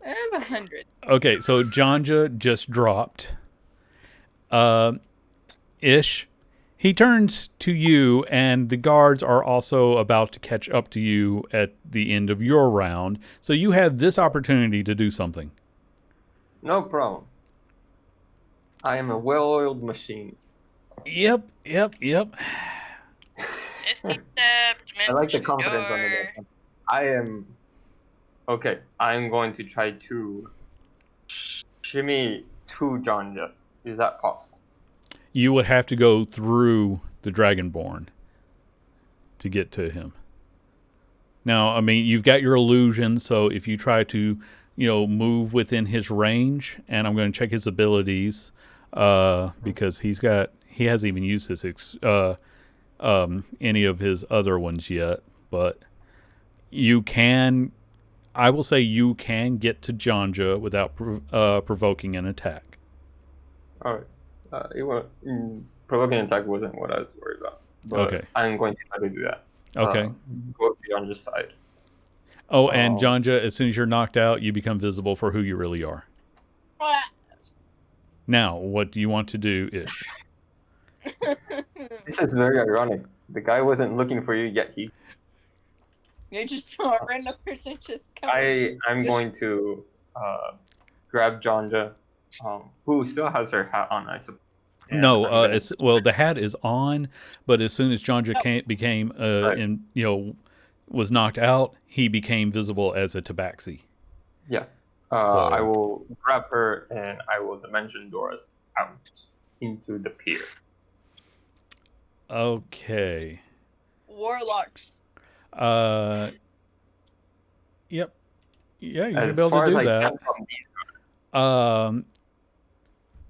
I have 100. Okay, so Janja just dropped. Ish. He turns to you, and the guards are also about to catch up to you at the end of your round. So you have this opportunity to do something. No problem. I am a well-oiled machine. Yep. Misty step, I like the dimension confidence door. under that. I am... Okay, I'm going to try to shimmy to Janja. Is that possible? You would have to go through the Dragonborn to get to him. Now, I mean, you've got your illusion, so if you try to, move within his range, and I'm going to check his abilities, because he hasn't even used his any of his other ones yet, but I will say you can get to Janja without provoking an attack. Alright. Provoking attack wasn't what I was worried about. But Okay. I'm going to try to do that. Okay. Go to Janja's side. Oh, and Janja, as soon as you're knocked out, you become visible for who you really are. Now, what do you want to do, Ish? This is very ironic. The guy wasn't looking for you, yet he... You just saw a random person just come. I'm going to grab Janja, who still has her hat on, I suppose. No, the hat is on, but as soon as Janja became was knocked out, he became visible as a tabaxi. Yeah. I will grab her and I will dimension door us out into the pier. Okay. Warlocks. Yep. Yeah, you should As be able far to as do I that. can from these.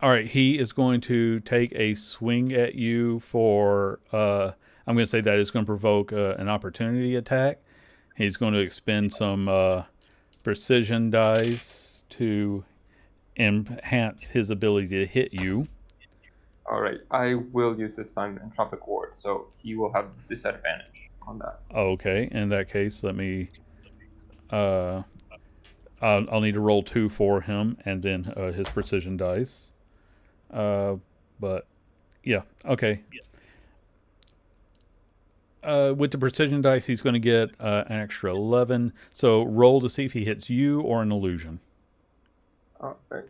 All right, he is going to take a swing at you for. I'm going to say that is going to provoke an opportunity attack. He's going to expend some precision dice to enhance his ability to hit you. Alright, I will use this time Entropic Ward, so he will have disadvantage on that. Okay, in that case, let me. I'll need to roll 2 for him, and then his precision dice. But yeah, okay. With the precision dice, he's going to get an extra 11. So roll to see if he hits you or an illusion. Alright.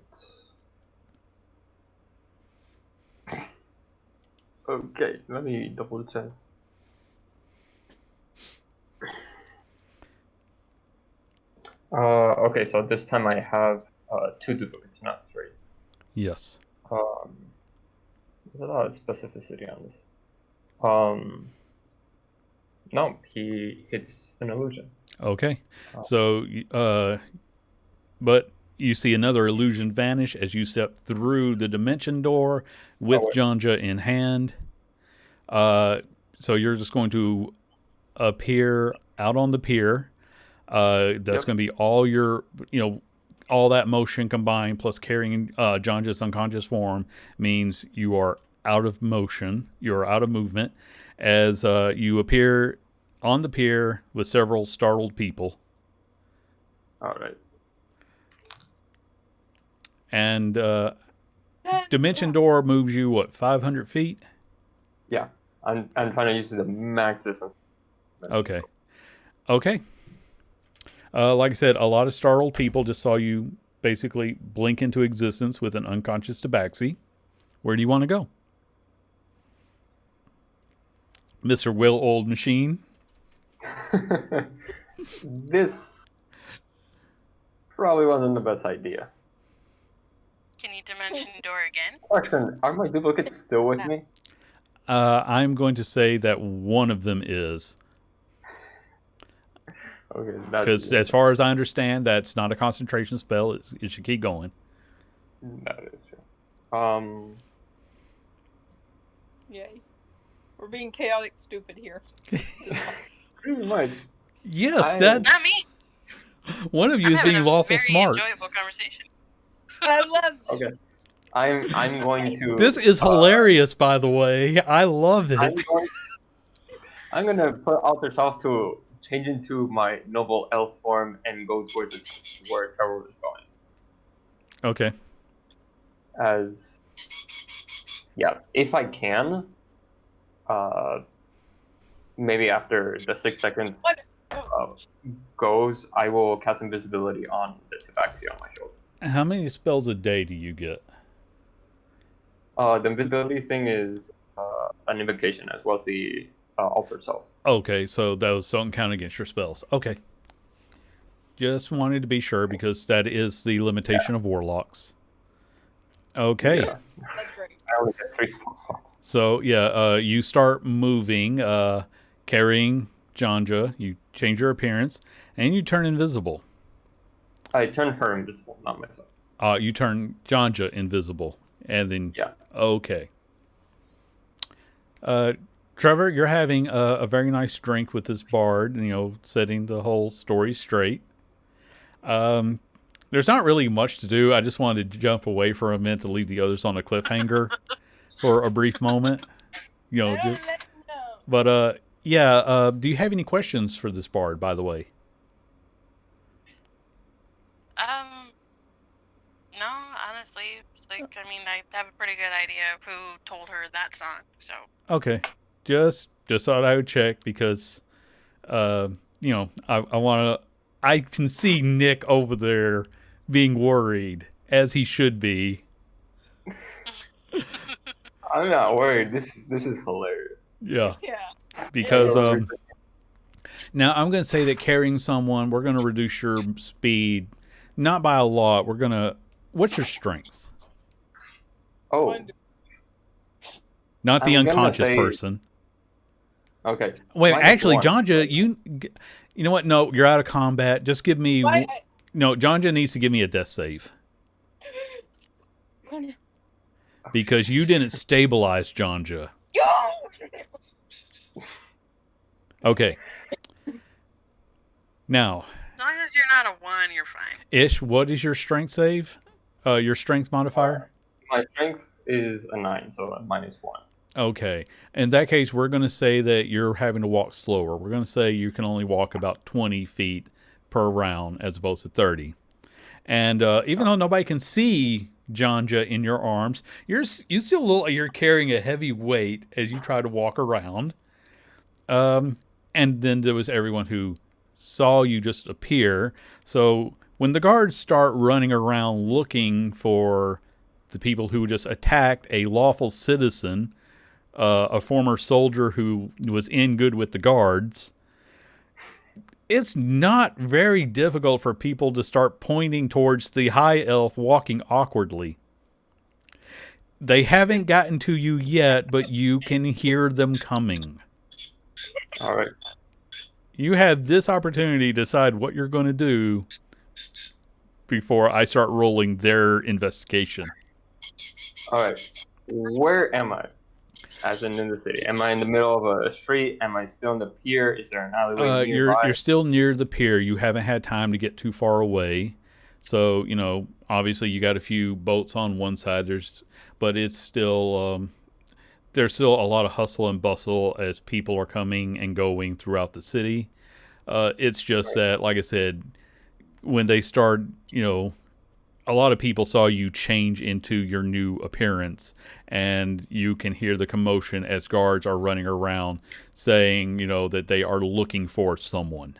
Okay, let me double check. Okay, so this time I have 2 duplicates, not 3. Yes. There's a lot of specificity on this. No, he hits an illusion. Okay. So, but you see another illusion vanish as you step through the dimension door with Janja in hand. So you're just going to appear out on the pier. That's going to be all your, all that motion combined plus carrying Janja's unconscious form means you are out of motion. You're out of movement as you appear on the pier with several startled people. All right. And dimension door moves you, what, 500 feet? Yeah. I'm trying to use the max distance. Okay. Like I said, a lot of startled people just saw you basically blink into existence with an unconscious tabaxi. Where do you want to go? Mr. Well-Oiled Machine? This probably wasn't the best idea. Can you dimension door again? Question, are my duplicates still with me? I'm going to say that one of them is. Okay, because as far as I understand, that's not a concentration spell. It should keep going. That is true. Yay. We're being chaotic stupid here. Pretty much. Yes, that's... Not me. One of you is being lawful smart. Very enjoyable conversation. I love it. Okay. I'm going to... This is hilarious, by the way. I love it. I'm going to put Alter Self to change into my noble elf form and go towards where Trevor is going. Okay. If I can, maybe after the 6 seconds goes, I will cast invisibility on the tabaxi on my shoulder. How many spells a day do you get? The invisibility thing is an invocation as well as the Alter Self. Okay, so those don't count against your spells. Okay. Just wanted to be sure because that is the limitation of warlocks. Okay. Yeah. That's great. I only get 3 spell slots. So, you start moving, carrying Janja. You change your appearance, and you turn invisible. I turn her invisible, not myself. You turn Janja invisible, and then... Yeah. Okay. Trevor, you're having a very nice drink with this bard, setting the whole story straight. There's not really much to do. I just wanted to jump away for a minute to leave the others on a cliffhanger for a brief moment. Do you have any questions for this bard, by the way? No, honestly. I have a pretty good idea of who told her that song, so. Okay. Just thought I would check because, I can see Nick over there being worried, as he should be. I'm not worried. This is hilarious. Yeah. Yeah. Because, now I'm going to say that carrying someone, we're going to reduce your speed, not by a lot. What's your strength? Oh, not the I'm gonna unconscious say person. okay. Wait, minus actually, one. Jonja, you know what? No, you're out of combat. Just give me. Why? No, Jonja needs to give me a death save because you didn't stabilize Jonja. Yo! Okay. Now, As long as you're not a 1, you're fine. Ish, what is your strength save? Your strength modifier? My strength is a 9, so a minus 1. Okay. In that case, we're going to say that you're having to walk slower. We're going to say you can only walk about 20 feet per round as opposed to 30. And even though nobody can see Jonja in your arms, you still look like you're carrying a heavy weight as you try to walk around. And then there was everyone who saw you just appear. So when the guards start running around looking for the people who just attacked a lawful citizen, a former soldier who was in good with the guards, it's not very difficult for people to start pointing towards the high elf walking awkwardly. They haven't gotten to you yet, but you can hear them coming. All right. You have this opportunity to decide what you're going to do before I start rolling their investigation. All right. Where am I? As in the city. Am I in the middle of a street? Am I still in the pier? Is there an alleyway nearby? You're still near the pier. You haven't had time to get too far away. So, obviously you got a few boats on one side. But it's still there's still a lot of hustle and bustle as people are coming and going throughout the city. It's just that, like I said, when they start, a lot of people saw you change into your new appearance, and you can hear the commotion as guards are running around saying, that they are looking for someone.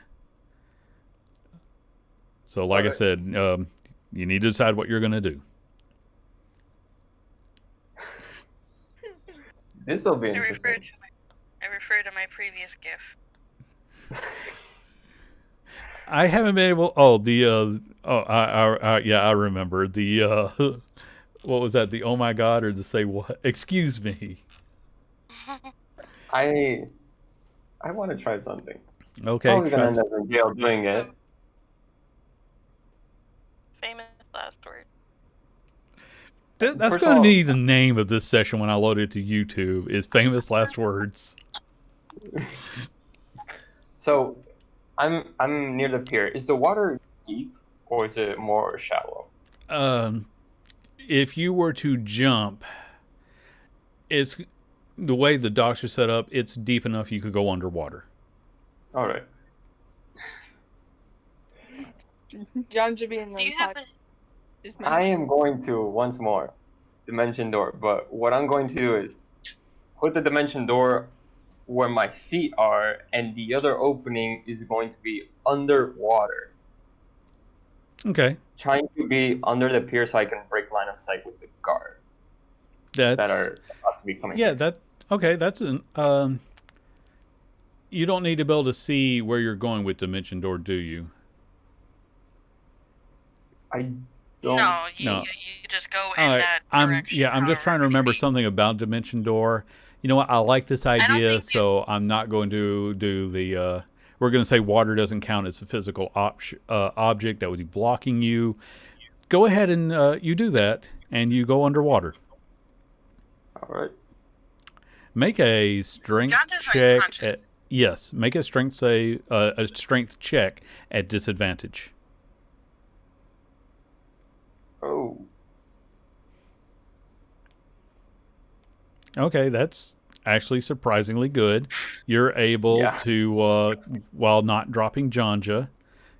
So, like I said, you need to decide what you're going to do. This will be I interesting. refer to my previous GIF. I haven't been able. Oh, I remember the. What was that? The oh my god, or the say what? Excuse me. I want to try something. Okay, Probably gonna end up in jail doing it. Famous last word. That's First going of to all- be the name of this session when I load it to YouTube. Is famous last words. So, I'm near the pier. Is the water deep or is it more shallow? If you were to jump, it's the way the docks are set up. It's deep enough you could go underwater. All right. John should be in Do you have a... I am going to once more dimension door, but what I'm going to do is put the dimension door where my feet are, and the other opening is going to be underwater. Okay. Trying to be under the pier so I can break line of sight with the guard That are about to be coming. Yeah, that's an you don't need to be able to see where you're going with dimension door, do you? I don't. No, you just go in that direction. I'm just trying to remember something about dimension door. You know what? I like this idea, so I'm not going to do the. We're going to say water doesn't count as a physical object that would be blocking you. Go ahead and you do that, and you go underwater. All right. Make a strength check. Yes, make a strength check at disadvantage. Oh. Okay, that's actually surprisingly good. You're able to, while not dropping Jonja,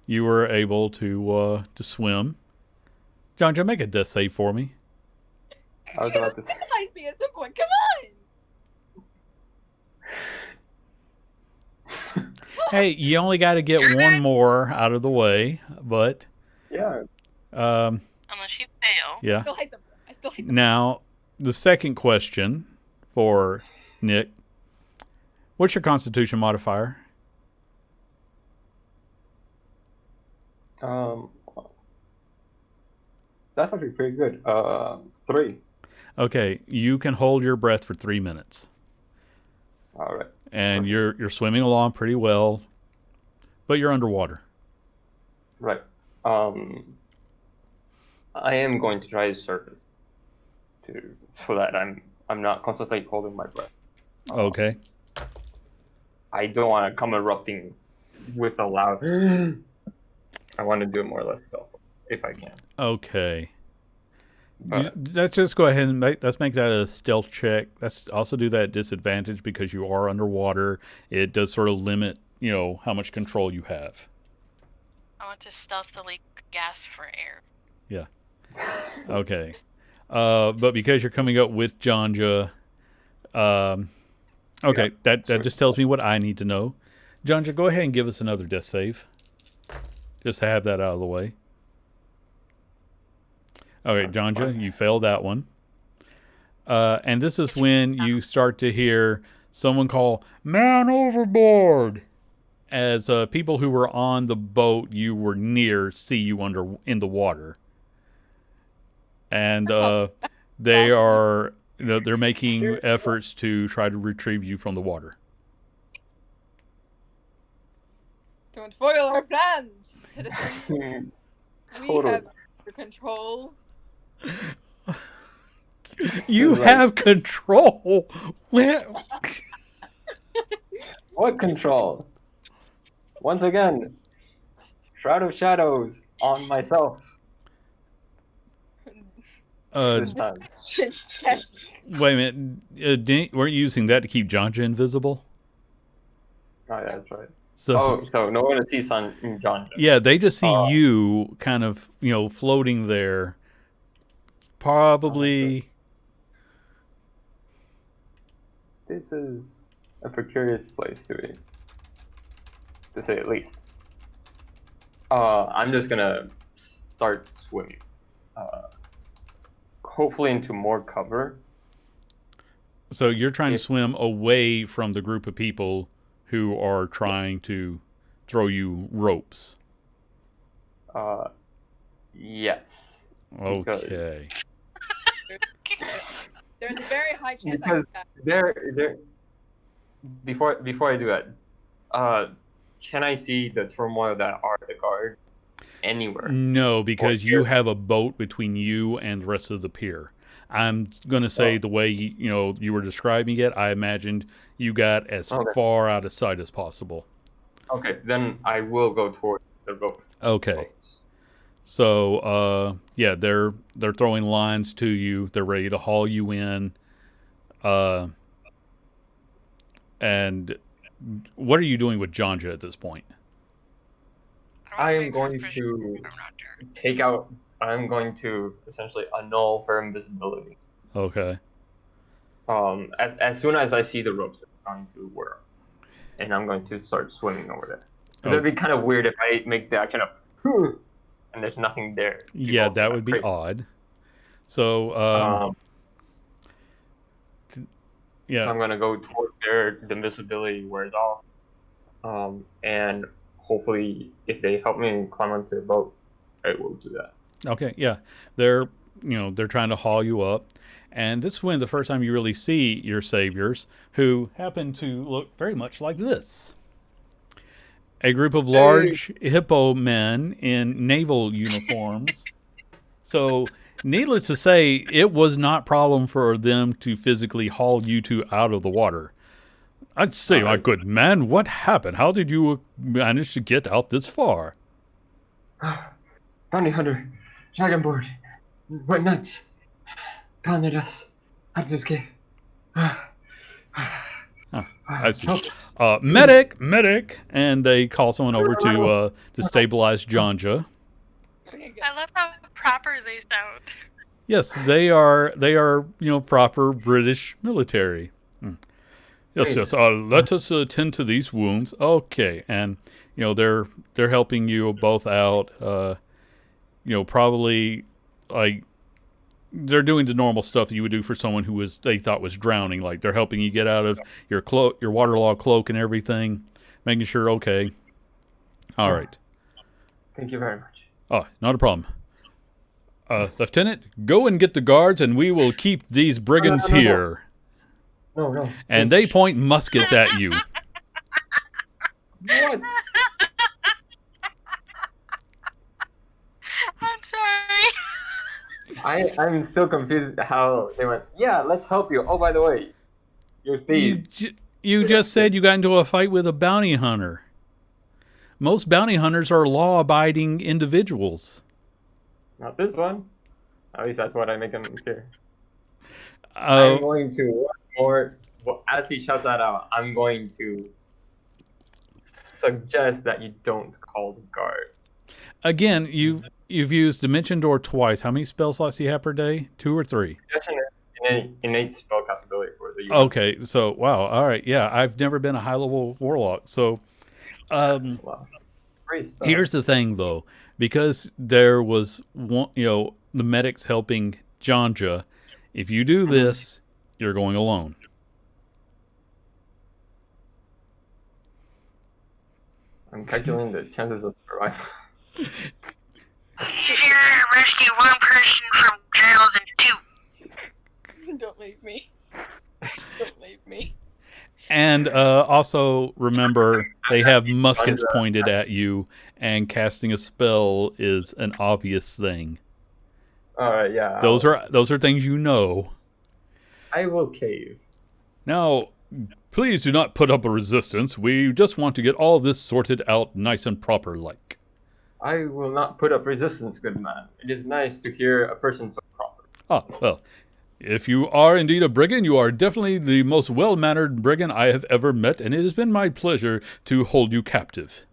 you were able to swim. Jonja, make a death save for me. I was about to say. Me at some point. Come on. Hey, you only got to get one more out of the way, but Yeah. Unless you fail. Yeah. I still hate them. Now, the second question for Nick: what's your Constitution modifier? That's actually pretty good. 3. Okay, you can hold your breath for 3 minutes, All right. and you're swimming along pretty well, but you're underwater. Right. I am going to try to surface so that I'm not constantly holding my breath. Okay. I don't want to come erupting with a loud. I want to do it more or less stealth if I can. Okay. But Let's just go ahead and let's make that a stealth check. Let's also do that at disadvantage because you are underwater. It does sort of limit, how much control you have. I want to stealthily gasp for air. Yeah. Okay. But because you're coming up with Janja, okay, that just tells me what I need to know. Janja, go ahead and give us another death save. Just to have that out of the way. Okay, Janja, you failed that one. And this is when you start to hear someone call, "Man overboard!" As people who were on the boat you were near see you in the water. And they're making efforts to try to retrieve you from the water. Don't foil our plans, citizen. We totally. have your control. You have control. Where? What control? Once again, Shroud of Shadows on myself. This time. Wait a minute. Weren't you using that to keep Janja invisible? Oh yeah, that's right. So, so no one sees John. Yeah, they just see you kind of, floating there. Probably. This is a precarious place to be, to say at least. I'm just gonna start swimming. Hopefully into more cover. So you're trying to swim away from the group of people who are trying to throw you ropes. Yes. Okay. There's a very high chance Because there. Before I do that, can I see the turmoil that are the guard anywhere? No, because you have a boat between you and the rest of the pier. I'm going to say the way you were describing it, I imagined you got as far out of sight as possible. Okay, then I will go towards the boat. Okay. Boats. So, they're throwing lines to you. They're ready to haul you in. And what are you doing with Janja at this point? I am going to take out. I'm going to essentially annul her invisibility. Okay. As soon as I see the ropes, I'm going to whirl, and I'm going to start swimming over there. That'd be kind of weird if I make that kind of, and there's nothing there. Yeah, that would be odd. So, yeah. So I'm gonna go toward where the invisibility wears off, and hopefully, if they help me climb onto the boat, I will do that. Okay, yeah, they're trying to haul you up, and this is when the first time you really see your saviors, who happen to look very much like this. A group of large hippo men in naval uniforms. So, needless to say, it was not a problem for them to physically haul you two out of the water. I'd say, my good man, what happened? How did you manage to get out this far? Bounty hunter, dragonboard, went nuts, pounded us, had to escape. I see. Medic! And they call someone over to stabilize Janja. I love how proper they sound. Yes, they are proper British military. Yes. Let us attend to these wounds. Okay, and they're helping you both out. Probably like they're doing the normal stuff that you would do for someone who they thought was drowning. Like they're helping you get out of your waterlogged cloak and everything, making sure okay. All right. Thank you very much. Oh, not a problem. Lieutenant, go and get the guards, and we will keep these brigands no. here. No. And they point muskets at you. What? I'm sorry. I'm still confused how they went, yeah, let's help you. Oh, by the way, you're thieves. You just said you got into a fight with a bounty hunter. Most bounty hunters are law-abiding individuals. Not this one. At least that's what I make him hear. Uh, I'm going to more. Well, as he shouts that out, I'm going to suggest that you don't call the guards. Again, you've used Dimension Door twice. How many spell slots do you have per day? 2 or 3? Just an innate spellcast ability for the user. Okay, so wow, all right, yeah. I've never been a high-level warlock, so Wow. Great stuff. here's the thing, though, because there was one, the medics helping Janja. If you do this, you're going alone. I'm calculating the chances of survival. Here, rescue one person from jail and 2. Don't leave me. Don't leave me. And also remember, they have muskets pointed at you, and casting a spell is an obvious thing. Alright, yeah. Those are things you know. I will cave. Now, please do not put up a resistance. We just want to get all this sorted out nice and proper like. I will not put up resistance, good man. It is nice to hear a person so proper. Ah, well, if you are indeed a brigand, you are definitely the most well-mannered brigand I have ever met, and it has been my pleasure to hold you captive.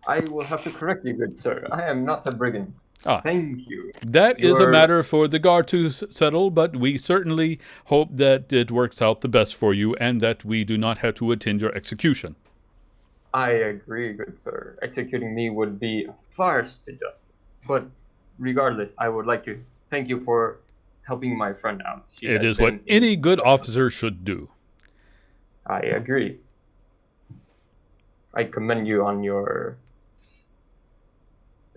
I will have to correct you, good sir. I am not a brigand. Ah, Thank you. that is a You're- matter for the guard to settle, but we certainly hope that it works out the best for you and that we do not have to attend your execution. I agree, good sir. Executing me would be a farce to justice. But regardless, I would like to thank you for helping my friend out. She It has is what been- any good officer should do. I agree. I commend you on your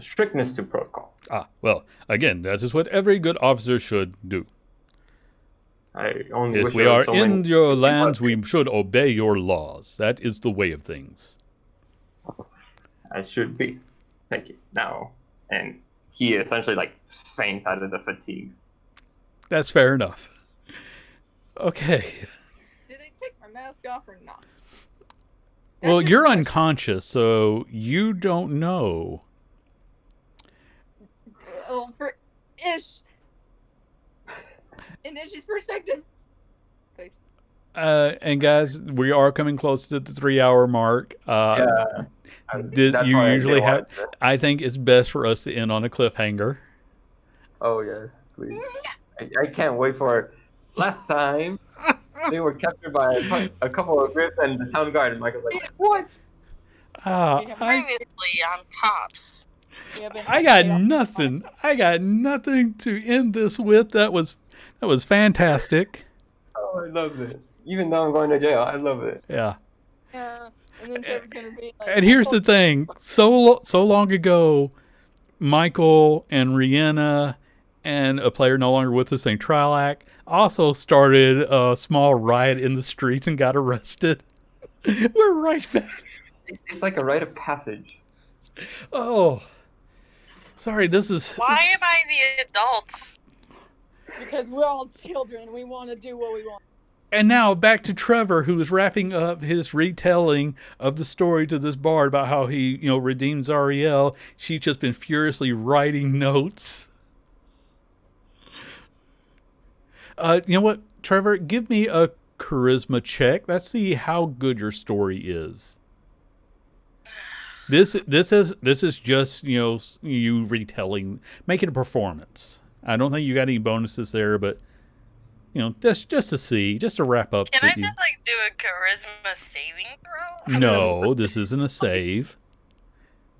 strictness to protocol. Ah, well, again, that is what every good officer should do. I only If wish we there were are so in many your people lands, out there. we should obey your laws. That is the way of things. I should be. Thank you. Now, and he essentially like faints out of the fatigue. That's fair enough. Okay. Did they take my mask off or not? Well, That's you're your question. unconscious, so you don't know. Oh, for Ish. In Ish's perspective. Please. And guys, we are coming close to the 3-hour mark. Yeah. Did you why I usually didn't have? want to- I think it's best for us to end on a cliffhanger. Oh yes, please. I can't wait for it. Last time they were captured by a couple of grips and the town guard, and Michael's like, "What?" I Previously on Cops. Yeah, but I got nothing. I got nothing to end this with. That was fantastic. Oh, I love it. Even though I'm going to jail, I love it. Yeah. Yeah. And then Trevor's gonna be like, And here's the thing: so long ago, Michael and Rihanna and a player no longer with us named Trilak also started a small riot in the streets and got arrested. We're right back. It's like a rite of passage. Oh, sorry. This is Why am I the adults? because we're all children. We want to do what we want. And now back to Trevor, who is wrapping up his retelling of the story to this bard about how he, redeemed Zariel. She's just been furiously writing notes. You know what, Trevor? Give me a charisma check. Let's see how good your story is. This is just you retelling, make it a performance. I don't think you got any bonuses there, but just to see, just to wrap up. Can I just do a charisma saving throw? No, this isn't a save.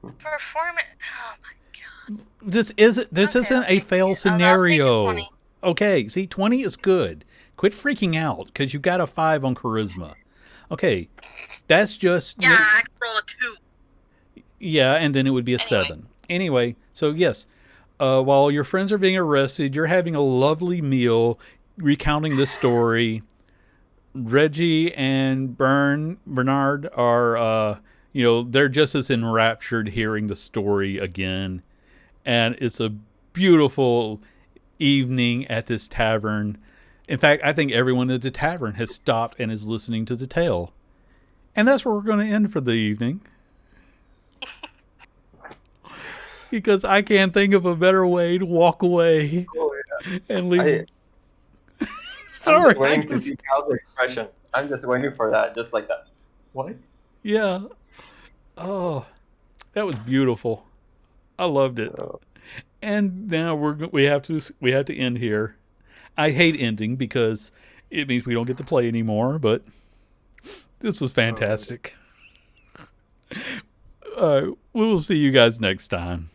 Performance. Oh my god. This isn't a okay. fail I'll take a scenario. 20. Okay, see, 20 is good. Quit freaking out because you got a 5 on charisma. Okay, that's just Yeah, I can roll a 2. yeah, and then it would be a Anyway. 7. Anyway, so yes, while your friends are being arrested, you're having a lovely meal, recounting the story. Reggie and Bernard are, they're just as enraptured hearing the story again, and it's a beautiful evening at this tavern. In fact, I think everyone at the tavern has stopped and is listening to the tale. And that's where we're going to end for the evening. Because I can't think of a better way to walk away Oh, yeah. and leave. I'm Sorry, just waiting to see Cal's expression. I'm just waiting for that, just like that. What? Yeah. Oh, that was beautiful. I loved it. Oh, And now we have to end here. I hate ending because it means we don't get to play anymore. But this was fantastic. We will see you guys next time.